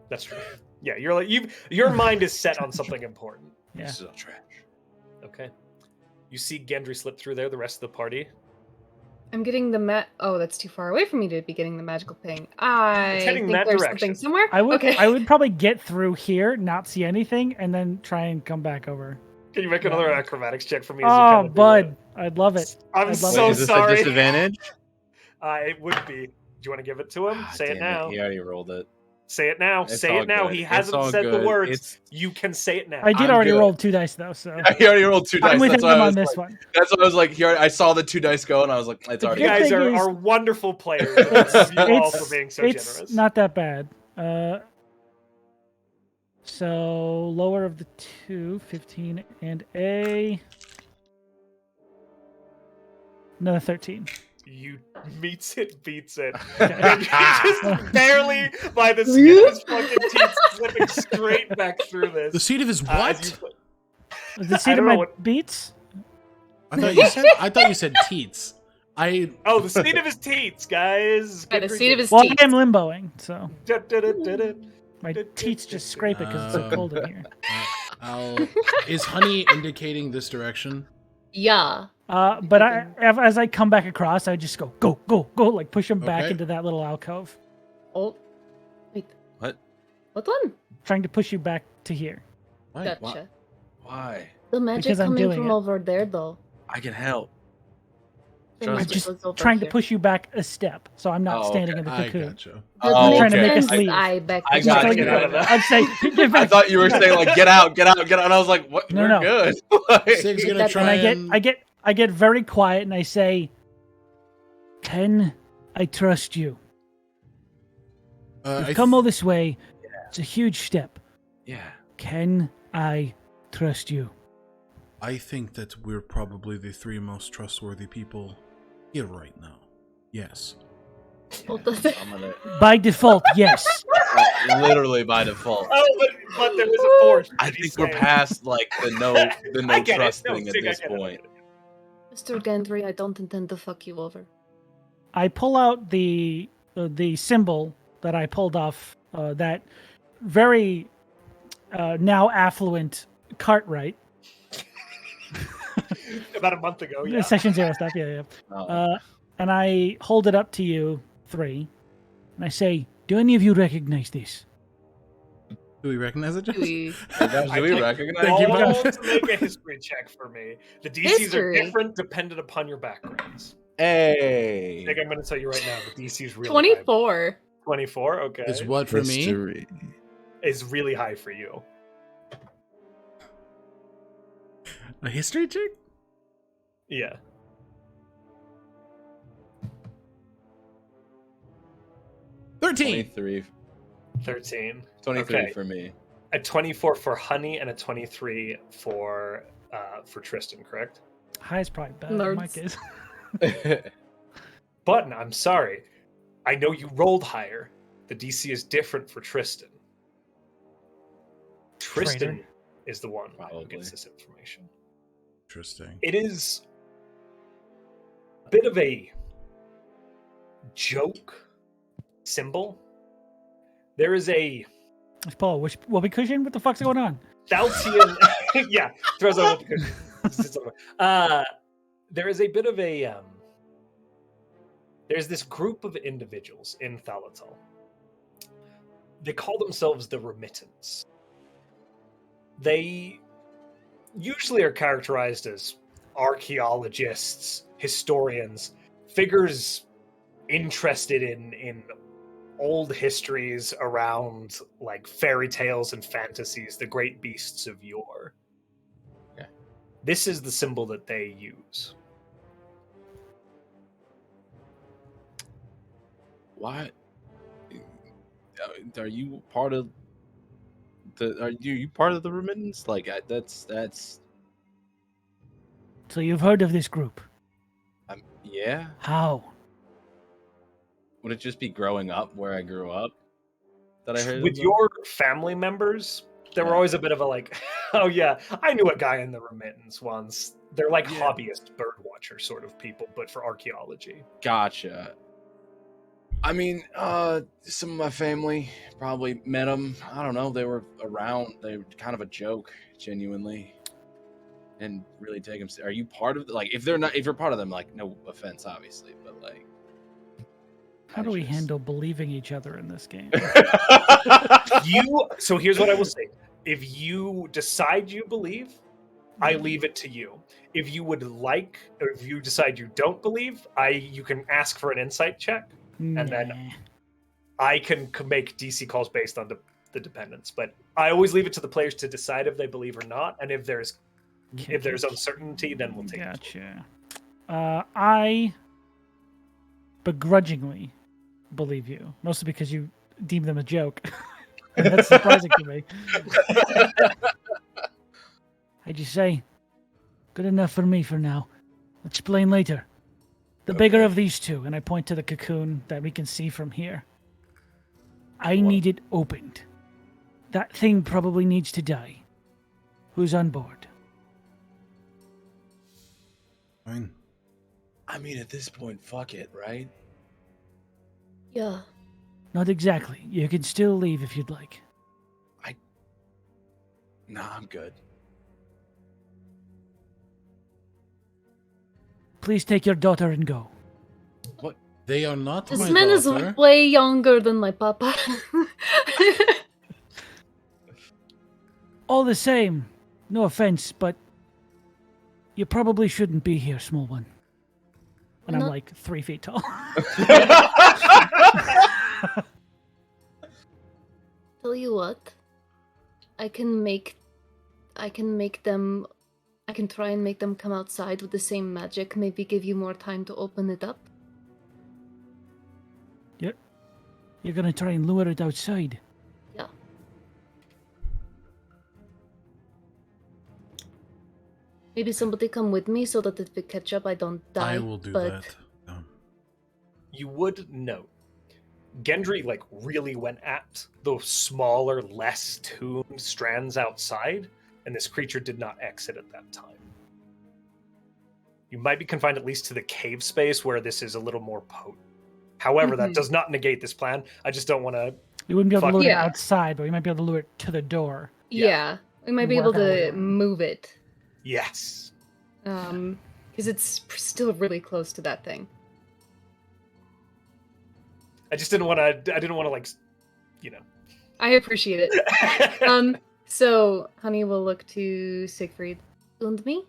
That's true. Yeah, you're like your mind is set on something important.
Yeah.
This is all trash.
Okay. You see Gendry slip through there, the rest of the party.
I'm getting the Oh, that's too far away for me to be getting the magical ping. I
It's heading
think
that
there's
direction.
something somewhere.
I would
Okay.
I would probably get through here, not see anything, and then try and come back over.
Can you make another acrobatics check for me? As you
Oh,
kind of do
bud, I'd love it.
that? I'm
I'd love
so
Wait, is this a
sorry.
disadvantage?
It would be. Do you want to give it to him?
Ah,
Say it
damn
now.
He already rolled it.
Say it now.
It's
Say
all
it now.
good.
He
It's
hasn't
all
said the
good.
words.
It's-
You can say it now.
I did
I'm
already
good.
roll 2 dice though, so
He already rolled 2 dice.
I'm with
That's
him
why I
on
was
this
like,
one.
That's what I was like. I saw the 2 dice go, and I was like, it's
The
already
You
good
good.
guys
thing
are
is-
wonderful players. Thank you all for being so
it's
generous.
not that bad. So lower of the 2, 15, and another 13.
You meets it, beats it.
Okay.
And you just barely by the skin of his fucking teeth slipping straight back through this.
The seat of his
As
what?
Was the seat of
don't
my
know what-
beats?
I thought you said teats.
Oh, the seat of his teats, guys.
By the seat of his
Well,
teeth.
I am limboing, so
Da-da-da-da-da.
my teeth just scrape it because it's so cold in here.
Is Honey indicating this direction?
Yeah.
But as I come back across, I just go, like push him back
Okay.
into that little alcove,
Oh. Wait.
What?
What one?
trying to push you back to here.
Why?
Gotcha.
Why?
The magic
Because I'm
coming
doing
from
it.
over there, though.
I can help.
The
Trust
I'm
me.
magic
just
was over
trying to
here.
push you back a step, so I'm not
Oh,
standing
okay.
in the
I
cocoon.
gotcha.
The
Oh,
trying to make us
defense
leave.
eye back
I
there.
got
Telling
it.
you
Get out of
what,
that.
I'd say, get back.
I thought you were saying like get out, and I was like, what?
No,
We're
no.
good. Like-
Sig's gonna
That's-
try
And I get very quiet and I say, "Can I trust you? You've come all this way. It's a huge step.
Yeah.
Can I trust you?"
I think that we're probably the 3 most trustworthy people here right now. Yes.
What does it-
I'm gonna
By default, yes.
literally by default.
Oh, but there was a force.
I
Did he
think we're
say?
past like the
I
no
get it.
trust
No,
thing at
Sig, I
this
get it.
point.
Mr. Gendry, I don't intend to fuck you over.
I pull out the symbol that I pulled off that very now affluent Cartwright.
About a month ago, yeah.
Session 0 stuff, yeah.
Oh.
And I hold it up to you 3, and I say, "Do any of you recognize this?"
Do we recognize it, Jess?
We-
Do we recognize
Thank you,
you?
Bob.
All to make a history check for me. The DCs
History?
are different dependent upon your backgrounds.
Hey.
I think I'm going to tell you right now, the DC's really high.
24.
24, okay.
Is what for me?
Mystery.
Is really high for you.
A history check?
Yeah.
$13.
23.
13.
23
Okay.
for me.
A 24 for Honey and a 23 for Trystan, correct?
High is probably bad.
Nerds.
Mike is.
Button, I'm sorry. I know you rolled higher. The DC is different for Trystan. Trystan
Traitor.
is the one who
Probably.
gets this information.
Interesting.
It is a bit of a joke symbol. There is a
Let's pull a whoopee cushion. What the fuck's going on?
Thaltian. Yeah, throws out the cushion. There is a bit of a. There's this group of individuals in Thalatal. They call themselves the Remittance. They usually are characterized as archaeologists, historians, figures interested in old histories around like fairy tales and fantasies, the great beasts of yore.
Okay.
This is the symbol that they use.
Why? Are you part of the? Are you part of the remittance? Like that's.
So you've heard of this group?
Yeah.
How?
Would it just be growing up where I grew up that I heard
With
of them?
your family members, there were
Yeah.
always a bit of a like, oh yeah, I knew a guy in the Remittance once. They're like
Yeah.
hobbyist bird watcher sort of people, but for archaeology.
Gotcha. I mean, some of my family probably met them. I don't know. They were around. They were kind of a joke, genuinely, and really take them. Are you part of like? If they're not, if you're part of them, like, no offense, obviously, but like,
How
I
do we
just-
handle believing each other in this game?
So here's what I will say. If you decide you believe, I leave it to you. If you would like, or if you decide you don't believe, you can ask for an insight check.
And
then- I can make DC calls based on the dependents, but I always leave it to the players to decide if they believe or not. And if there's uncertainty, then we'll take it.
Gotcha. I begrudgingly believe you, mostly because you deem them a joke. And that's surprising to me. I'd just say, good enough for me for now. Explain later. The bigger of these two, and I point to the cocoon that we can see from here. I need it opened. That thing probably needs to die. Who's on board?
Fine.
I mean, at this point, fuck it, right?
Yeah.
Not exactly. You can still leave if you'd like.
Nah, I'm good.
Please take your daughter and go.
What?
They are not
This
my
man is
daughter.
way younger than my papa.
All the same, no offense, but you probably shouldn't be here, small one. And I'm
Not-
like 3 feet tall.
Tell you what, I can try and make them come outside with the same magic, maybe give you more time to open it up.
You're gonna try and lure it outside.
Yeah. Maybe somebody come with me so that if we catch up I don't die.
I will do
but...
that.
You would note, Gendry really went at those smaller, less tuned strands outside, and this creature did not exit at that time. You might be confined at least to the cave space where this is a little more potent. However, that does not negate this plan. I just don't want to...
We wouldn't be able to lure it
Yeah.
outside, but we might be able to lure it to the door.
Yeah, we might be
Work
able
our way
to
around.
move it.
Yes.
Because it's still really close to that thing.
I just didn't want to... I didn't want to,
I appreciate it. So, Honey will look to Siegfried. And me?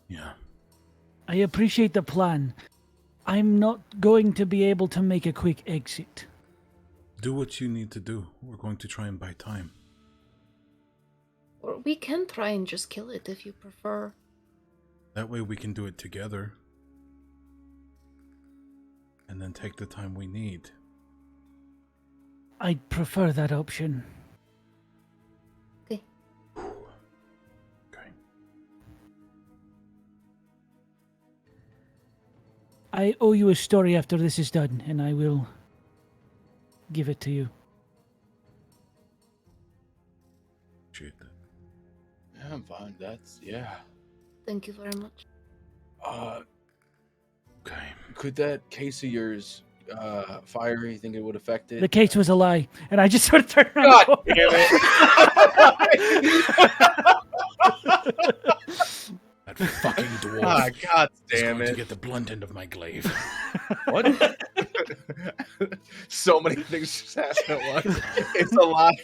Yeah.
I appreciate the plan. I'm not going to be able to make a quick exit.
Do what you need to do. We're going to try and buy time.
Or we can try and just kill it if you prefer.
That way we can do it together. And then take the time we need.
I'd prefer that option.
Okay.
Okay.
I owe you a story after this is done, and I will give it to you.
Shit.
Yeah, I'm fine. Yeah.
Thank you very much.
Okay.
Could that case of yours fire? You think it would affect it?
The case was a lie, and I just sort of turned around.
God
and
damn it!
That fucking dwarf.
Ah, God
is
damn
going to
it!
get the blunt end of my glaive.
What? So many things just happened at once. It's a lie.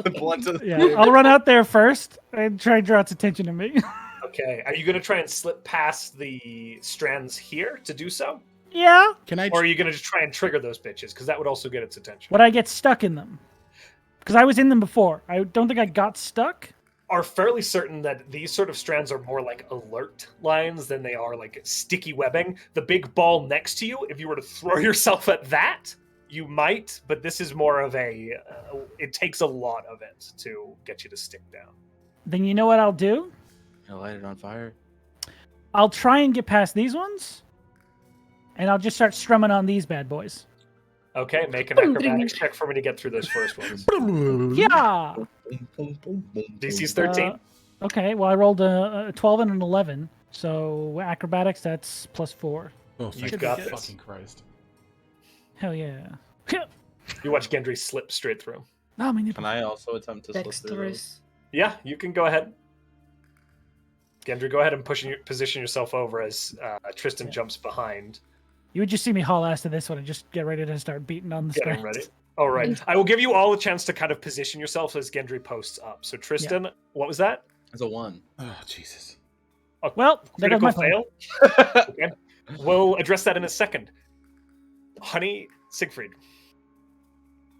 The blunt of the
Yeah, I'll run out there first and try and draw its attention to me.
Okay. Are you going to try and slip past the strands here to do so?
Yeah.
Can I?
Or are you going to just try and trigger those bitches? Because that would also get its attention.
Would I get stuck in them? Because I was in them before. I don't think I got stuck.
Are fairly certain that these sort of strands are more like alert lines than they are like sticky webbing. The big ball next to you, if you were to throw yourself at that, you might, but this is more of a... it takes a lot of it to get you to stick down.
Then you know what I'll do?
I light it on fire.
I'll try and get past these ones, and I'll just start strumming on these bad boys.
Okay, make an acrobatics check for me to get through those first ones.
Yeah.
DC's 13.
Okay, well, I rolled a 12 and an 11. So acrobatics, that's +4.
Oh,
You
thank
got
you,
this.
fucking Christ.
Hell yeah.
You watch Gendry slip straight through.
Oh, my nipple.
Can I also attempt to slip through those?
Dexterous.
Yeah, you can go ahead. Gendry, go ahead and position yourself over as Trystan jumps behind.
You would just see me haul ass to this one and just get ready to start beating on the
Getting
strands.
ready. All right. I will give you all a chance to kind of position yourself as Gendry posts up. So Trystan, what was that?
It's a 1.
Oh, Jesus.
A
Well, there goes
critical
my plan.
fail? Okay. We'll address that in a second. Honey, Siegfried.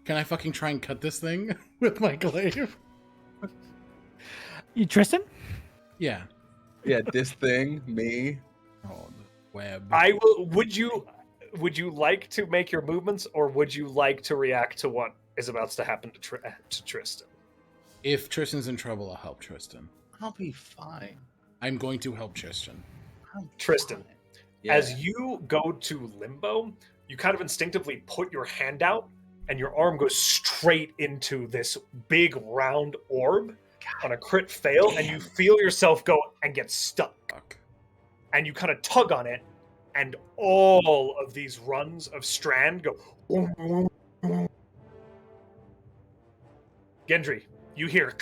Can I fucking try and cut this thing with my glaive?
You, Tristan?
Yeah.
Yeah, this thing, me.
Oh, the web.
I will. Would you like to make your movements, or would you like to react to what is about to happen to Trystan?
If Tristan's in trouble, I'll help Tristan.
I'll be fine.
I'm going to help Tristan.
Tristan,
Yeah.
as you go to limbo, you kind of instinctively put your hand out, and your arm goes straight into this big round orb on a crit fail, and you feel yourself go and get stuck.
Fuck.
And you kind of tug on it, and all of these runs of strand go. Gendry, you hear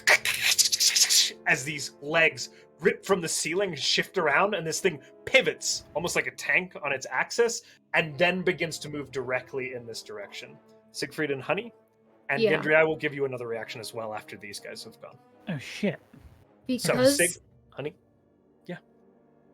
as these legs rip from the ceiling, shift around, and this thing pivots almost like a tank on its axis, and then begins to move directly in this direction. Siegfried and Honey, and
Yeah.
Gendry, I will give you another reaction as well after these guys have gone.
Oh shit.
Because
Honey,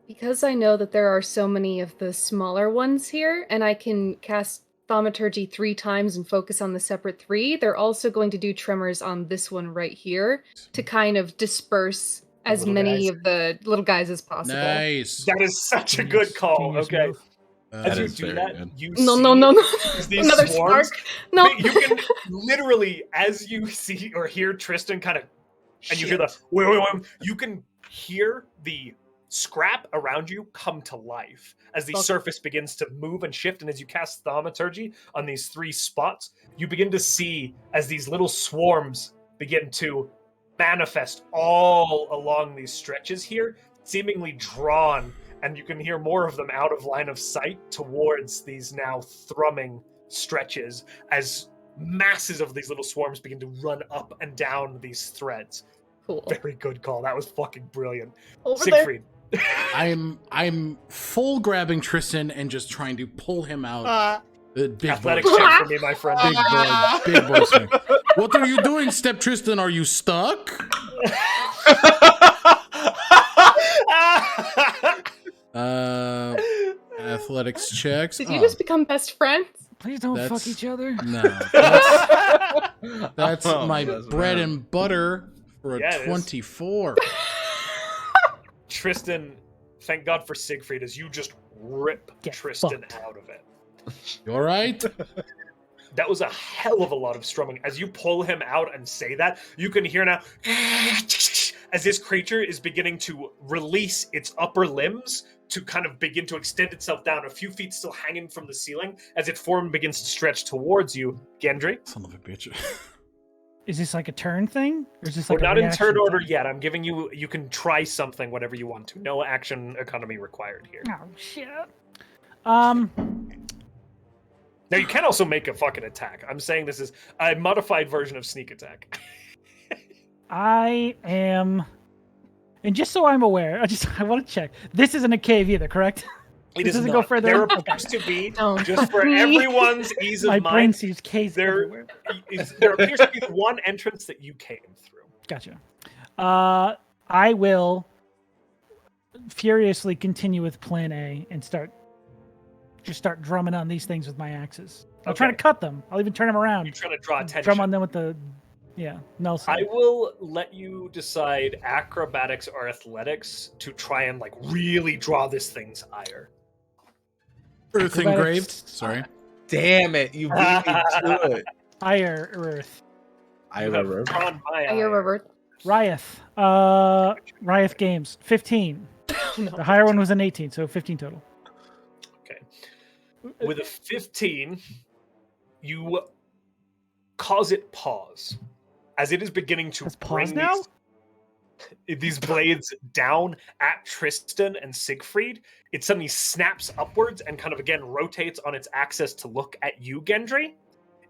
because I know that there are so many of the smaller ones here, and I can cast Thaumaturgy 3 times and focus on the separate 3, they're also going to do Tremors on this one right here to kind of disperse as
little
many
guys.
of the little guys as possible.
Nice.
that is such a good call.
Genius
Okay,
move.
as
That
you
is
do
very
that,
good.
you
No,
see
no, no, no.
these
Another
swarms.
spark. No.
You can literally, as you see or hear Trystan kind of, and you hear the wait, you can hear the scrap around you come to life as the
Fuck.
surface begins to move and shift. And as you cast Thaumaturgy on these 3 spots, you begin to see as these little swarms begin to manifest all along these stretches here, seemingly drawn, and you can hear more of them out of line of sight towards these now thrumming stretches as masses of these little swarms begin to run up and down these threads.
Cool.
Very good call. That was fucking brilliant.
Over there.
Siegfried.
I'm full grabbing Trystan and just trying to pull him out. Big
Athletic
boy.
check for me, my friend.
Big boy swing. What are you doing, Step Trystan? Are you stuck? Athletics checks.
Did you
Oh,
just become best friends?
Please don't fuck
That's-
each other.
no. That's
Oh,
my
that's
bread
bad.
and butter for a
Yeah, it is.
24.
Tristan, thank God for Siegfried as you just rip
Get
Tristan
fucked.
out of it.
You all right?
That was a hell of a lot of strumming. As you pull him out and say that, you can hear now as this creature is beginning to release its upper limbs to kind of begin to extend itself down, a few feet still hanging from the ceiling, as its form begins to stretch towards you, Gendry.
Son of a bitch.
Is this like a turn thing? Or is this
We're
like a
not in
reaction
turn order
thing?
yet. I'm giving you, you can try something, whatever you want to. No action economy required here.
Oh shit.
Now, you can also make a fucking attack. I'm saying this is a modified version of sneak attack.
I am, and just so I'm aware, I want to check. This isn't a cave either, correct?
It
This
is
doesn't
not.
go further
There
in?
appears to be,
Don't
just for
me.
everyone's ease of
My brain
mind,
sees caves
there-
everywhere.
there appears to be one entrance that you came through.
Gotcha. I will furiously continue with Plan A and start drumming on these things with my axes. I'll try to
Okay.
cut them. I'll even turn them around.
You're trying to draw attention.
Drum on them with the, Nelson.
I will let you decide acrobatics or athletics to try and like really draw this thing's ire.
Earth
Acrobatics.
engraved. Sorry.
Damn it, you beat me to it.
Ire Earth.
I
You have
remember.
drawn my
I hear
ire.
Robert.
Ryeth. Ryeth Games. 15. The higher one was an 18, so 15 total.
With a 15, you cause it pause as it is beginning to
Let's
bring
pause now?
these blades down at Trystan and Siegfried. It suddenly snaps upwards and kind of again rotates on its axis to look at you, Gendry.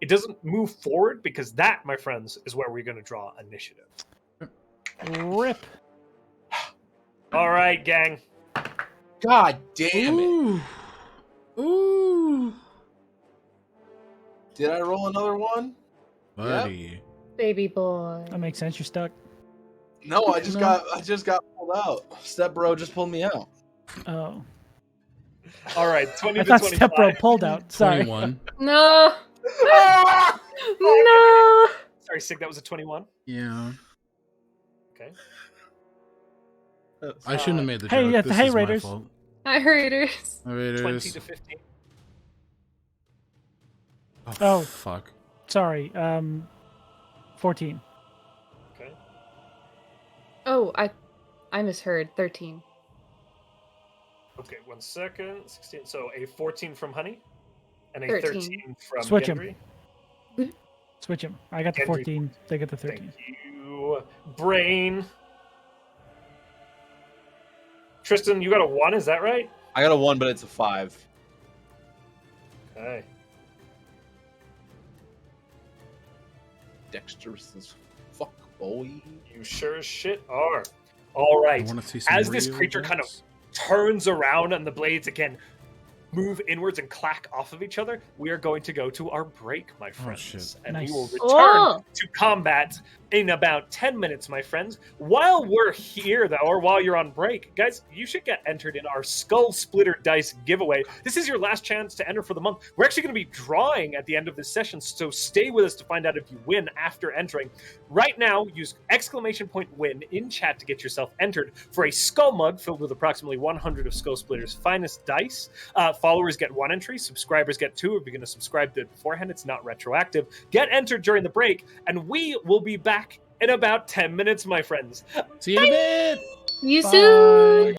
It doesn't move forward because that, my friends, is where we're going to draw initiative.
Rip.
All right, gang.
God damn it.
Ooh. Ooh.
Did I roll another one?
Buddy.
Baby boy.
That makes sense. You're stuck.
No, I just
No.
got pulled out. Step bro just pulled me out.
Oh.
All right, 20
I
to
thought
25.
Step Bro pulled out. Sorry.
21.
No. No.
Sorry, Sig, that was a 21.
Yeah.
Okay.
I shouldn't have made the
Hey,
joke.
yeah,
This
hey,
is my
Raiders.
fault.
Hi, Raiders.
20
Raiders.
to 15.
Oh.
Fuck.
Sorry. 14.
Okay.
Oh, I misheard. 13.
Okay, 1 second. 16. So a 14 from Honey and a
13.
13 from
Switch 'em.
Gendry.
Switch them. I got the
Gendry.
14. They got the
Thank
13.
you. Brain. Tristan, you got a 1, is that right?
I got a 1, but it's a 5.
Okay.
Dexterous as fuck, boy.
You sure as shit are. All right.
I want to see some
As this
real
creature kind of
dice.
turns around and the blades again move inwards and clack off of each other, we are going to go to our break, my friends.
shit.
And
Nice.
we will return
Oh.
to combat in about 10 minutes, my friends. While we're here, though, or while you're on break, guys, you should get entered in our Skull Splitter Dice giveaway. This is your last chance to enter for the month. We're actually going to be drawing at the end of this session, so stay with us to find out if you win after entering. Right now, use !win in chat to get yourself entered for a skull mug filled with approximately 100 of Skull Splitter's finest dice. Followers get 1 entry, subscribers get 2. If you're going to subscribe to it beforehand, it's not retroactive. Get entered during the break, and we will be back in about 10 minutes, my friends.
See you in a bit.
You soon.
Bye.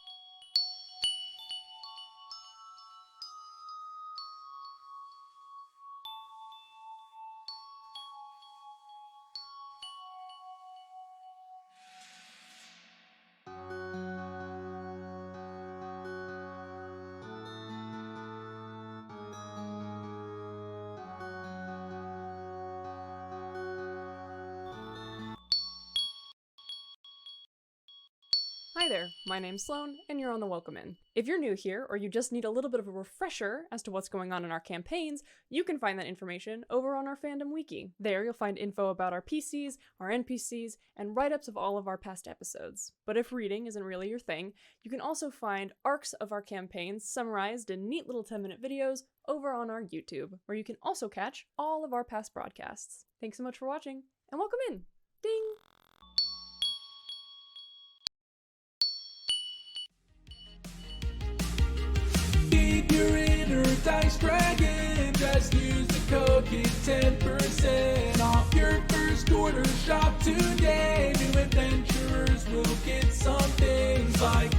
Hi there, my name's Sloan, and you're on the Welcome In. If you're new here, or you just need a little bit of a refresher as to what's going on in our campaigns, you can find that information over on our fandom wiki. There you'll find info about our PCs, our NPCs, and write-ups of all of our past episodes. But if reading isn't really your thing, you can also find arcs of our campaigns summarized in neat little 10-minute videos over on our YouTube, where you can also catch all of our past broadcasts. Thanks so much for watching, and welcome in! Ding!
Keep your inner dice dragon. Just use the code, get 10% off your first order. Shop today. New adventurers will get some things like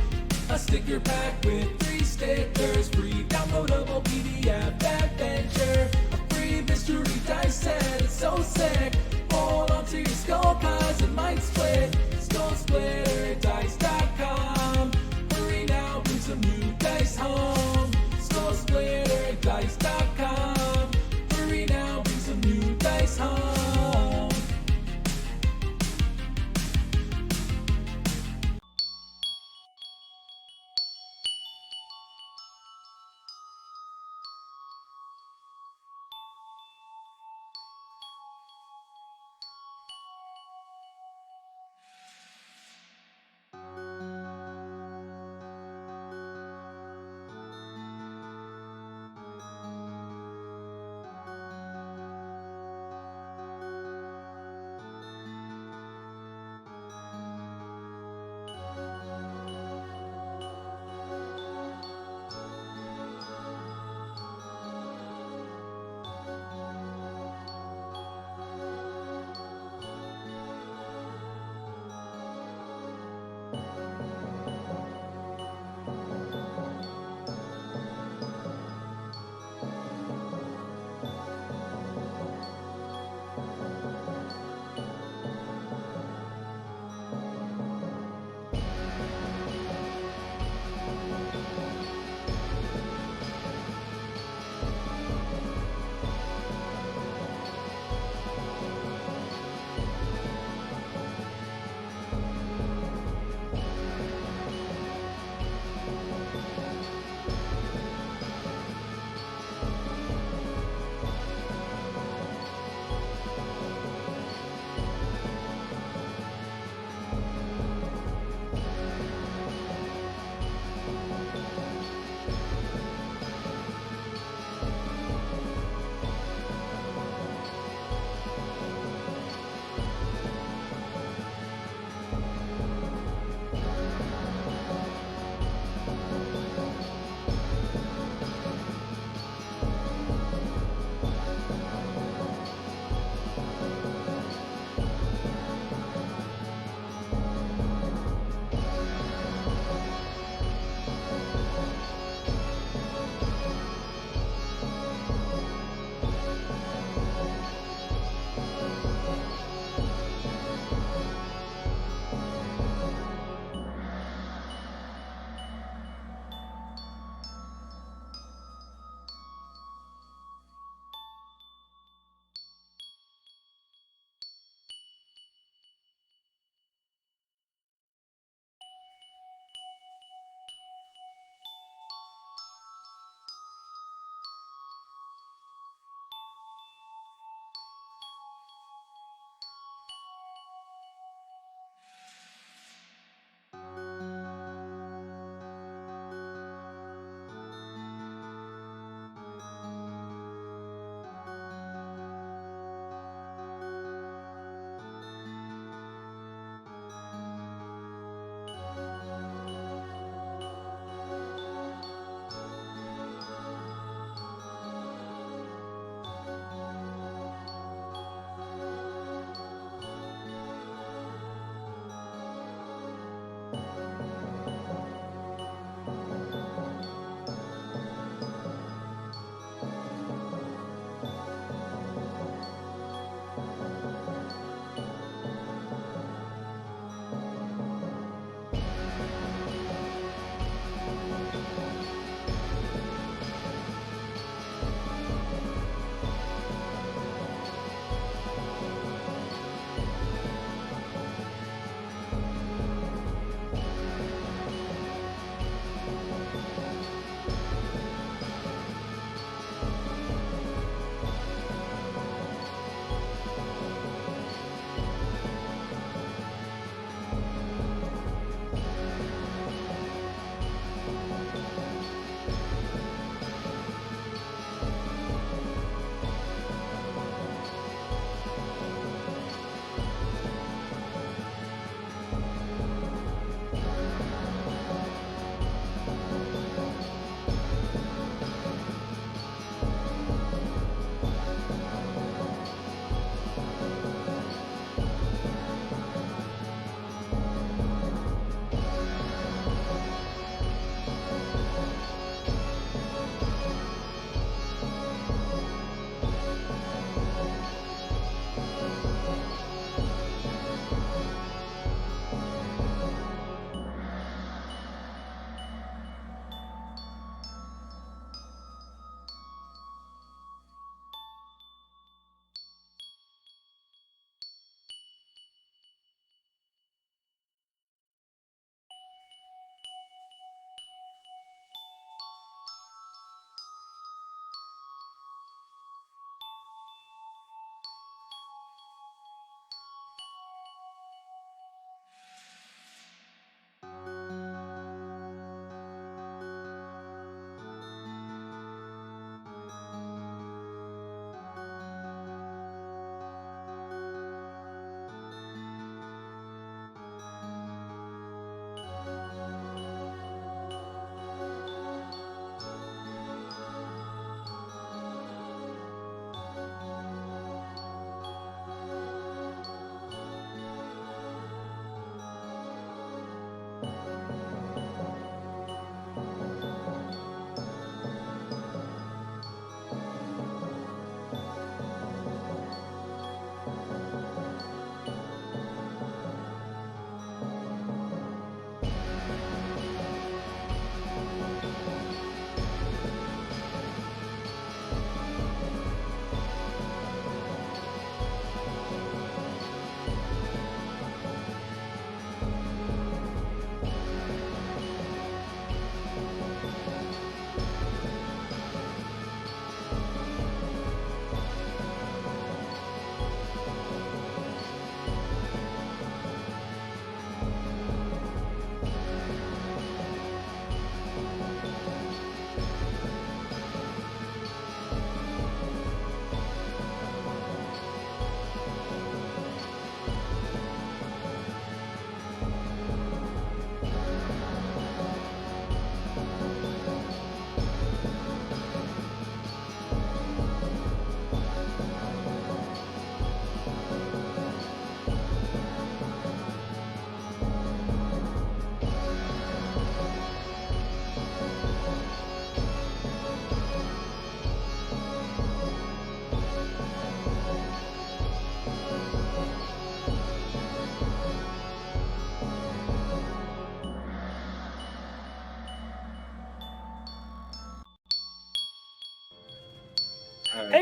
a sticker pack with 3 stickers, free downloadable PDF adventure, a free mystery dice set. It's so sick. Hold on to your skull, cause it might split. SkullSplitterDice.com. Hurry now, bring some new dice home. SkullSplitterDice.com. Hurry now, bring some new dice home.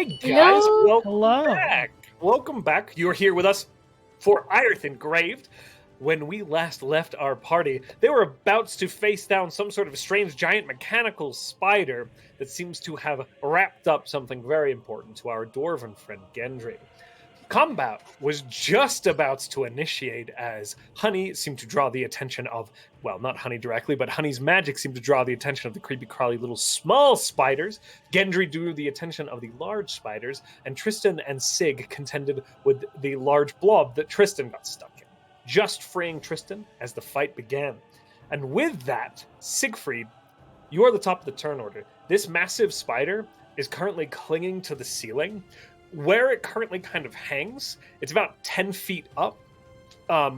Hey guys,
Hello?
welcome
Hello.
back. Welcome back. You're here with us for Ierth Engraved. When we last left our party, they were about to face down some sort of strange giant mechanical spider that seems to have wrapped up something very important to our dwarven friend Gendri. Combat was just about to initiate as Honey seemed to draw the attention of, well, not Honey directly, but Honey's magic seemed to draw the attention of the creepy crawly little small spiders. Gendry drew the attention of the large spiders, and Trystan and Sig contended with the large blob that Trystan got stuck in, just freeing Trystan as the fight began. And with that, Siegfried, you are the top of the turn order. This massive spider is currently clinging to the ceiling. Where it currently kind of hangs, it's about 10 feet up.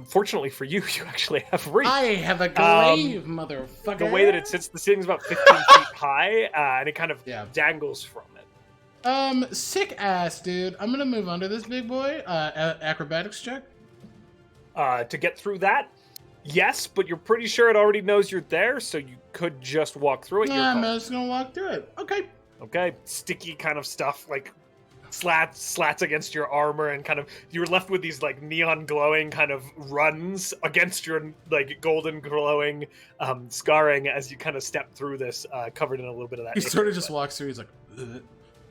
Fortunately for you, you actually have reach.
I have a glaive, motherfucker.
The way that it sits, the ceiling's about 15 feet high, and it kind of dangles from it.
Sick ass, dude. I'm gonna move under this big boy. Acrobatics check.
To get through that, yes, but you're pretty sure it already knows you're there, so you could just walk through it.
Nah, I'm just gonna walk through it. Okay.
Okay, sticky kind of stuff, like slats against your armor, and kind of you're left with these like neon glowing kind of runs against your like golden glowing scarring as you kind of step through this, covered in a little bit of that.
He sort of just walks through. He's like,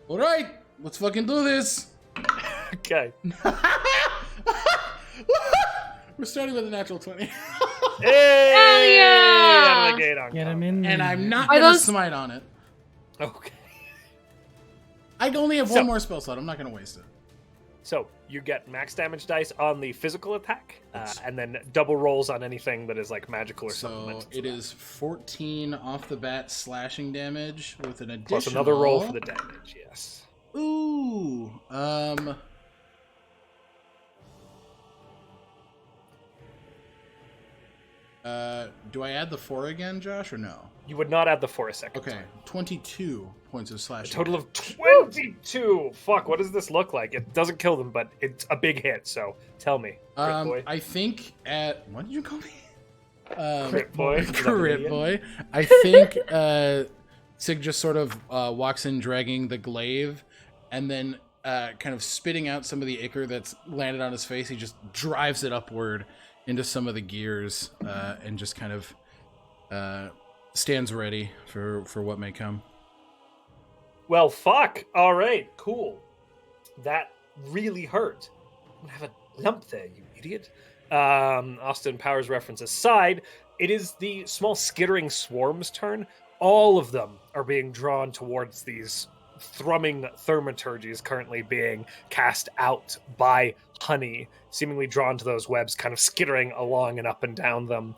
all right, let's fucking do this.
Okay.
We're starting with a natural 20.
Hey!
Hell yeah!
Out of the gate on
Get him
combat.
in.
And I'm not
Are
gonna
those-
smite on it.
Okay.
I only have
So-
one more spell slot. I'm not gonna waste it.
So you get max damage dice on the physical attack, and then double rolls on anything that is like magical or
So
supplemental.
it is 14 off the bat slashing damage with an additional.
Plus another roll for the damage. Yes.
Ooh. Do I add the 4 again, Josh, or no?
You would not add the 4 a second.
Okay, 22 points of
A
slashing.
total of 22. Fuck, what does this look like? It doesn't kill them, but it's a big hit, so tell me. Crit boy.
I think at what did you call me?
Crit boy. Is that
Crit
Canadian?
boy. I think Sig just sort of walks in dragging the glaive, and then kind of spitting out some of the ichor that's landed on his face. He just drives it upward into some of the gears, and just kind of stands ready for what may come.
Well, fuck. All right, cool. That really hurt. I'm gonna have a lump there, you idiot. Austin Powers reference aside, it is the small skittering swarm's turn. All of them are being drawn towards these thrumming thaumaturgies currently being cast out by Honey, seemingly drawn to those webs, kind of skittering along and up and down them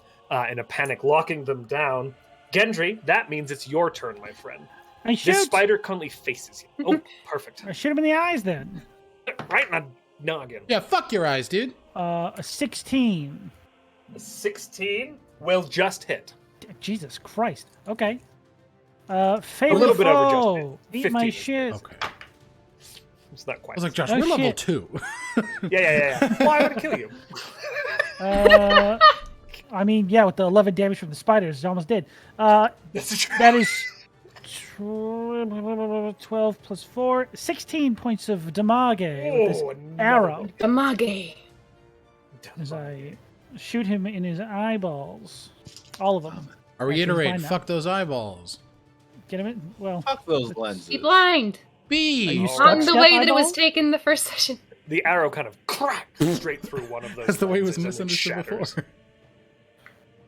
in a panic, locking them down. Gendry, that means it's your turn, my friend.
I shoot.
This spider currently faces you. Oh, perfect.
I shoot him in the eyes then.
Right in the noggin.
Yeah, fuck your eyes, dude.
A 16.
A 16 will just hit.
Jesus Christ. Okay. Favorite
little bit over
foe.
just
Eat my
15.
shit.
Okay.
It's not
I
quite.
was like, Josh,
Oh,
you're level
shit.
2.
Yeah. Why would I kill you?
I mean, yeah, with the 11 damage from the spiders, it almost did.
That's true.
That is 12 plus 4, 16 points of damage with this arrow
Amage.
as I shoot him in his eyeballs. All of them.
I
Actually,
reiterate,
fine now.
fuck those eyeballs.
Get him in? Well,
Fuck those lenses.
Be blind.
B.
Are you
On
stuck,
the
step
way that it was
eyeball?
taken the first session.
The arrow kind of cracked straight through one of those.
That's the way it was
lenses and
misunderstood
shatters.
before.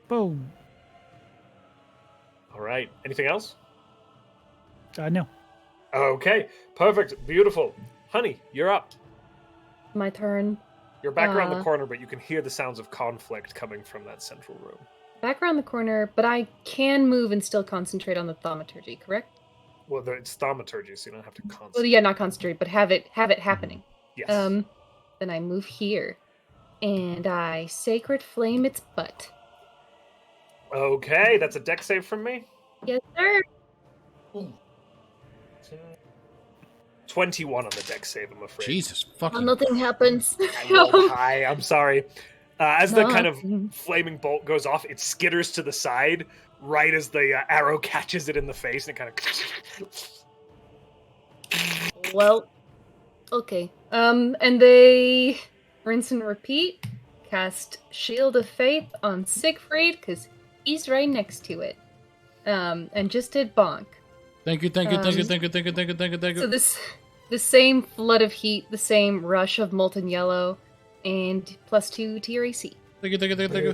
boom.
All right. Anything else?
No.
Okay. Perfect. Beautiful. Honey, you're up.
My turn.
You're back around the
Uh.
corner, but you can hear the sounds of conflict coming from that central room.
Back around the corner, but I can move and still concentrate on the thaumaturgy, correct?
Well, it's thaumaturgy, so you don't have to concentrate.
Well, yeah, not concentrate, but have it happening.
Yes.
Then I move here, and I sacred flame its butt.
Okay, that's a deck save from me.
Yes, sir.
21 on the deck save, I'm afraid.
Jesus
Well,
fucking.
nothing happens.
I rolled high. I'm sorry. As the kind of
No.
flaming bolt goes off, it skitters to the side right as the arrow catches it in the face, and it kind of.
Well, Okay. And they rinse and repeat. Cast Shield of Faith on Siegfried because he's right next to it. And just did bonk.
Thank you.
So the same flood of heat, the same rush of molten yellow, and +2 to your AC.
Thank you.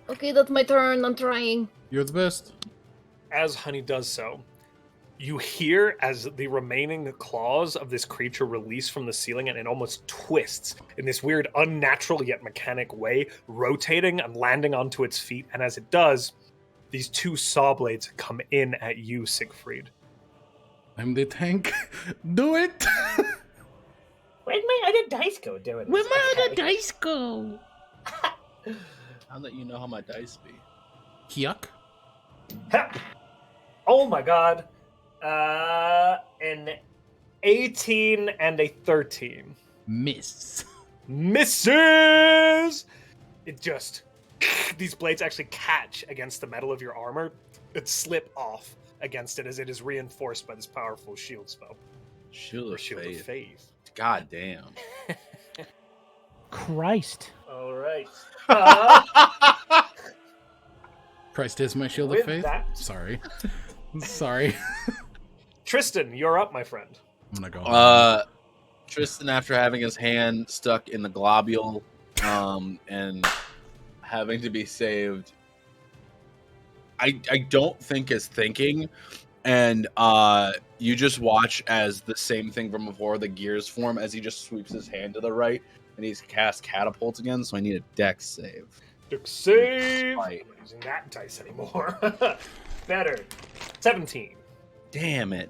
Okay, that's my turn. I'm trying.
You're the best.
As Honey does so, you hear as the remaining claws of this creature release from the ceiling, and it almost twists in this weird, unnatural yet mechanic way, rotating and landing onto its feet. And as it does, these two saw blades come in at you, Siegfried.
I'm the tank. Do it.
Where'd my other dice go doing this?
Where'd my other dice go?
I'll let you know how my dice be.
Yuck.
Ha! Oh my god. An 18 and a 13.
Miss.
Misses! It just... These blades actually catch against the metal of your armor and slip off against it as it is reinforced by this powerful shield spell.
Shield
Or
of
shield of
faith.
faith.
God damn.
Christ.
Alright.
Christ is my shield of
With
faith.
that-
Sorry. Sorry.
Tristan, you're up, my friend.
I'm gonna go.
Trystan, after having his hand stuck in the globule, and having to be saved, I don't think is thinking, and you just watch as the same thing from before, the gears form as he just sweeps his hand to the right, and he's cast catapult again. So I need a dex save.
Dex save!
Right.
I'm not using that dice anymore. Better. 17.
Damn it.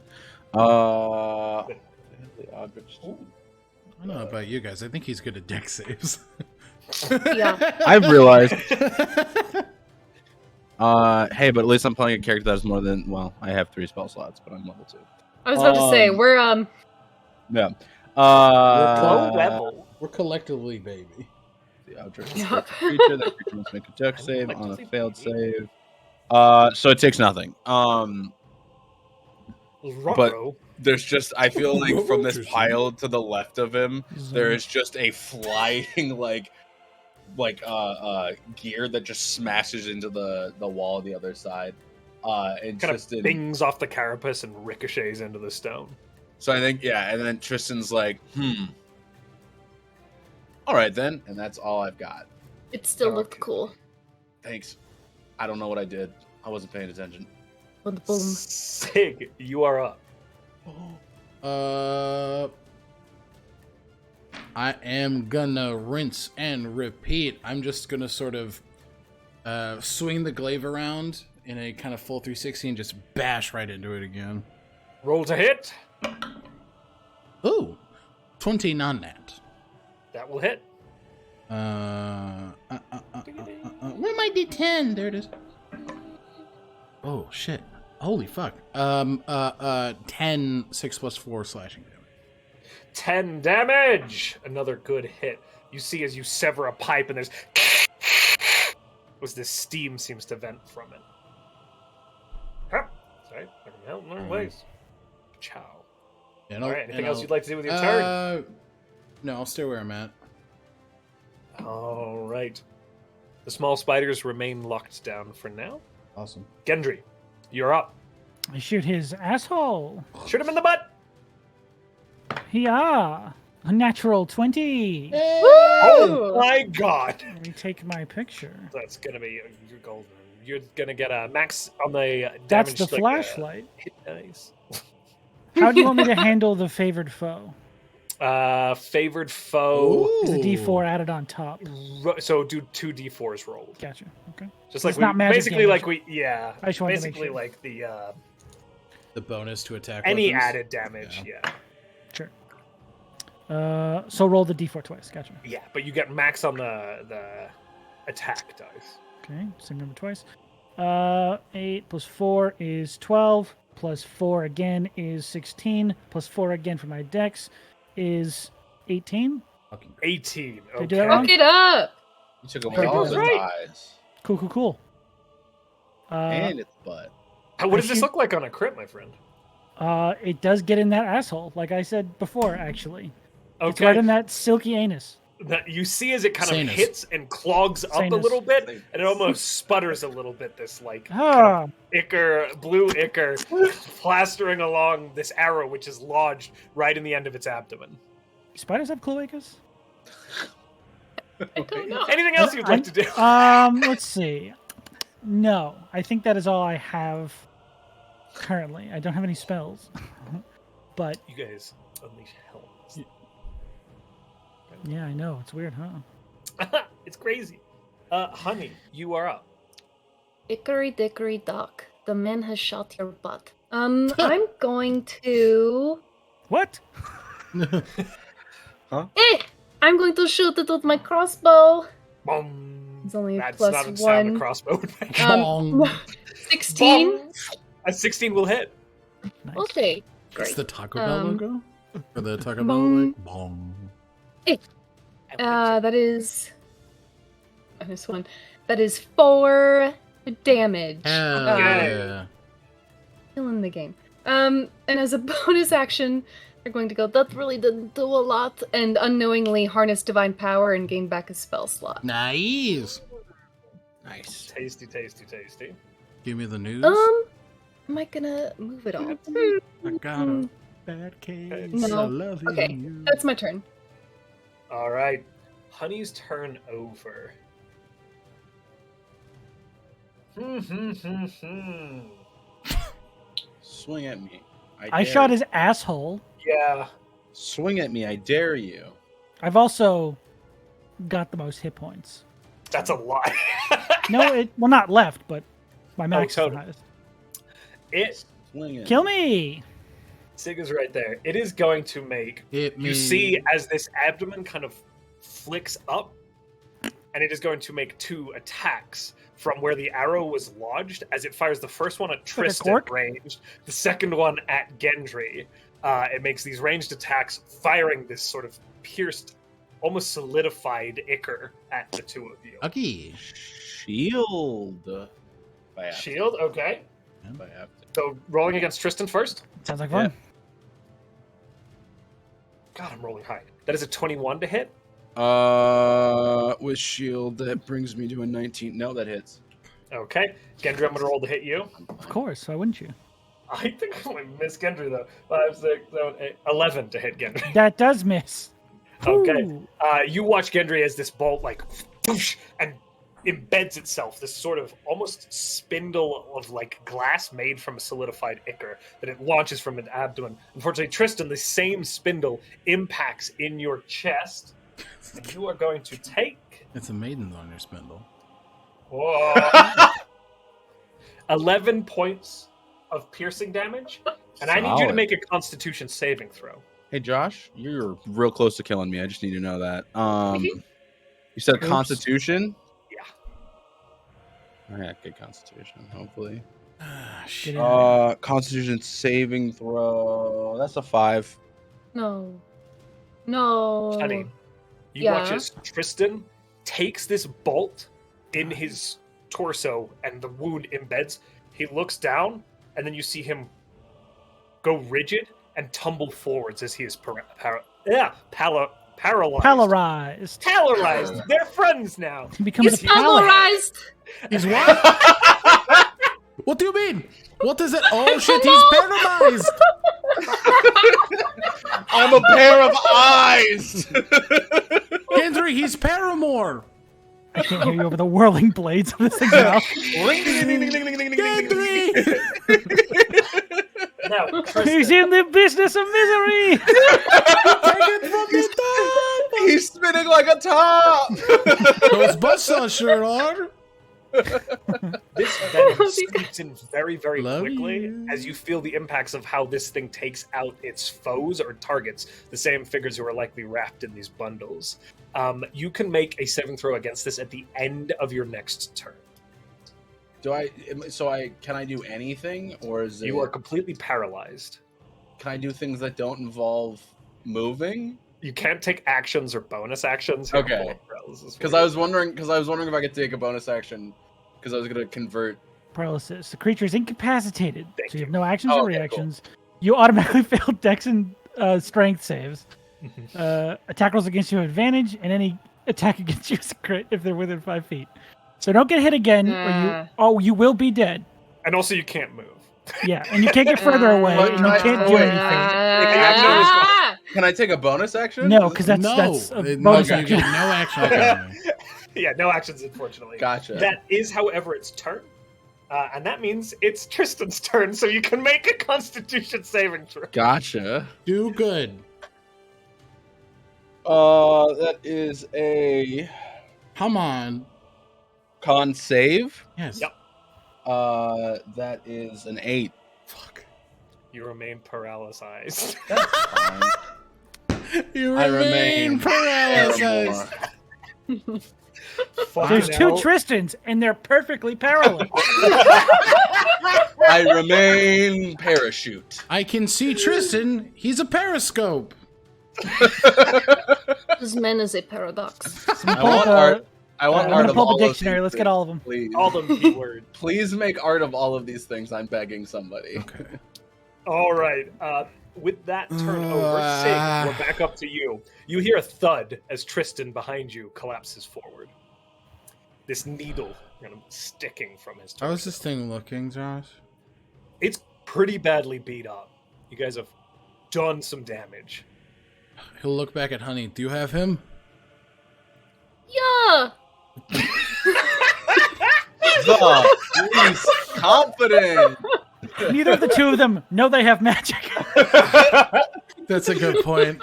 The object.
I don't know about you guys. I think he's good at dex saves.
Yeah.
I've realized. Hey, but at least I'm playing a character that's more than, well, I have 3 spell slots, but I'm level 2.
I was about to say, we're
Yeah.
Low level.
We're collectively baby.
The object
Yep.
that creature must make a dex save on a failed save. So it takes nothing.
Ruh-roh.
There's just, I feel like from this pile to the left of him, there is just a flying gear that just smashes into the wall on the other side. And
Kind
Trystan
of bings off the carapace and ricochets into the stone.
So I think, yeah, and then Tristan's like, all right then, and that's all I've got.
it still looked
Okay.
cool.
Thanks. I don't know what I did. I wasn't paying attention.
Boom, boom.
Sig, you are up.
I am gonna rinse and repeat. I'm just gonna sort of swing the glaive around in a kind of full 360 and just bash right into it again.
Roll to hit.
Ooh, 20 non-nat.
That will hit.
Where my D10? There it is. Oh shit! Holy fuck! 10, 6 plus 4 slashing damage.
10 damage. Another good hit. You see as you sever a pipe and there's as this steam seems to vent from it. Huh. Sorry, I can help in learn ways. Ciao.
And
All right, anything else you'd like to do with your turn?
No, I'll stay where I'm at.
All right. The small spiders remain locked down for now.
Awesome.
Gendry, you're up.
I shoot his asshole.
Shoot him in the butt.
Yeah. A natural 20.
Oh my god.
Let me take my picture.
That's gonna be your golden. You're gonna get a max on the
That's
damage.
the flashlight.
Hit dice.
How do you want me to handle the favored foe?
Favored foe.
Is the D4 added on top?
So do 2 D4s rolled.
Gotcha. Okay.
Just
It's
like
not magic
basically
damage.
like we yeah.
I just wanted to make
basically
sure.
like
The bonus to attack.
any
weapons.
added damage. Yeah.
Sure. So roll the D4 twice. Gotcha.
Yeah, but you get max on the attack dice.
Okay. Same number twice. 8 plus 4 is 12. Plus 4 again is 16. Plus 4 again for my dex is 18.
Fucking
18.
Did I
Okay.
do that wrong?
Fuck it up!
You took away
Pretty
all
good.
the
Right.
eyes
Cool.
and its butt.
What does this look like on a crit, my friend?
It does get in that asshole, like I said before, actually.
Okay.
It's right in that silky anus.
That you see as it kind of
Sanus.
hits and clogs up a
Sanus.
little bit, and it almost sputters a little bit. This like
Ah,
ichor, blue ichor, plastering along this arrow, which is lodged right in the end of its abdomen.
spiders have cloacas?
I don't know.
Anything else you'd like to do?
Let's see. No, I think that is all I have currently. I don't have any spells. But
You guys unleash hell.
yeah, I know. It's weird, huh?
It's crazy. Honey, you are up.
Hickory dickory dock. The man has shot your butt. I'm going to.
What?
I'm going to shoot it with my crossbow.
Boom.
It's only a
That's
plus
not a sound a
1.
crossbow would make.
Bong.
16.
Boom. A 16 will hit.
Nice.
Okay,
It's
great.
the Taco Bell logo? Or the Taco Bell
Bong.
like bong.
That is. Minus 1. That is 4 damage.
Hell
Okay.
yeah.
Still in the game. And as a bonus action, they're going to go, that really didn't do a lot, and unknowingly harness divine power and gain back a spell slot.
Nice.
Nice.
Tasty, tasty, tasty.
Give me the news.
Am I gonna move it all?
I got a bad case.
No.
I love
Okay,
you.
that's my turn.
All right. Honey's turn over.
Swing at me.
I
dare
shot
you.
his asshole.
Yeah.
Swing at me. I dare you.
I've also got the most hit points.
That's a lie.
No, well, not left, but my max is the
totally.
highest.
It
Swing at
Kill
me.
me!
Sig is right there. It is going to make
Hit me.
you see as this abdomen kind of flicks up, and it is going to make 2 attacks from where the arrow was lodged as it fires the first one at Trystan
cork?
ranged, the second one at Gendri. It makes these ranged attacks, firing this sort of pierced, almost solidified ichor at the 2 of you.
Okay.
Shield. If I have to.
Shield, okay.
If I have to.
So rolling against Trystan first.
Sounds like fun.
God, I'm rolling high. That is a 21 to hit.
With shield, that brings me to a 19. No, that hits.
Okay. Gendry, I'm going to roll to hit you.
Of course, why wouldn't you?
I think I might miss Gendry, though. 5, 6, 7, 8, 11 to hit Gendry.
That does miss.
Okay.
Ooh.
You watch Gendry as this bolt, like, whoosh, and embeds itself, this sort of almost spindle of, like, glass made from a solidified ichor that it launches from an abdomen. Unfortunately, Trystan, the same spindle impacts in your chest, and you are going to take...
It's a maiden on your spindle.
Whoa. 11 points of piercing damage, and I need you to
Solid.
make a Constitution saving throw.
Hey, Josh, you're real close to killing me. I just need to know that.
Mhm.
You said
Oops.
Constitution?
Yeah.
I got good Constitution, hopefully.
Get in there.
Constitution saving throw. That's a 5.
No.
Honey, you watch
Yeah.
as Trystan takes this bolt in his torso and the wound embeds. He looks down, and then you see him go rigid and tumble forwards as he is paralyzed.
Polarized.
Paralyzed. They're friends now.
He becomes
He's
a pallet.
polarized!
He's what? What do you mean? What is it? Oh shit, he's paralyzed!
I'm a pair of eyes!
Gendry, he's Paramore!
I can't hear you over the whirling blades of this thing now.
Gendry!
Now,
He's
Trystan,
in the business of misery!
Take it from the top!
He's spinning like a top!
Those buzzsaw sure are!
this venom seeps in very, very
Love
quickly
you.
as you feel the impacts of how this thing takes out its foes or targets, the same figures who are likely wrapped in these bundles. You can make a saving throw against this at the end of your next turn.
Can I do anything, or is it?
You are completely paralyzed.
Can I do things that don't involve moving?
You can't take actions or bonus actions.
Okay. Because I was wondering if I could take a bonus action, because I was gonna convert.
Paralysis. The creature is incapacitated,
Thank
so you have no actions
Oh,
or
okay,
reactions. You automatically fail Dex and Strength saves. Attack rolls against you have advantage, and any attack against you is a crit if they're within 5 feet. So don't get hit again, or you will be dead.
And also, you can't move.
Yeah, and you can't get further away, and you can't do anything.
Can I take a bonus action?
No, because that's a bonus
You
action.
get no action. Autonomy.
Yeah, no actions, unfortunately.
Gotcha.
That is, however, its turn. And that means it's Tristan's turn, so you can make a Constitution saving throw.
Gotcha.
Do good.
That is a
Come on.
con save.
Yes.
Yep.
That is an 8.
Fuck.
You remain paralyzed.
That's fine.
You
I
remain
remain
paralyzed.
There's 2 Tristans, and they're perfectly parallel.
I remain parachute.
I can see Tristan. He's a periscope.
This man is a paradox.
I want art. I want
I'm
art
gonna
of
pull
all
the
of
dictionary.
these
Let's get
things,
all of them.
Please.
All the keywords.
Please make art of all of these things. I'm begging somebody.
Okay.
All right. With that turn over, Sig, we're back up to you. You hear a thud as Tristan behind you collapses forward. This needle kind of sticking from his
How
torso.
is this thing looking, Josh?
It's pretty badly beat up. You guys have done some damage.
He'll look back at Honey. Do you have him?
Yeah.
The least confident.
Neither of the 2 of them know they have magic.
That's a good point.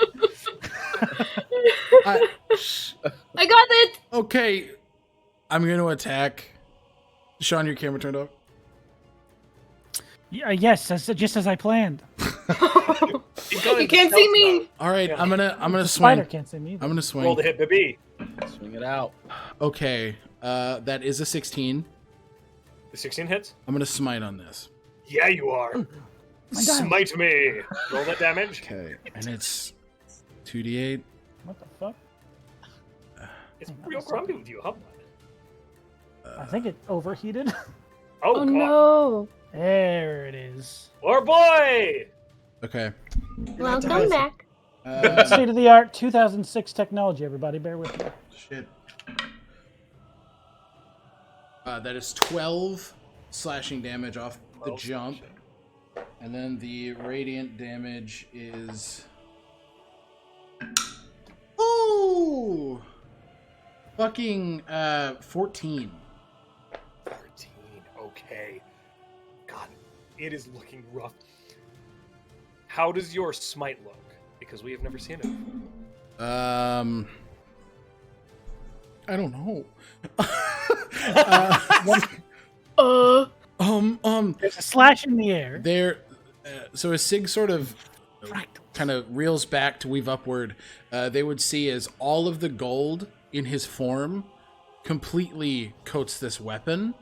I got it.
Okay. I'm going to attack. Sean, your camera turned off.
Yes, just as I planned.
You can't see me.
All right,
Yeah.
I'm gonna
Spider
swing.
can't see me.
I'm gonna swing.
Roll to hit, baby.
Swing it out.
Okay, that is a 16.
The 16 hits?
I'm gonna smite on this.
Yeah, you are. Smite me. Roll that damage.
Okay, and it's 2d8.
What the fuck?
It's real grumpy with you, huh?
I think it overheated.
Oh,
Oh
God.
no.
There it is.
Our boy!
Okay.
Welcome back.
State of the art 2006 technology, everybody. Bear with me.
Shit. That is 12 slashing damage off the
12
jump. And then the radiant damage is... Ooh! Fucking 14.
14. Okay. God, it is looking rough. How does your smite look? Because we have never seen it.
I don't know.
There's a slash in the air.
There, so as Sig sort of kind of reels back to weave upward, they would see as all of the gold in his form completely coats this weapon.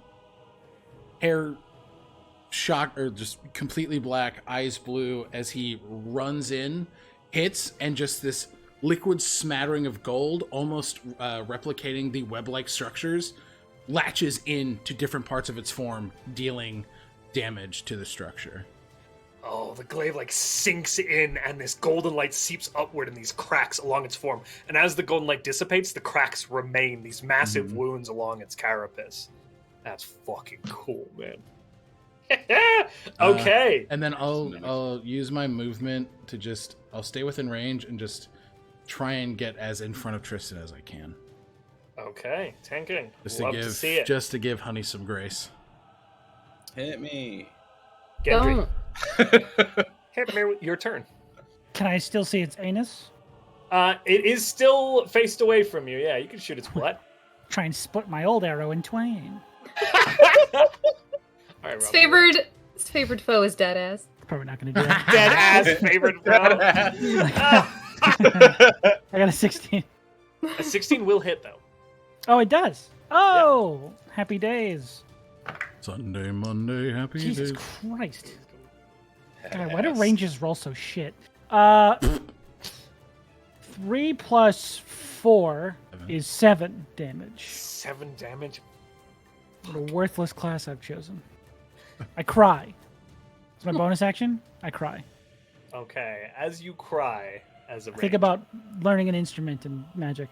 Hair shock or just completely black, eyes blue as he runs in, hits, and just this liquid smattering of gold, almost replicating the web-like structures, latches into different parts of its form, dealing damage to the structure.
Oh, the glaive like sinks in, and this golden light seeps upward in these cracks along its form. And as the golden light dissipates, the cracks remain, these massive wounds along its carapace. That's fucking cool, man. Okay.
And then I'll use my movement to I'll stay within range and just try and get as in front of Tristan as I can.
Okay, tanking.
Just
Love
to
to
give
see it.
just to give Honey some grace.
Hit me.
Gendry,
Don't.
hit me with your turn.
Can I still see its anus?
It is still faced away from you. Yeah, you can shoot its butt.
Try and split my old arrow in twain.
All right,
Its
Rob.
favorite foe is dead ass.
Probably not going to do that.
Dead ass favorite foe.
I got a 16.
A 16 will hit though.
Oh, it does. Oh, happy days.
Sunday, Monday, happy
Jesus
days.
Christ. God, why do ranges roll so shit? 3 plus 4 is 7 damage.
7 damage.
What a worthless class I've chosen. I cry. It's my bonus action. I cry.
Okay, as you cry as a
Think
ranger.
about learning an instrument in magic.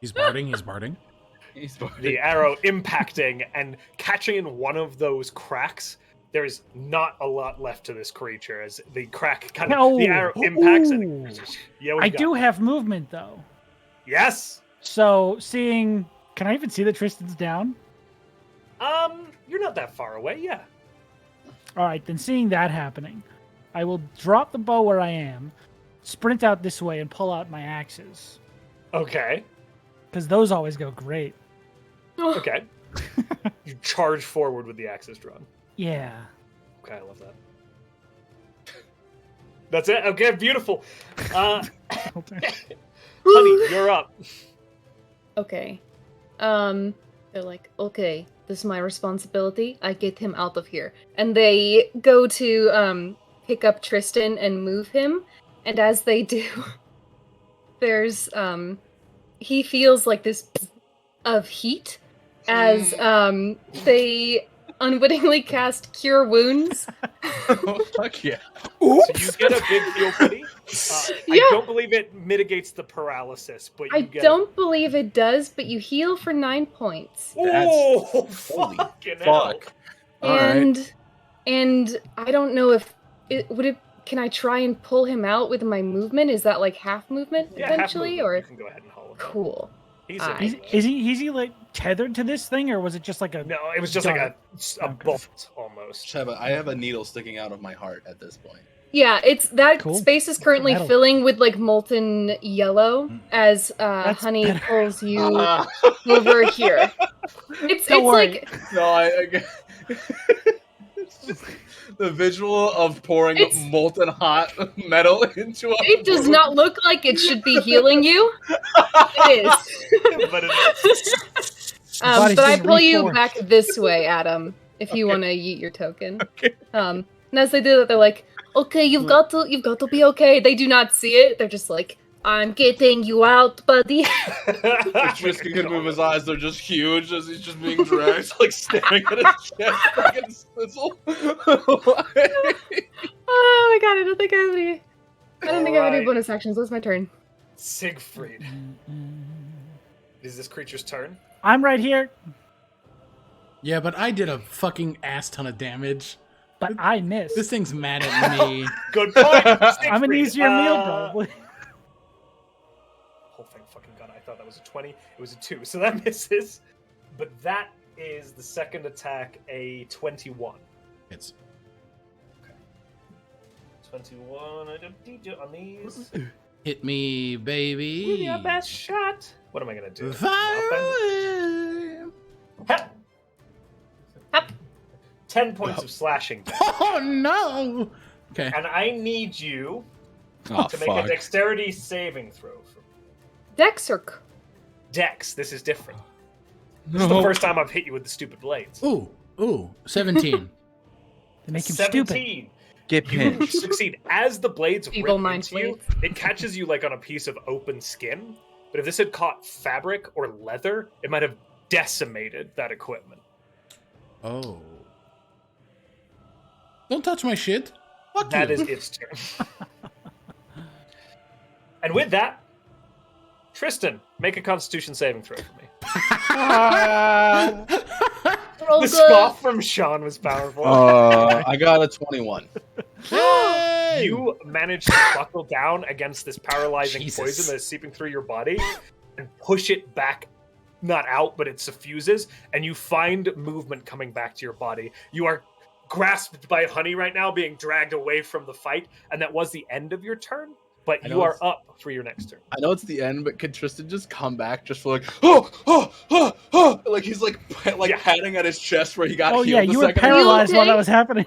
He's barding. He's barding.
The arrow impacting and catching in one of those cracks. There's not a lot left to this creature as the crack kind of
No.
the arrow impacts and
Ooh.
yeah, what
I
you got?
do have movement though.
Yes.
So seeing, can I even see that Tristan's down?
You're not that far away. Yeah.
All right, then seeing that happening, I will drop the bow where I am, sprint out this way, and pull out my axes
Okay.
because those always go great.
Okay. You charge forward with the axes drawn.
Yeah.
Okay, I love that. That's it. Okay, beautiful. Honey, you're up.
Okay. They're like, okay, this is my responsibility. I get him out of here. And they go to pick up Trystan and move him. And as they do, there's he feels like this of heat as they unwittingly cast Cure Wounds.
Oh, fuck yeah.
So you get a big heal putty.
Yeah.
I don't believe it mitigates the paralysis, but you
I
get
don't believe it does, but you heal for 9 points.
Oh,
Holy
fucking hell.
fuck. All right.
And I don't know if can I try and pull him out with my movement? Is that like half movement
Yeah, half
eventually,
movement.
or
You can go ahead and haul him out.
cool?
He's
Ah.
in.
Is he like tethered to this thing, or was it just like a?
No, it was just like a
Okay.
bolt almost.
Sheba, I have a needle sticking out of my heart at this point.
Yeah, it's that
Cool.
space is currently
Metal.
filling with like molten yellow as
That's
Honey
better.
pulls you over here. It's
Don't worry.
like
No, I it's just the visual of pouring
It's-
molten hot metal into a
it does not look like it should be healing you. It is.
But it is.
Body's
But I
been
pull you
reforged.
back this way, Adam, if you want to yeet your token.
Okay.
And as they do that, they're like, "Okay, you've got to be okay." They do not see it. They're just like, "I'm getting you out, buddy."
Tristan can move his eyes, they're just huge as he's just being dragged, like staring at his chest like a sizzle.
Oh my god, I don't think I have any. I don't think I have any
Alright.
bonus actions. That's my turn.
Siegfried. Is this creature's turn?
I'm right here,
Yeah, but I did a fucking ass ton of damage.
but I missed.
This thing's mad at me.
Good point.
I'm an
Siegfried.
easier meal, probably.
Whole thing fucking got. I thought that was a 20. It was a 2, so that misses. But that is the second attack, a 21.
It's
21. I don't need you on these.
hit me, baby.
Give me your best shot. What am I gonna do? Nothing?
Fire.
Hep.
Hep.
10 points of slashing damage.
Oh no. Okay.
And I need you
Oh,
to make a dexterity saving throw. For
Dex or
Dex, this is different. This is the first time I've hit you with the stupid blades.
Ooh, 17.
They make him stupid.
17.
Get
You succeed. As the blades
Feeble
rip
mind
into you, it catches you like on a piece of open skin. But if this had caught fabric or leather, it might have decimated that equipment.
Oh. Don't touch my shit. Fuck
That
you.
is its turn. And with that, Tristan, make a Constitution saving throw for me.
roll
The
good.
scoff from Sean was powerful.
I got a 21.
Hey!
You manage to buckle down against this paralyzing
Jesus.
poison that is seeping through your body and push it back, not out, but it suffuses, and you find movement coming back to your body. You are grasped by Honey right now, being dragged away from the fight, and that was the end of your turn, but
I
you
know
are
it's-
up for your next turn.
I know it's the end, but could Tristan just come back just for like, oh, like he's like
Yeah.
patting at his chest where he got
Oh
healed
yeah,
a
you were
second
paralyzed
okay?
while that was happening.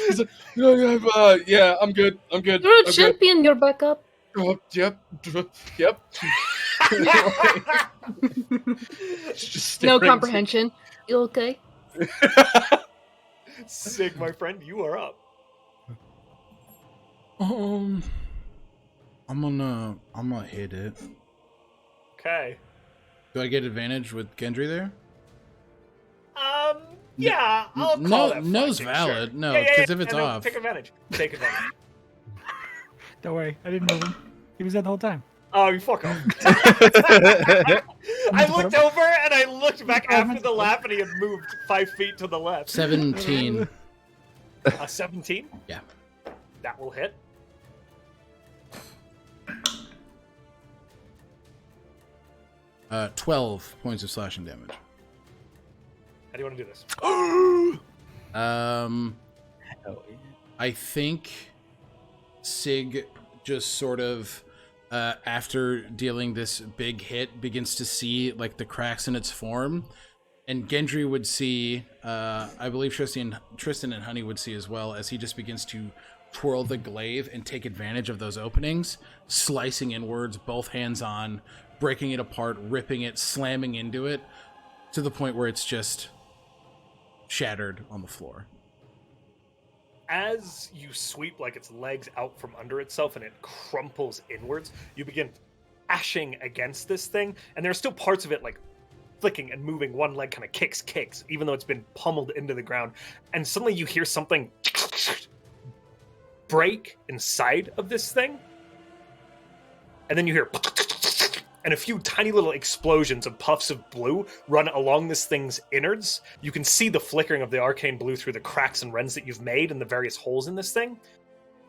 He's like, yeah, I'm good.
You're a
I'm good.
champion. You're back up.
Yep. Just
No
staring.
comprehension. You okay?
Sig, my friend, you are up.
I'm gonna hit it.
Okay.
Do I get advantage with Gendry there?
Yeah, I'll call that
no's
flanking,
valid.
sure.
No,
Yeah,
because if it's
no,
off,
take advantage. Take advantage.
Don't worry, I didn't move him. He was there the whole time.
Oh, you fuck off. I looked over and I looked back after the laugh and he had moved 5 feet to the left.
17.
17?
Yeah.
That will hit.
12 points of slashing damage.
How do you want to do this?
I think Sig just sort of, after dealing this big hit, begins to see like the cracks in its form, and Gendry would see. I believe Trystan and Honey would see as well, as he just begins to twirl the glaive and take advantage of those openings, slicing inwards, both hands on, breaking it apart, ripping it, slamming into it, to the point where it's just shattered on the floor.
As you sweep like its legs out from under itself and it crumples inwards, you begin ashing against this thing, and there are still parts of it like flicking and moving. One leg kind of kicks, even though it's been pummeled into the ground. And suddenly you hear something break inside of this thing, and then you hear and a few tiny little explosions of puffs of blue run along this thing's innards. You can see the flickering of the arcane blue through the cracks and rends that you've made and the various holes in this thing.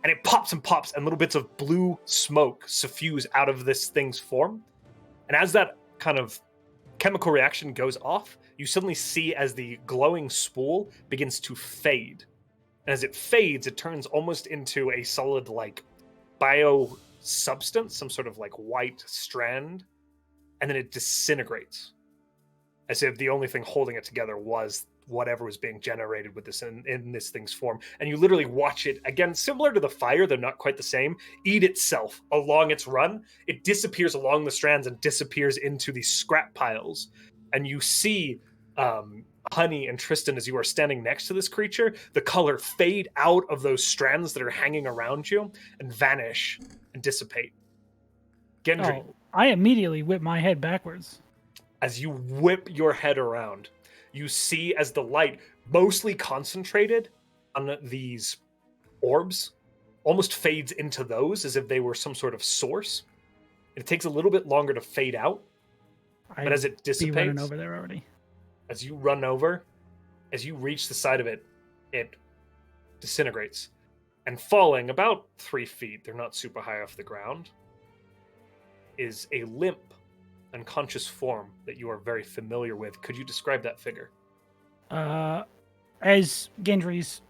And it pops and pops, and little bits of blue smoke suffuse out of this thing's form. And as that kind of chemical reaction goes off, you suddenly see as the glowing spool begins to fade. And as it fades, it turns almost into a solid, like, bio substance, some sort of like white strand, and then it disintegrates as if the only thing holding it together was whatever was being generated with this in this thing's form. And you literally watch it, again, similar to the fire, they're not quite the same, eat itself along its run. It disappears along the strands and disappears into these scrap piles. And you see Honey and Trystan, as you are standing next to this creature, the color fade out of those strands that are hanging around you and vanish and dissipate. Gendry,
I immediately whip my head backwards.
as you whip your head around, you see as the light, mostly concentrated on these orbs, almost fades into those as if they were some sort of source. It takes a little bit longer to fade out, but as it dissipates,
running over there already.
As you run over, as you reach the side of it, it disintegrates. And falling about 3 feet, they're not super high off the ground, is a limp, unconscious form that you are very familiar with. Could you describe that figure?
As Gendry's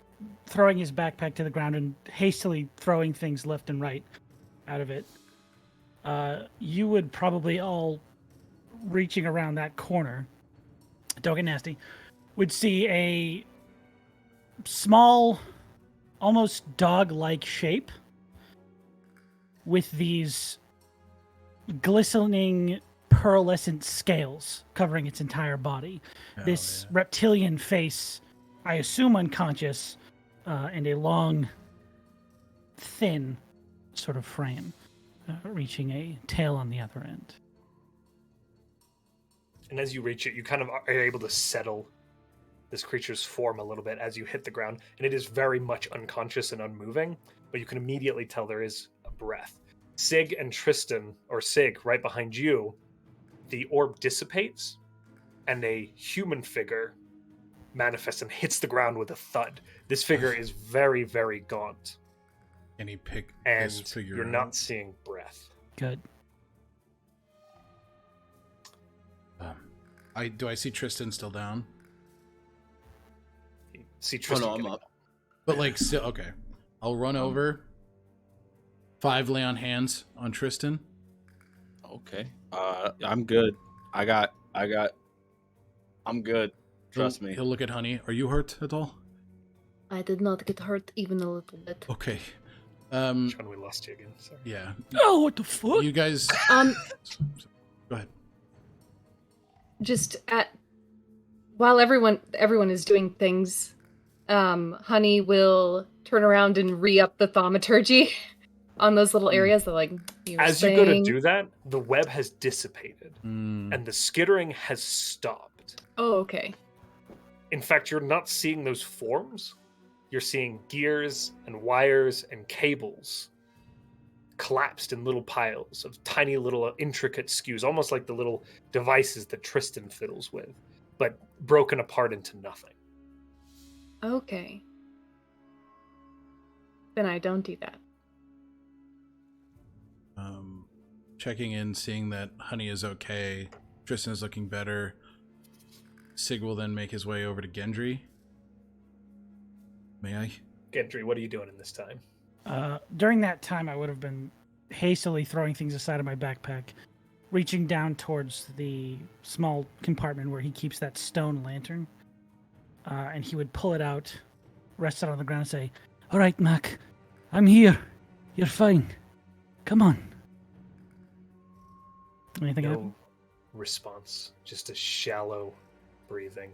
throwing his backpack to the ground and hastily throwing things left and right out of it, you would probably all, reaching around that corner, don't get nasty, would see a small, almost dog-like shape with these glistening pearlescent scales covering its entire body. This reptilian face, I assume unconscious, and a long, thin sort of frame, reaching a tail on the other end.
And as you reach it, you kind of are able to settle this creature's form a little bit as you hit the ground, and it is very much unconscious and unmoving, but you can immediately tell there is a breath. Sig and Trystan, or Sig, right behind you, the orb dissipates, and a human figure manifests and hits the ground with a thud. This figure is very, very gaunt.
Can he pick
and
this figure
you're
out?
not seeing breath.
Good.
Do I see Trystan still down?
See Trystan.
Oh, no, I'm
getting
up.
But like still okay. I'll run over. 5 lay on hands on Trystan.
Okay. I'm good. I'm good. Trust me.
He'll look at Honey. Are you hurt at all?
I did not get hurt even a little bit.
Okay.
Sean, we lost you again. Sorry.
Yeah.
Oh, what the fuck?
You guys.
Um,
Go ahead.
just while everyone is doing things, Honey will turn around and re-up the thaumaturgy on those little areas that, like,
As you go to do that, the web has dissipated
Mm.
and the skittering has stopped.
Oh, okay.
In fact, you're not seeing those forms. You're seeing gears and wires and cables collapsed in little piles of tiny little intricate skews, almost like the little devices that Trystan fiddles with, but broken apart into nothing.
Okay. Then I don't do that.
Checking in, seeing that Honey is okay, Trystan is looking better. Sig will then make his way over to Gendri. May I?
Gendry, what are you doing in this time?
During that time, I would have been hastily throwing things aside of my backpack, reaching down towards the small compartment where he keeps that stone lantern, and he would pull it out, rest it on the ground, and say, "All right, Mac, I'm here. You're fine. Come on." Anything
No
happen?
response, just a shallow breathing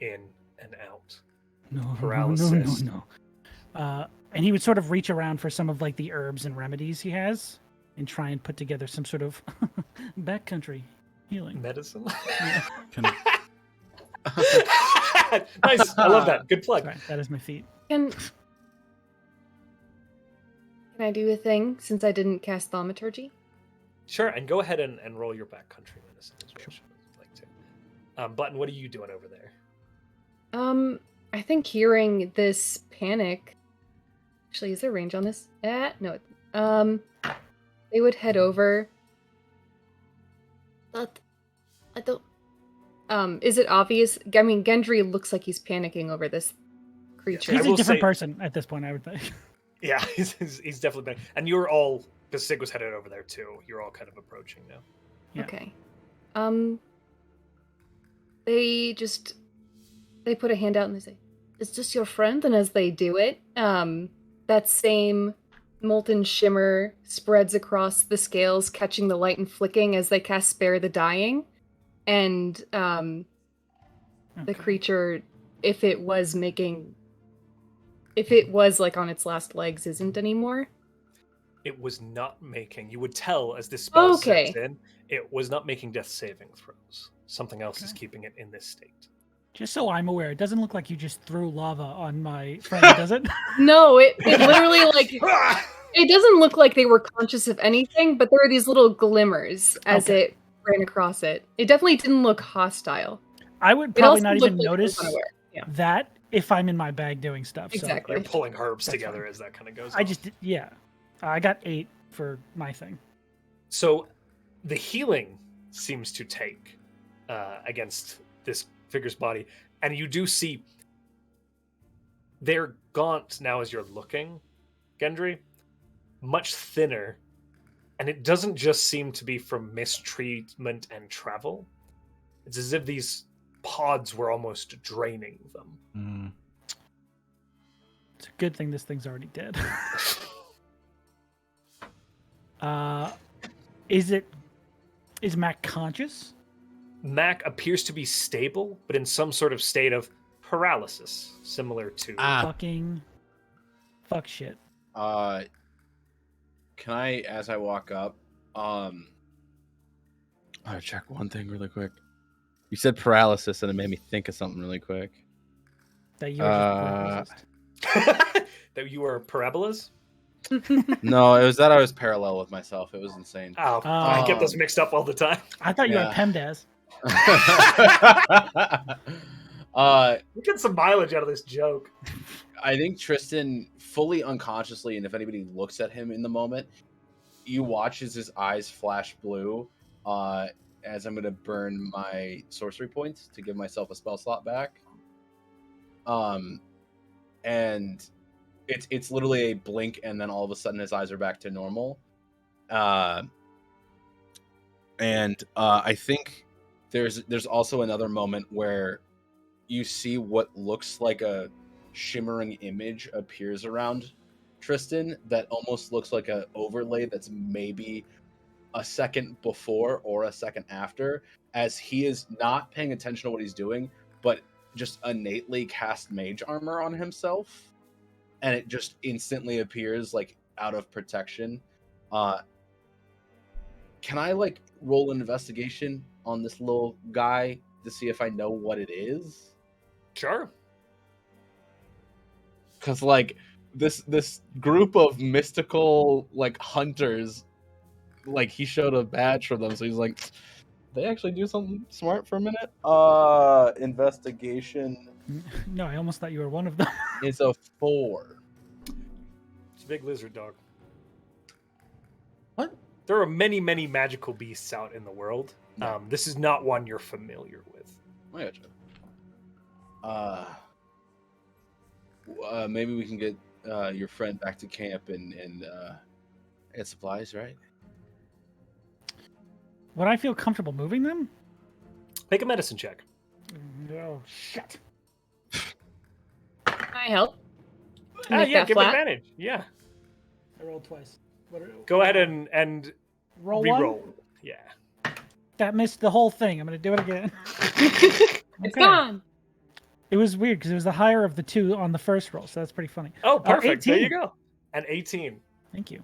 in and out.
No,
Paralysis.
no. And he would sort of reach around for some of like the herbs and remedies he has and try and put together some sort of backcountry healing.
Medicine?
Can I-
Nice. I love that. Good plug.
Sorry, that is my feet.
Can I do a thing since I didn't cast thaumaturgy?
Sure, and go ahead and roll your backcountry medicine as well. If you'd like to. Button, what are you doing over there?
I think hearing this panic. Actually, is there range on this? No. They would head over. But I don't. Is it obvious? I mean, Gendry looks like he's panicking over this creature.
I
He's a
will
different
say-
person at this point, I would think.
Yeah, he's definitely been. And you're all, because Sig was headed over there too, you're all kind of approaching now.
Yeah.
Okay. They put a hand out and they say, "Is this your friend?" And as they do it, that same molten shimmer spreads across the scales, catching the light and flicking as they cast Spare the Dying. And the
Okay.
creature, if it was like on its last legs, isn't anymore.
It was not making, you would tell as this spell
Okay.
sets in, it was not making death saving throws. Something else is
Okay.
keeping it in this state.
Just so I'm aware, it doesn't look like you just threw lava on my friend, does it?
No, it literally it doesn't look like they were conscious of anything, but there are these little glimmers as
Okay.
it ran across it. It definitely didn't look hostile.
I would
It
probably
also
not
looked
even
like it was
notice
unaware. Yeah.
that if I'm in my bag doing stuff.
Exactly.
You're pulling herbs
That's
together
fine.
as that kind of goes
So
on.
I got 8 for my thing.
So the healing seems to take against this figure's body, and you do see they're gaunt now as you're looking, Gendry, much thinner, and it doesn't just seem to be from mistreatment and travel. It's as if these pods were almost draining them.
Mm.
It's a good thing this thing's already dead. Is Mac conscious?
Mac appears to be stable, but in some sort of state of paralysis, similar to
Fuck shit.
Can I, as I walk up, I'll check one thing really quick. You said paralysis, and it made me think of something really quick.
That you were just
that you were parabolas.
No, it was that I was parallel with myself. It was insane.
Oh, I get those mixed up all the time.
I thought you
Yeah.
had PEMDAS.
We get some mileage out of this joke.
I think Trystan fully unconsciously, and if anybody looks at him in the moment, you watch as his eyes flash blue. As I'm gonna burn my sorcery points to give myself a spell slot back. And it's literally a blink, and then all of a sudden his eyes are back to normal. I think there's also another moment where you see what looks like a shimmering image appears around Trystan that almost looks like an overlay that's maybe a second before or a second after, as he is not paying attention to what he's doing, but just innately cast mage armor on himself, and it just instantly appears like out of protection. Can I roll an investigation on this little guy to see if I know what it is?
Sure.
Because like this group of mystical like hunters, like he showed a badge for them, so he's like, they actually do something smart for a minute. Investigation
No, I almost thought you were one of them.
is a 4.
It's a big lizard dog.
What?
There are many, many magical beasts out in the world.
Yeah.
This is not one you're familiar with.
I gotcha. Maybe we can get your friend back to camp and get supplies, right?
Would I feel comfortable moving them?
Make a medicine check.
No, shit.
Can I help?
Ah,
Make
yeah,
that
give
flat?
advantage. Yeah.
I rolled twice.
Go ahead and
roll
re-roll.
one?
Yeah.
That missed the whole thing. I'm going to do it again.
It's gone.
It was weird because it was the higher of the two on the first roll, so that's pretty funny.
Oh, perfect. There
18.
you go. An 18.
Thank you.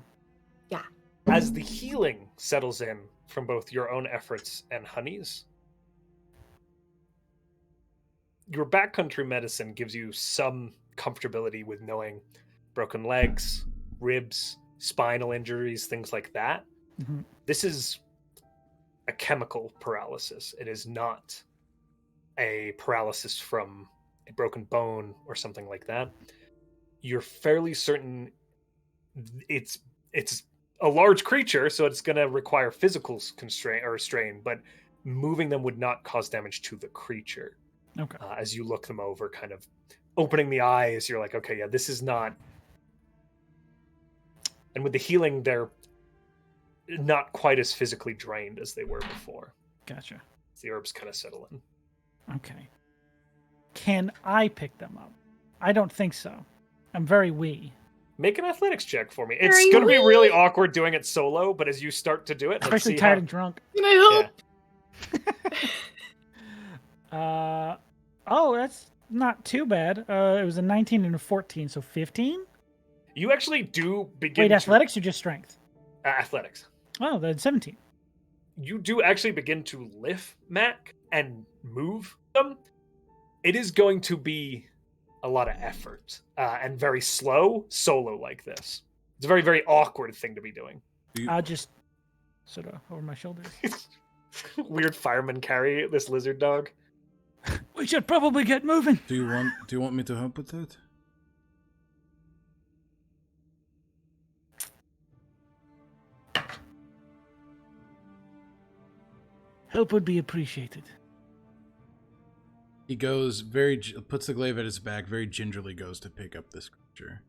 As the healing settles in from both your own efforts and Honey's, your backcountry medicine gives you some comfortability with knowing broken legs, ribs, spinal injuries, things like that.
Mhm.
This is a chemical paralysis. It is not a paralysis from a broken bone or something like that. You're fairly certain it's a large creature, so it's going to require physical constraint or strain, but moving them would not cause damage to the creature.
Okay.
As you look them over, kind of opening the eyes, you're like, okay, yeah, this is not. And with the healing, they're not quite as physically drained as they were before.
Gotcha.
The herbs kind of settle in.
Okay. Can I pick them up? I don't think so. I'm very wee.
Make an athletics check for me.
Very
It's going to be
wee.
really awkward doing it solo, but as you start to do it, let's
Especially
see
tired
how...
and drunk.
Can I help?
Oh, that's not too bad. It was a 19 and a 14, so 15?
You actually do begin
Wait,
to...
athletics or just strength?
Athletics.
Oh, then 17.
You do actually begin to lift Mac and move them. It is going to be a lot of effort and very slow solo like this. It's a very, very awkward thing to be doing.
I'll just sort of over my shoulders.
Weird fireman carry this lizard dog.
We should probably get moving.
Do you want me to help with that?
Help would be appreciated.
He goes puts the glaive at his back, very gingerly goes to pick up this creature.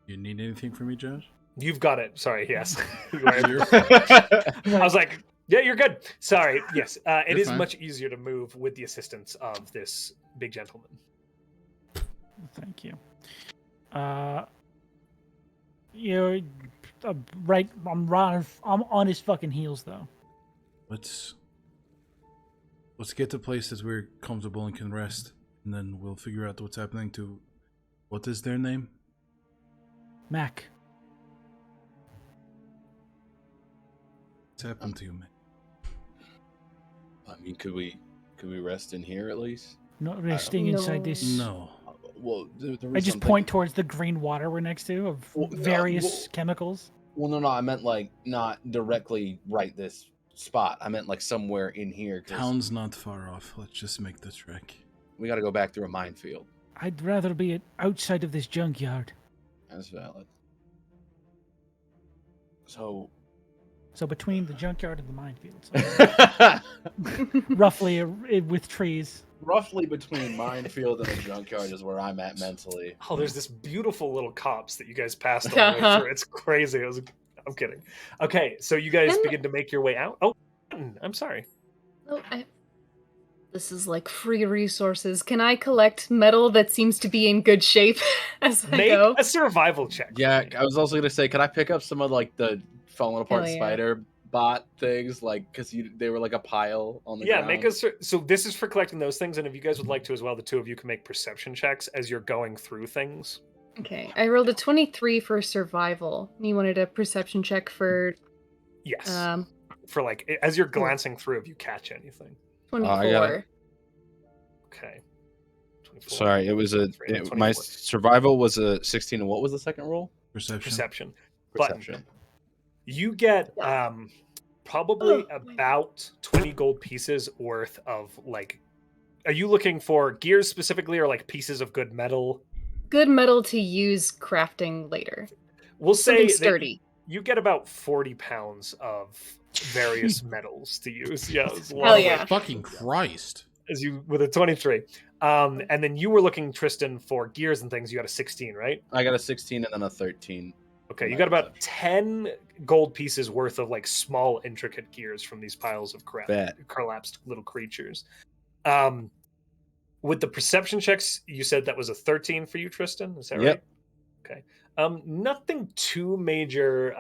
You need anything from me, Josh?
You've got it. Sorry, yes.
You're
I was like, yeah, you're good. Sorry, yes. It
You're
is
fine.
much easier to move with the assistance of this big gentleman.
Thank you. You're right. I'm on his fucking heels, though.
Let's get to places we're comfortable and can rest, and then we'll figure out what's happening to... What is their name?
Mac.
What's happened to you, man?
I mean, could we rest in here at least?
Not resting
No.
inside this.
No.
Well, there
I
is
just
something-
point towards the green water we're next to of
Well,
various chemicals.
Well, no, I meant like not directly right this spot. I meant like somewhere in here. 'Cause
Town's not far off. Let's just make the trek.
we got to go back through a minefield.
I'd rather be outside of this junkyard.
That's valid. So,
So between the junkyard and the minefield. So
roughly
roughly with trees.
between minefield and the junkyard is where I'm at mentally.
Oh, there's this beautiful little copse that you guys passed all the way through. It's crazy. I'm kidding. Okay, so you guys
And-
begin to make your way out. Oh, I'm sorry.
Oh, this is like free resources. Can I collect metal that seems to be in good shape as I
Make
go?
a survival check.
Yeah, I was also gonna say, can I pick up some of like the falling apart
Hell yeah.
spider bot things, like because they were like a pile on the
Yeah,
ground?
make a so this is for collecting those things, and if you guys would like to as well, the two of you can make perception checks as you're going through things.
Okay, I rolled a 23 for survival. You wanted a perception check for
Yes. for like as you're glancing through if you catch anything.
24.
I gotta-
Okay. 24,
Sorry, it was
23,
my
24.
survival was a 16, and what was the second roll?
Perception.
Perception.
You get probably about 20 gold pieces worth of like. Are you looking for gears specifically, or like pieces of good metal?
Good metal to use crafting later.
We'll
Something
say that
sturdy.
you get about 40 pounds of various metals to use. Yeah, it's a lot
Hell
of
yeah.
it.
Fucking Christ.
As you with a 23. And then you were looking, Trystan, for gears and things. You got a 16, right?
I got a 16 and then a 13.
Okay, you
My
got about
perception.
10 gold pieces worth of like small, intricate gears from these piles of
Bet.
collapsed little creatures. With the perception checks, you said that was a 13 for you, Trystan. Is that
Yep.
right? Okay. Nothing too major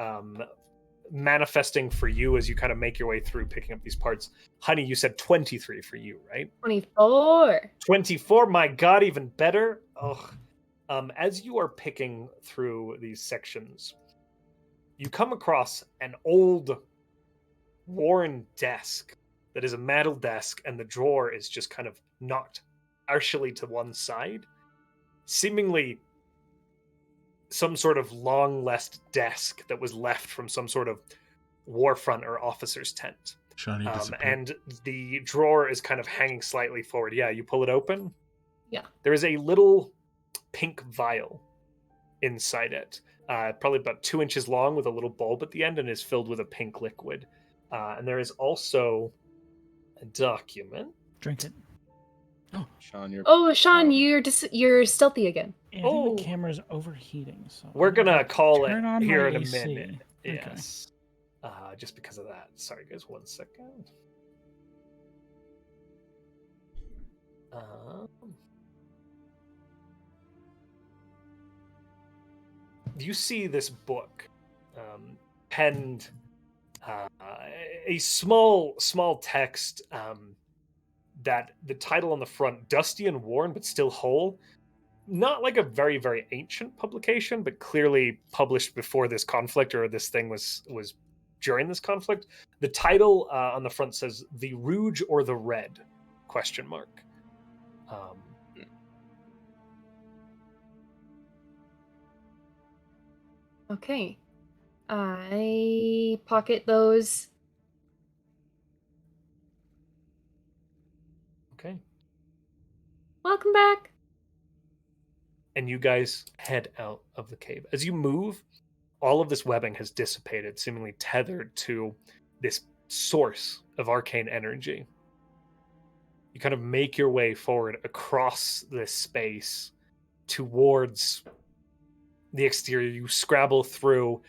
manifesting for you as you kind of make your way through picking up these parts. Honey, you said 23 for you, right?
24.
24, my god, even better. Ugh. As you are picking through these sections, you come across an old, worn desk that is a metal desk, and the drawer is just kind of knocked partially to one side, seemingly some sort of long-left desk that was left from some sort of warfront or officer's tent.
Shawnee disappeared.
And the drawer is kind of hanging slightly forward. Yeah, you pull it open.
Yeah.
There is a little pink vial inside it, probably about 2 inches long with a little bulb at the end, and is filled with a pink liquid. And there is also a document.
Drink it.
Sean, you're.
Oh, Sean, you're stealthy again.
Yeah, I think
Oh.
my camera's overheating. So
We're
I'm
gonna call
turn
it
on
here
my
in a
AC.
minute.
Okay.
Yes. Just because of that. Sorry, guys. 1 second. You see this book penned a small text that the title on the front, dusty and worn but still whole, not like a very, very ancient publication, but clearly published before this conflict, or this thing was during this conflict. The title on the front says "The Rouge or the Red?" ?
Okay. I pocket those.
Okay.
Welcome back.
And you guys head out of the cave. As you move, all of this webbing has dissipated, seemingly tethered to this source of arcane energy. You kind of make your way forward across this space towards the exterior. You scrabble through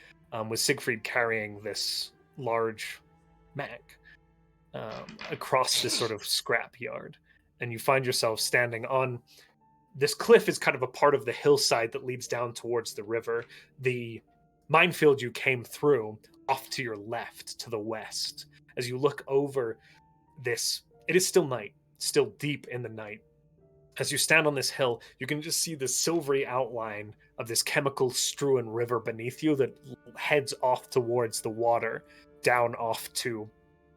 with Siegfried carrying this large Mac across this sort of scrap yard. And you find yourself standing on this cliff. Is kind of a part of the hillside that leads down towards the river. The minefield you came through off to your left, to the west. As you look over this, it is still night, still deep in the night. As you stand on this hill, you can just see the silvery outline of this chemical-strewn river beneath you that heads off towards the water, down off to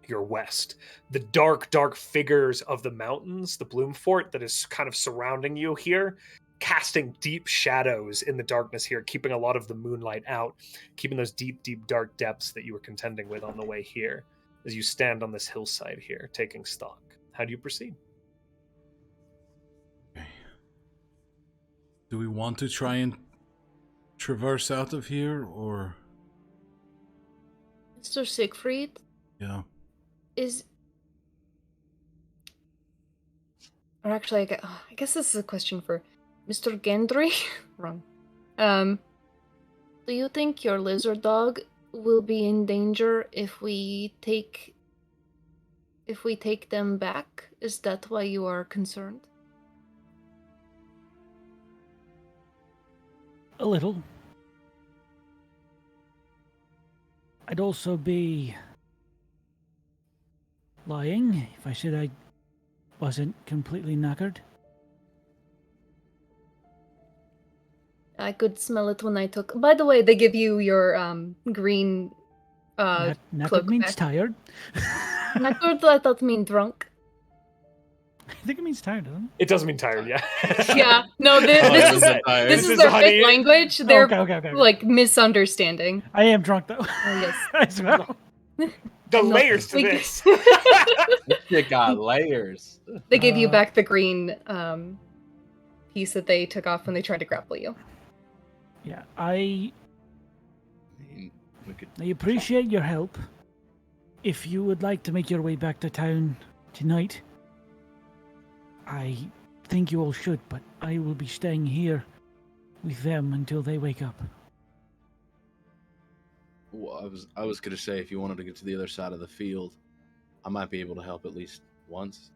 your west. The dark, dark figures of the mountains, the Bloom Fort that is kind of surrounding you here, casting deep shadows in the darkness here, keeping a lot of the moonlight out, keeping those deep, deep, dark depths that you were contending with on the way here, as you stand on this hillside here, taking stock. How do you proceed?
Do we want to try and traverse out of here, or...
Mr. Siegfried,
Yeah.
or actually, I guess this is a question for Mr. Gendri. Wrong. Do you think your lizard dog will be in danger if we take them back? Is that why you are concerned?
A little. I'd also be lying if I said I wasn't completely knackered.
I could smell it when I took. By the way, they give you your green
Knackered
cloak
means
back.
tired.
Knackered, I thought mean drunk.
I think it means tired, doesn't
It does mean tired, yeah.
Yeah, no,
Oh,
this
it
is
was a tired.
this
This
is
is
their
honey-
fifth language.
it?
They're
Okay.
like misunderstanding.
I am drunk though.
Oh, yes.
As well.
The
I'm not-
layers to
like-
this.
This shit got layers.
They gave you
Uh,
back the green piece that they took off when they tried to grapple you.
Yeah,
I mean, we could.
I appreciate your help. If you would like to make your way back to town tonight, I think you all should, but I will be staying here with them until they wake up.
Well, I was gonna say if you wanted to get to the other side of the field, I might be able to help at least once.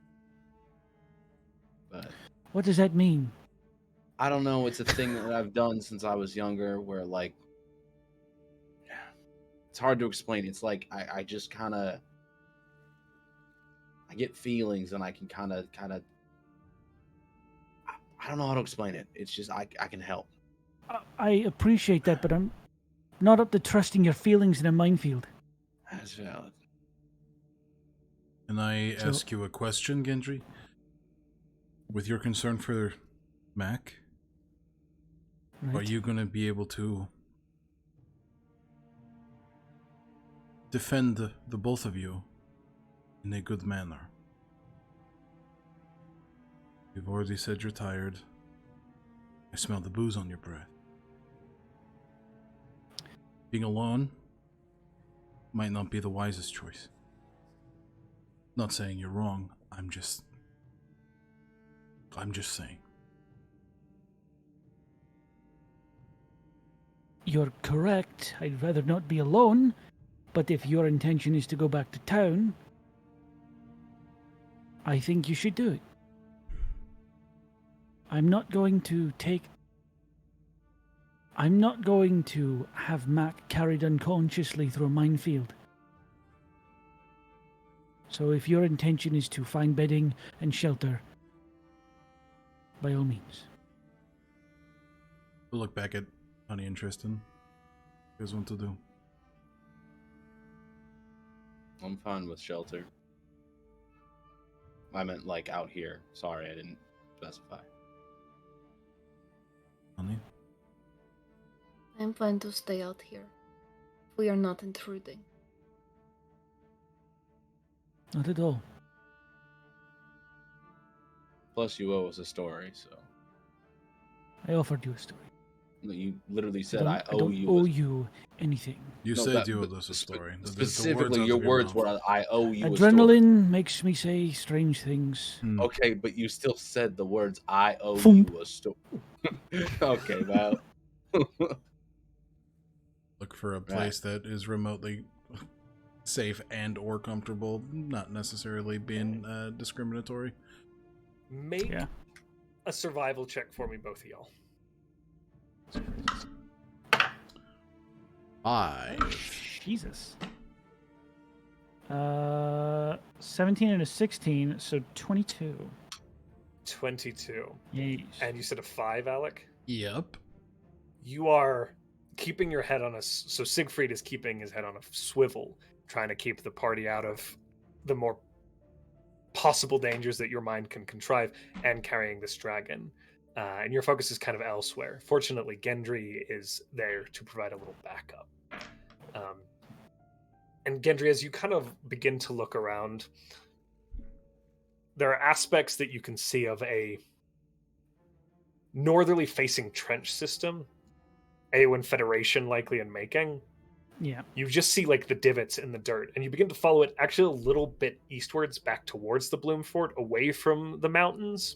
But
What does that mean?
I don't know. It's a thing that I've done since I was younger, where like it's hard to explain. It's like I just kind of I get feelings, and I can kind of I don't know how to explain it. It's just I can help.
I appreciate that, but I'm not up to trusting your feelings in a minefield.
That's valid.
Can I
So-
ask you a question, Gendry? With your concern for Mac, are
Right?
you going to be able to defend the both of you in a good manner? You've already said you're tired. I smell the booze on your breath. Being alone might not be the wisest choice. Not saying you're wrong. I'm just saying.
You're correct. I'd rather not be alone, but if your intention is to go back to town, I think you should do it. I'm not going to have Mac carried unconsciously through a minefield. So if your intention is to find bedding and shelter, by all means.
We'll look back at Honey and Trystan. What you guys want to do?
I'm fine with shelter. I meant like out here. Sorry, I didn't specify.
Honey?
I'm fine to stay out here. We are not intruding.
Not at all.
Plus, you owe us a story, so
I offered you a story.
you literally said
don't-
I owe
don't
you.
owe you anything.
You
No,
said
that-
you
but
owed us a
spe-
story. The
Specifically,
out
your
of
words
mouth.
were I owe you a story.
Adrenaline makes me say strange things.
Hmm.
Okay, but you still said the words I owe
Thump.
you a story. Okay, well.
Look for a place that is remotely safe and or comfortable, not necessarily being discriminatory.
Make
Yeah.
a survival check for me, both of y'all.
5.
Jesus. 17 and a 16, so 22.
22.
Yes.
And you said a 5, Alec?
Yep.
You are keeping your head on a... So Siegfried is keeping his head on a swivel, trying to keep the party out of the more possible dangers that your mind can contrive, and carrying this dragon. And your focus is kind of elsewhere. Fortunately, Gendry is there to provide a little backup. And Gendry, as you kind of begin to look around, there are aspects that you can see of a northerly facing trench system, Aowen Federation likely in making.
Yeah.
You just see like the divots in the dirt, and you begin to follow it actually a little bit eastwards back towards the Bloom Fort, away from the mountains.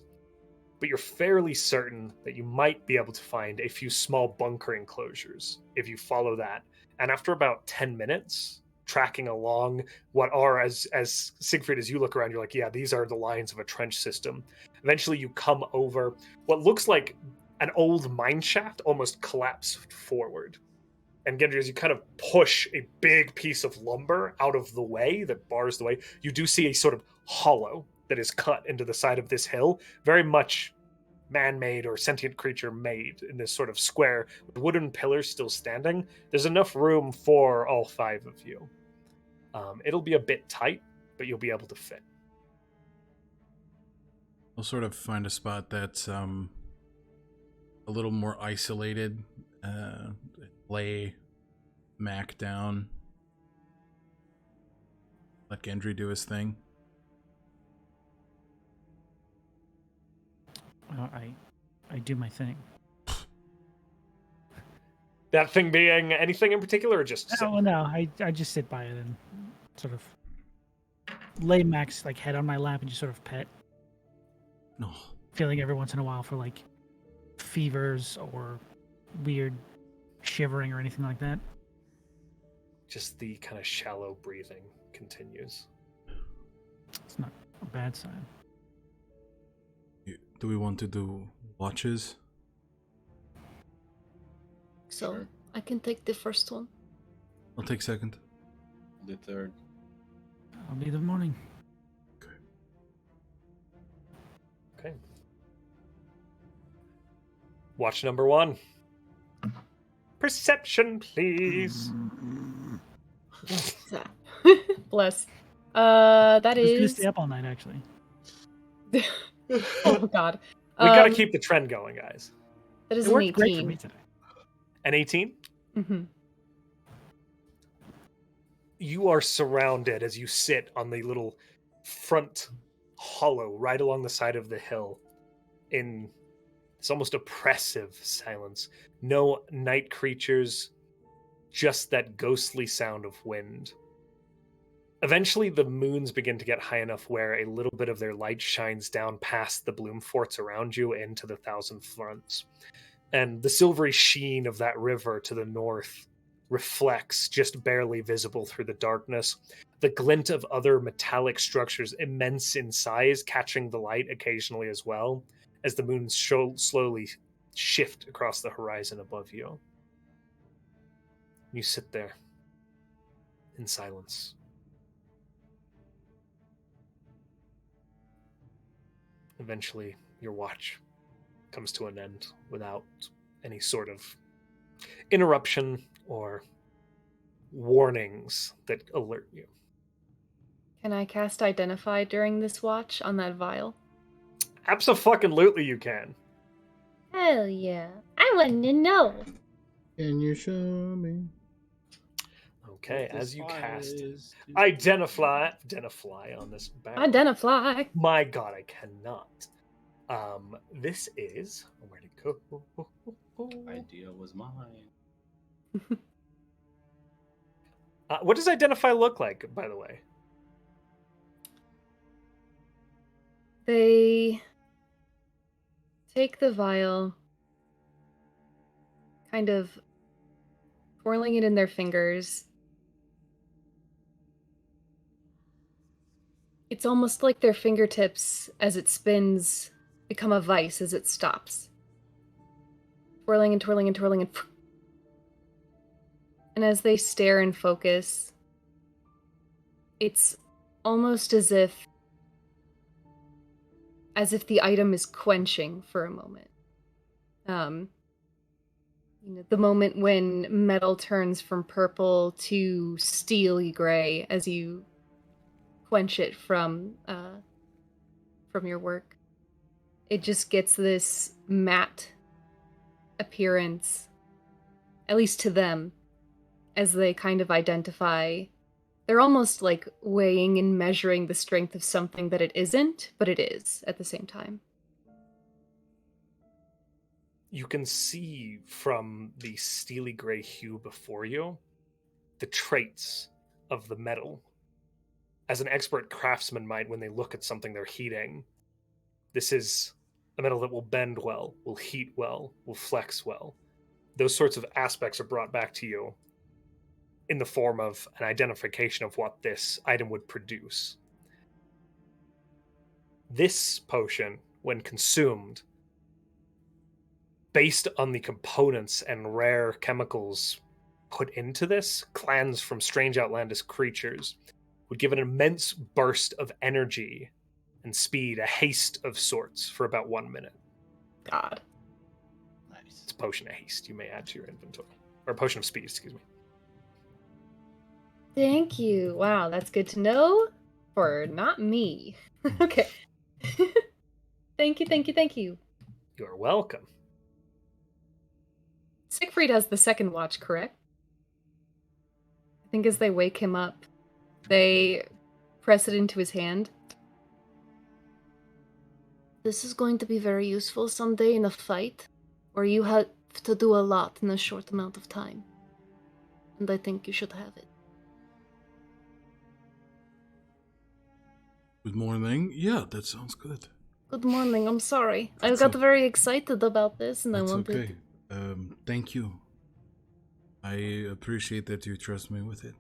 But you're fairly certain that you might be able to find a few small bunker enclosures if you follow that. And after about 10 minutes, tracking along what are, as Siegfried, as you look around, you're like, yeah, these are the lines of a trench system. Eventually you come over what looks like an old mine shaft almost collapsed forward. And Gendry, as you kind of push a big piece of lumber out of the way that bars the way, you do see a sort of hollow that is cut into the side of this hill, very much man-made or sentient creature made in this sort of square with wooden pillars still standing. There's enough room for all 5 of you. It'll be a bit tight, but you'll be able to fit.
I'll sort of find a spot that's a little more isolated. Lay Mac down. Let Gendry do his thing.
I do my thing.
That thing being anything in particular, or just
No, I just sit by it and sort of lay Mac's like head on my lap and just sort of pet,
No.
feeling every once in a while for like fevers or weird shivering or anything like that.
just the kind of shallow breathing continues.
It's not a bad sign.
Do we want to do watches?
So I can take the first one.
I'll take second.
The third.
I'll be the morning.
Okay. Watch number 1. Perception, please.
Bless. That
I was gonna
is.
stay up all night, actually.
Oh God.
We gotta keep the trend going, guys.
That is
It
an
worked great for
18.
me today.
An 18?
Mm-hmm.
You are surrounded as you sit on the little front hollow right along the side of the hill in this almost oppressive silence. No night creatures, just that ghostly sound of wind. Eventually, the moons begin to get high enough where a little bit of their light shines down past the bloom forts around you into the Thousand Fronts. And the silvery sheen of that river to the north reflects, just barely visible through the darkness. The glint of other metallic structures, immense in size, catching the light occasionally as well, as the moons slowly shift across the horizon above you. You sit there in silence. Eventually, your watch comes to an end without any sort of interruption or warnings that alert you.
Can I cast Identify during this watch on that vial?
Abso-fucking-lutely you can.
Hell yeah. I want to know.
Can you show me?
Okay,
What
as
this
you
file
cast
is-
Identify on this barrel.
Identify.
My god, I cannot. This is... Where'd it go?
Idea was mine.
What does Identify look like, by the way?
They take the vial, kind of twirling it in their fingers. It's almost like their fingertips, as it spins, become a vice as it stops. Twirling and twirling and twirling and as they stare and focus, it's almost as if the item is quenching for a moment. The moment when metal turns from purple to steely gray as you quench it from your work. It just gets this matte appearance, at least to them, as they kind of identify. They're almost like weighing and measuring the strength of something that it isn't, but it is at the same time.
You can see from the steely gray hue before you the traits of the metal. As an expert craftsman might when they look at something they're heating. This is a metal that will bend well, will heat well, will flex well. Those sorts of aspects are brought back to you in the form of an identification of what this item would produce. This potion, when consumed, based on the components and rare chemicals put into this, clans from strange outlandish creatures, would give an immense burst of energy and speed, a haste of sorts, for about 1 minute.
God.
Nice.
It's a potion of haste you may add to your inventory. Or a potion of speed, excuse me.
Thank you. Wow, that's good to know for not me. Okay. Thank you, thank you, thank you.
You're welcome.
Siegfried has the second watch, correct? I think as they wake him up, they press it into his hand. This is going to be very useful someday in a fight where you have to do a lot in a short amount of time. And I think you should have it.
Good morning. Yeah, that sounds good.
Good morning, I'm sorry. I
That's
got
o-
very excited about this and
That's
I wanted...
okay. Thank you. I appreciate that you trust me with it.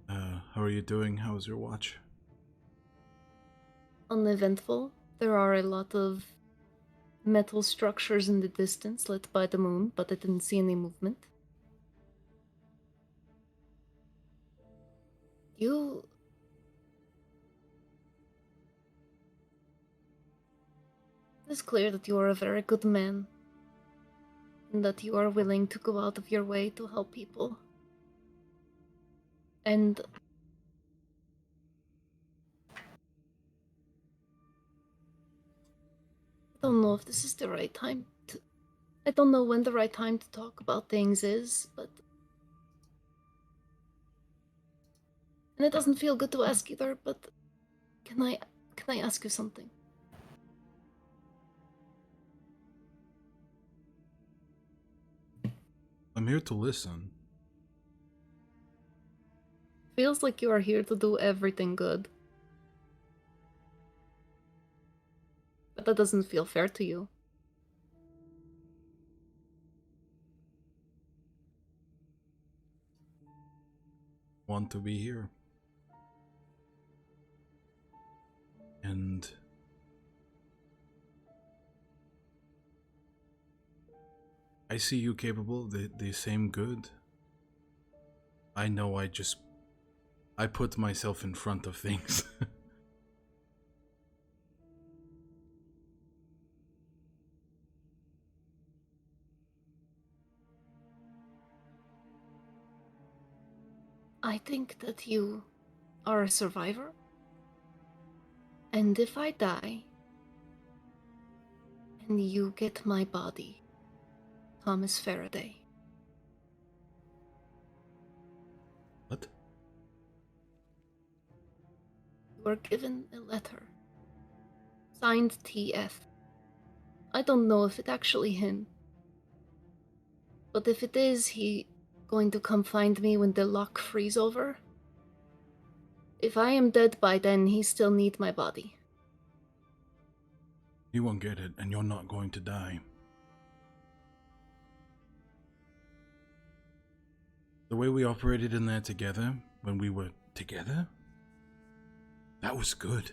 How are you doing? How's your watch?
Uneventful. There are a lot of metal structures in the distance lit by the moon, but I didn't see any movement. You... It's clear that you are a very good man, and that you are willing to go out of your way to help people. And I don't know if this is the right time to... I don't know when the right time to talk about things is, but... And it doesn't feel good to ask either, but... Can I ask you something?
I'm here to listen.
Feels like you are here to do everything good. But that doesn't feel fair to you.
Want to be here. And I see you capable of the same good. I know I put myself in front of things.
I think that you are a survivor. And if I die, and you get my body, Thomas Faraday.
What?
You are given a letter. Signed TF. I don't know if it's actually him. But if it is, he going to come find me when the lock frees over? If I am dead by then, he still need my body.
You won't get it, and you're not going to die. The way we operated in there together, when we were together, that was good.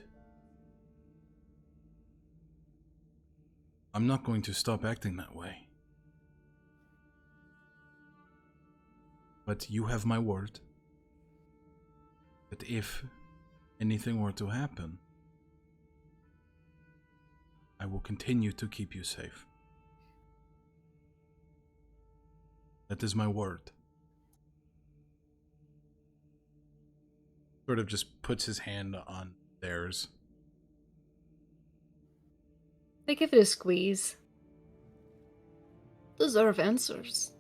I'm not going to stop acting that way. But you have my word that if anything were to happen, I will continue to keep you safe. That is my word. Sort of just puts his hand on theirs.
They give it a squeeze. Deserve answers.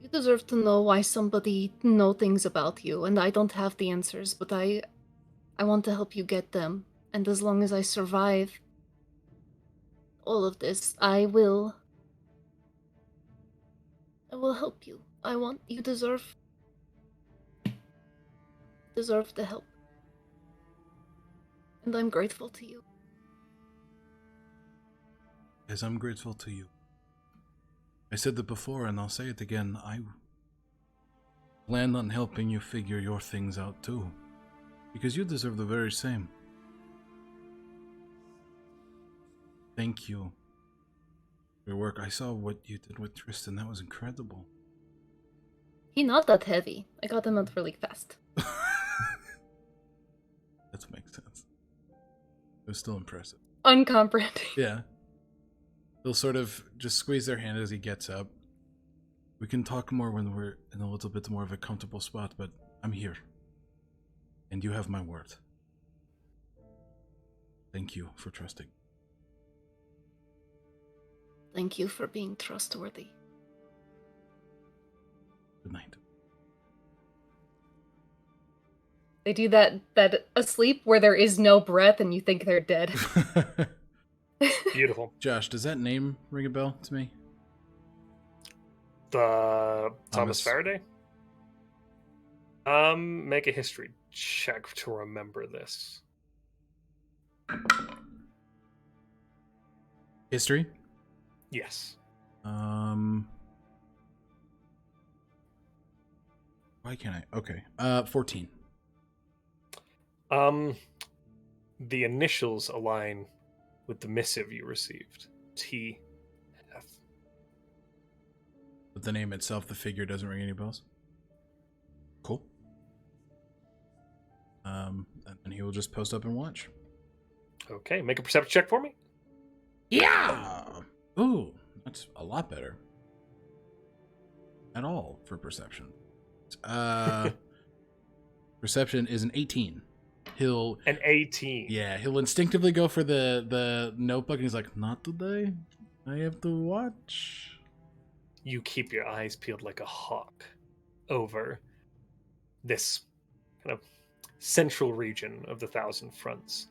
You deserve to know why somebody know things about you, and I don't have the answers, but I want to help you get them. And as long as I survive all of this, I will help you. You deserve the help. And I'm grateful to you.
As I'm grateful to you. I said that before and I'll say it again. I plan on helping you figure your things out too. Because you deserve the very same. Thank you for your work. I saw what you did with Trystan. That was incredible.
He not that heavy. I got him out really fast.
That makes sense. It was still impressive.
uncomprehending.
Yeah. They'll sort of just squeeze their hand as he gets up. We can talk more when we're in a little bit more of a comfortable spot, but I'm here. And you have my word. Thank you for trusting.
Thank you for being trustworthy.
Good night.
They do that asleep where there is no breath and you think they're dead.
Beautiful.
Josh, does that name ring a bell to me?
The
Thomas.
Thomas Faraday? Make a history check to remember this.
History?
Yes.
Why can't I? Okay. 14.
The initials align with the missive you received. TF.
But the name itself, the figure, doesn't ring any bells? Cool. And then he will just post up and watch.
Okay, make a perception check for me.
Yeah! Ooh, that's a lot better. At all for perception. Perception is an 18. He'll
An 18.
Yeah, he'll instinctively go for the notebook and he's like, not today. I have to watch.
You keep your eyes peeled like a hawk over this kind of central region of the Thousand Fronts.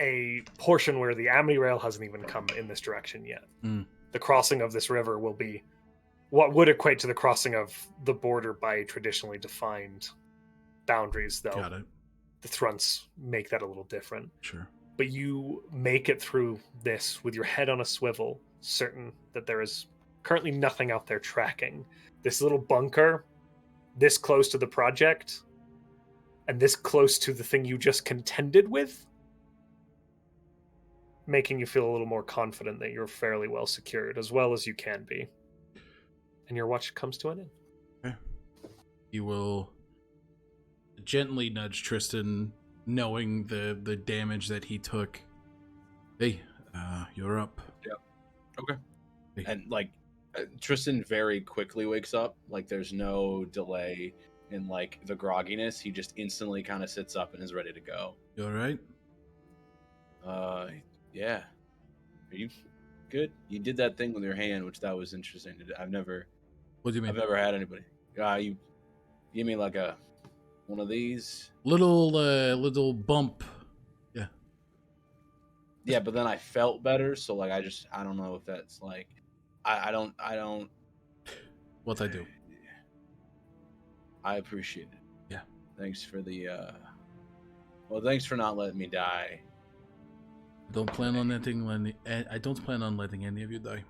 A portion where the Amity Rail hasn't even come in this direction yet.
Mm.
The crossing of this river will be what would equate to the crossing of the border by traditionally defined boundaries, though.
Got it.
The Thrunts make that a little different.
Sure.
But you make it through this with your head on a swivel, certain that there is currently nothing out there tracking. This little bunker, this close to the project, and this close to the thing you just contended with, making you feel a little more confident that you're fairly well secured, as well as you can be. And your watch comes to an end.
Okay. You will gently nudge Trystan, knowing the damage that he took. Hey, you're up.
Yep. Okay.
Hey.
And like Trystan very quickly wakes up. Like there's no delay in like the grogginess. He just instantly kind of sits up and is ready to go.
You all right?
Yeah. Are you good? You did that thing with your hand, which that was interesting. I've never.
What do you mean?
I've never had anybody. You give me like a one of these.
Little bump. Yeah.
Yeah, but then I felt better, so like I don't know if that's like I don't.
What I do?
I appreciate it.
Yeah.
Thanks for the thanks for not letting me die.
I don't plan on letting any of you die.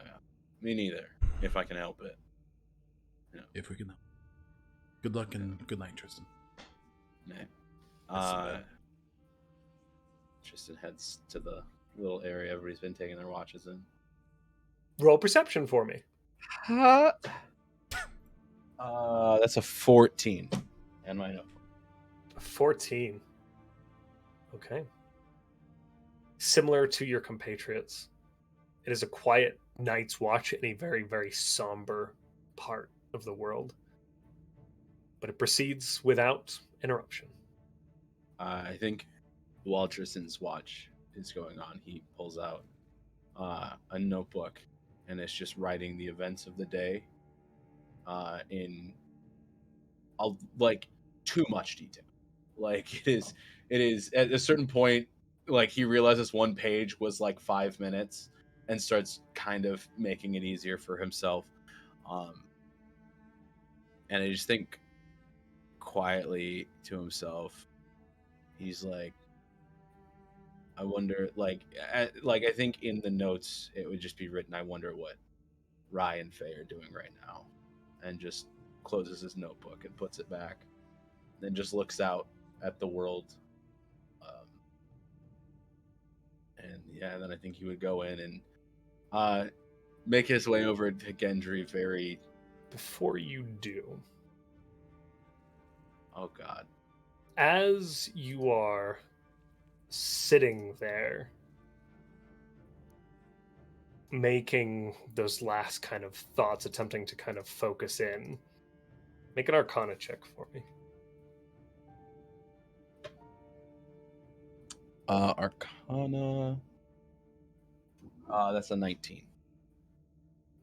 Yeah. Me neither, if I can help it. Yeah.
If we can. Good luck and good night, Trystan.
Yeah. Trystan heads to the little area everybody's been taking their watches in.
Roll perception for me.
That's a 14. And my notebook.
14. Okay. Similar to your compatriots, it is a quiet night's watch in a very, very somber part of the world. But it proceeds without interruption.
I think while Tristan's watch is going on, he pulls out a notebook and it's just writing the events of the day in like too much detail. Like it is at a certain point, like he realizes one page was like 5 minutes and starts kind of making it easier for himself. And I just think quietly to himself, he's like, I wonder, like I think in the notes it would just be written, I wonder what Rye and Faye are doing right now, and just closes his notebook and puts it back, then just looks out at the world. And yeah, then I think he would go in and make his way over to Gendri very...
Before you do...
Oh, God.
As you are sitting there, making those last kind of thoughts, attempting to kind of focus in. Make an Arcana check for me.
Arcana. That's a 19.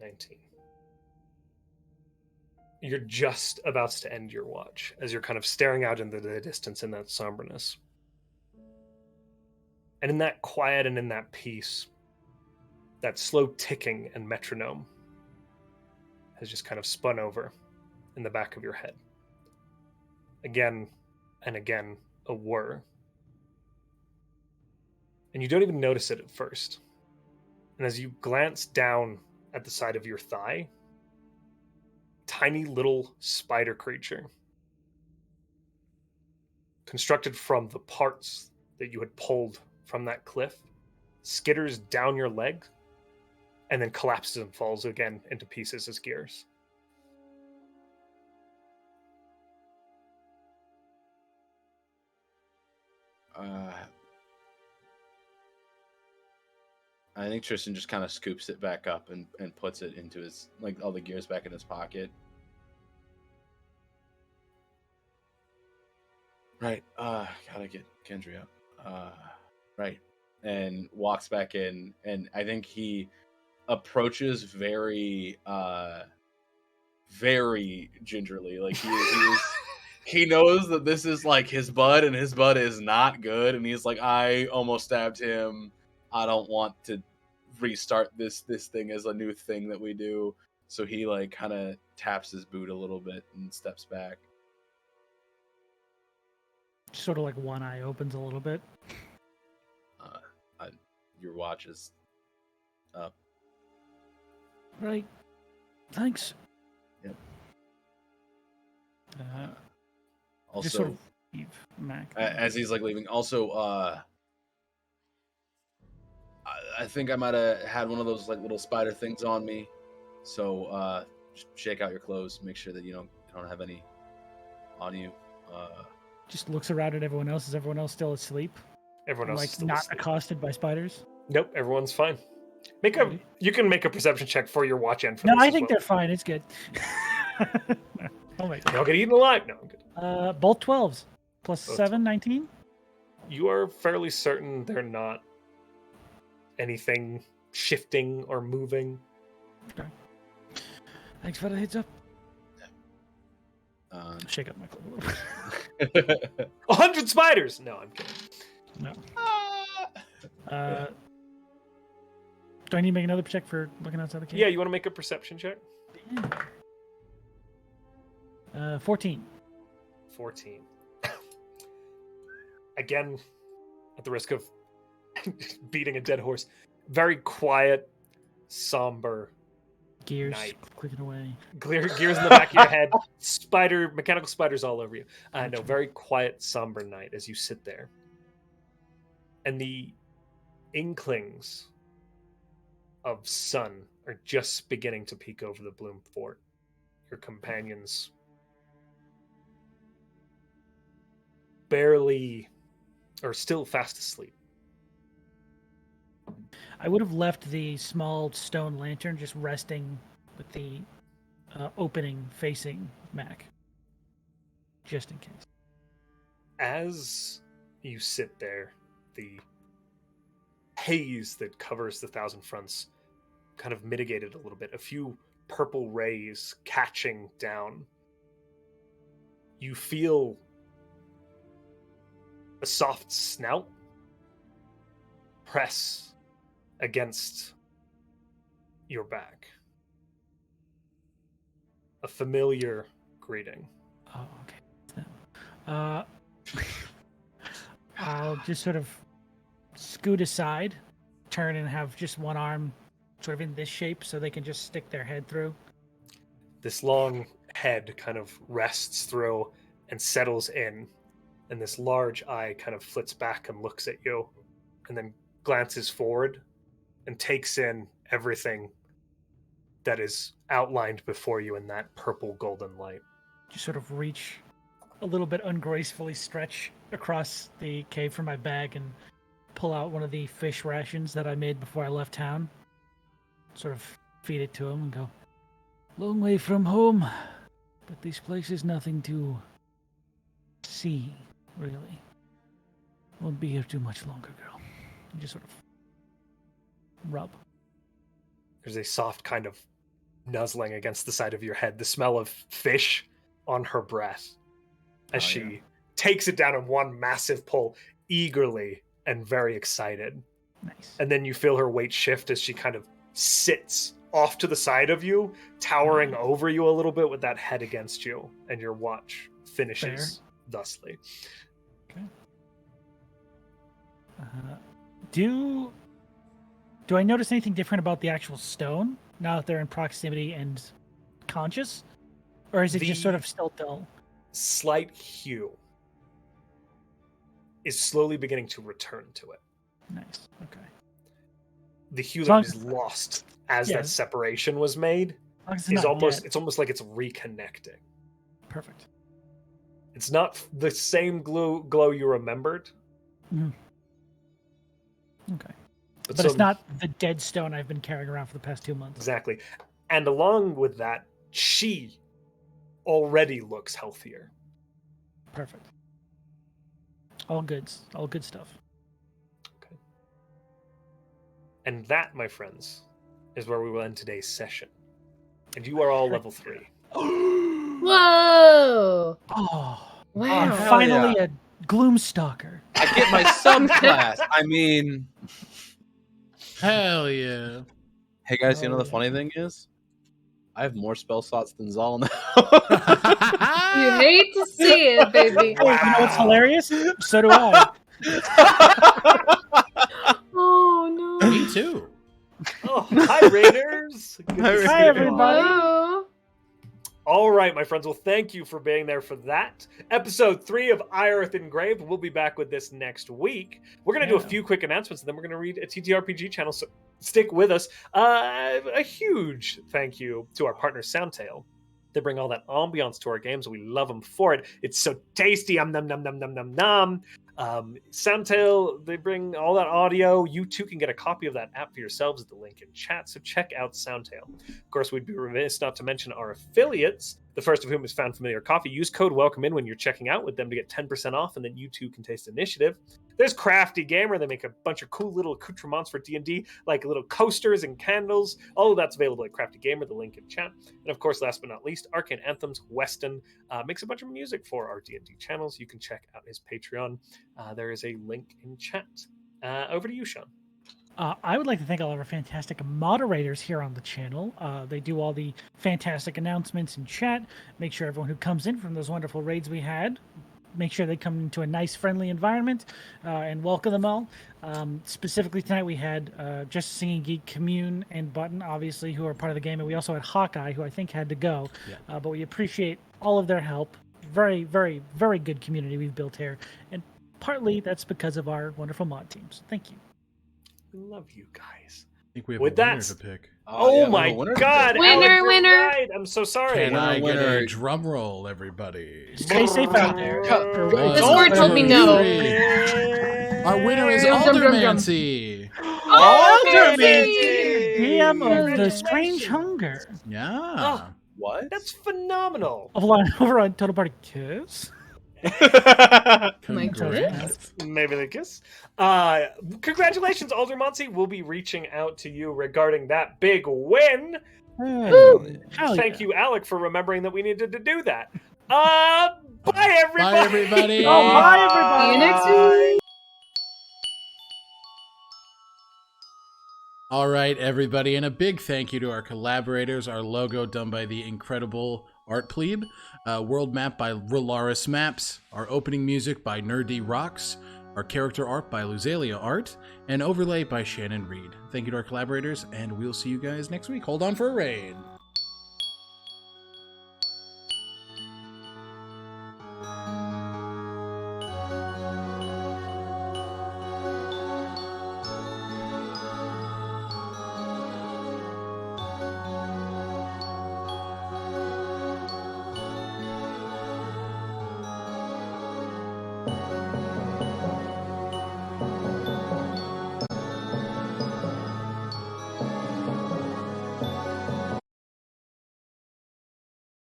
19. You're just about to end your watch as you're kind of staring out into the distance in that somberness. And in that quiet and in that peace, that slow ticking and metronome has just kind of spun over in the back of your head. Again and again, a whir. And you don't even notice it at first. And as you glance down at the side of your thigh, tiny little spider creature, constructed from the parts that you had pulled from that cliff, skitters down your leg and then collapses and falls again into pieces as gears.
I think Trystan just kind of scoops it back up and puts it into his, like, all the gears back in his pocket. Right, gotta get Gendri up. Right, and walks back in, and I think he approaches very gingerly. Like, he knows that this is, like, his bud, and his bud is not good, and he's like, I almost stabbed him. I don't want to restart this thing as a new thing that we do. So he, like, kind of taps his boot a little bit and steps back.
Sort of like one eye opens a little bit.
Your watch is up.
Right. Thanks.
Yep.
Just
Also,
sort of leave Mac.
as he's, like, leaving, also, I think I might have had one of those, like, little spider things on me. So just shake out your clothes. Make sure that you don't have any on you.
Just looks around at everyone else. Is everyone else still asleep?
Everyone else
Like
is still
not
asleep.
accosted by spiders?
Nope, everyone's fine. You can make a perception check for your watch end for
No,
this
I
as
think
well.
they're fine. It's good. Oh my god.
Y'all get eaten alive. No, I'm good.
Both 12s. Plus
Both
7, 19?
You are fairly certain they're not anything shifting or moving.
Okay. Thanks for the heads up.
Um,
Shake up my clothes a little bit.
100 spiders! No, I'm kidding.
No. Do I need to make another check for looking outside the cave?
Yeah, you want to make a perception check?
14.
14. Again, at the risk of beating a dead horse, very quiet, somber
Gears
night.
clicking away.
Gears in the back of your head, mechanical spiders all over you. No, very quiet, somber night as you sit there. And the inklings of sun are just beginning to peek over the Bloom Fort. Your companions barely are still fast asleep.
I would have left the small stone lantern just resting with the opening facing Mac. Just in case.
As you sit there, the haze that covers the Thousand Fronts kind of mitigated a little bit. A few purple rays catching down. You feel a soft snout press against your back. A familiar greeting.
Oh, okay. I'll just sort of scoot aside, turn and have just one arm sort of in this shape so they can just stick their head through.
This long head kind of rests through and settles in, and this large eye kind of flits back and looks at you, and then glances forward and takes in everything that is outlined before you in that purple golden light.
Just sort of reach a little bit ungracefully, stretch across the cave for my bag and pull out one of the fish rations that I made before I left town. Sort of feed it to him and go, long way from home, but this place is nothing to see, really. Won't be here too much longer, girl. And just sort of rub.
There's a soft kind of nuzzling against the side of your head, the smell of fish on her breath as she takes it down in one massive pull, eagerly and very excited.
Nice.
And then you feel her weight shift as she kind of sits off to the side of you, towering over you a little bit with that head against you, and your watch finishes thusly.
Okay. Do I notice anything different about the actual stone now that they're in proximity and conscious? Or is it just sort of still dull?
Slight hue is slowly beginning to return to it.
Nice. Okay.
The hue that was lost as that separation was made is almost like it's reconnecting.
Perfect.
It's not the same glow you remembered.
Mm. Okay. But it's not the dead stone I've been carrying around for the past 2 months.
Exactly. And along with that, she already looks healthier.
Perfect. All goods. All good stuff.
Okay. And that, my friends, is where we will end today's session. And you are all level 3.
Whoa!
Oh.
Wow.
I'm finally a Gloomstalker.
I get my subclass. I mean...
Hell yeah.
Hey guys, you know the funny thing is? I have more spell slots than Zal now.
You hate to see it, baby.
Hey, you know what's hilarious? So do I.
Oh, no.
Me too.
Oh, hi, Raiders.
Hi, everybody.
Hello.
All right, my friends. Well, thank you for being there for that. Episode 3 of Ierth Engraved. We'll be back with this next week. We're going to do a few quick announcements, and then we're going to read a TTRPG channel, so stick with us. A huge thank you to our partner, Soundtail. They bring all that ambiance to our games. We love them for it. It's so tasty. Nom, nom, nom, nom, nom, nom. Soundtail, they bring all that audio. You too can get a copy of that app for yourselves at the link in chat, so check out Soundtail. Of course, we'd be remiss not to mention our affiliates, the first of whom is Found Familiar Coffee. Use code WELCOMEIN when you're checking out with them to get 10% off, and then you too can taste initiative. There's Crafty Gamer. They make a bunch of cool little accoutrements for D&D, like little coasters and candles. All of that's available at Crafty Gamer, the link in chat. And of course, last but not least, Arcane Anthems. Weston makes a bunch of music for our D&D channels. You can check out his Patreon. There is a link in chat. Over to you, Sean.
I would like to thank all of our fantastic moderators here on the channel. They do all the fantastic announcements in chat. Make sure everyone who comes in from those wonderful raids we had, make sure they come into a nice, friendly environment and welcome them all. Specifically tonight we had Just Singing Geek, Commune, and Button, obviously, who are part of the game. And we also had Hawkeye, who I think had to go. Yeah. But we appreciate all of their help. Very, very, very good community we've built here. And partly that's because of our wonderful mod teams. Thank you.
We love you guys.
I think we have
With
a winner
that,
to pick.
Oh my God!
Winner,
Alec,
winner!
you're right. I'm so sorry.
Can I get
winner.
a drum roll, everybody?
Stay safe out there.
Discord told me no.
Our winner is
Drum, drum, drum, drum.
Aldermancy.
Aldermancy!
DM of the Strange Hunger.
Yeah.
What?
That's phenomenal.
Over on Total Party Kiss.
Congrats.
Maybe they kiss. Congratulations, Aldermancy. We'll be reaching out to you regarding that big win. Thank you, Alec, for remembering that we needed to do that. Bye, everybody.
Bye, everybody.
Oh, bye, everybody.
See you next week.
All right, everybody, and a big thank you to our collaborators. Our logo done by the incredible Art Plebe, world map by Rolaris Maps, our opening music by Nerdy Rocks, our character art by Luzalia Art, and overlay by Shannon Reed. Thank you to our collaborators, and we'll see you guys next week. Hold on for a raid.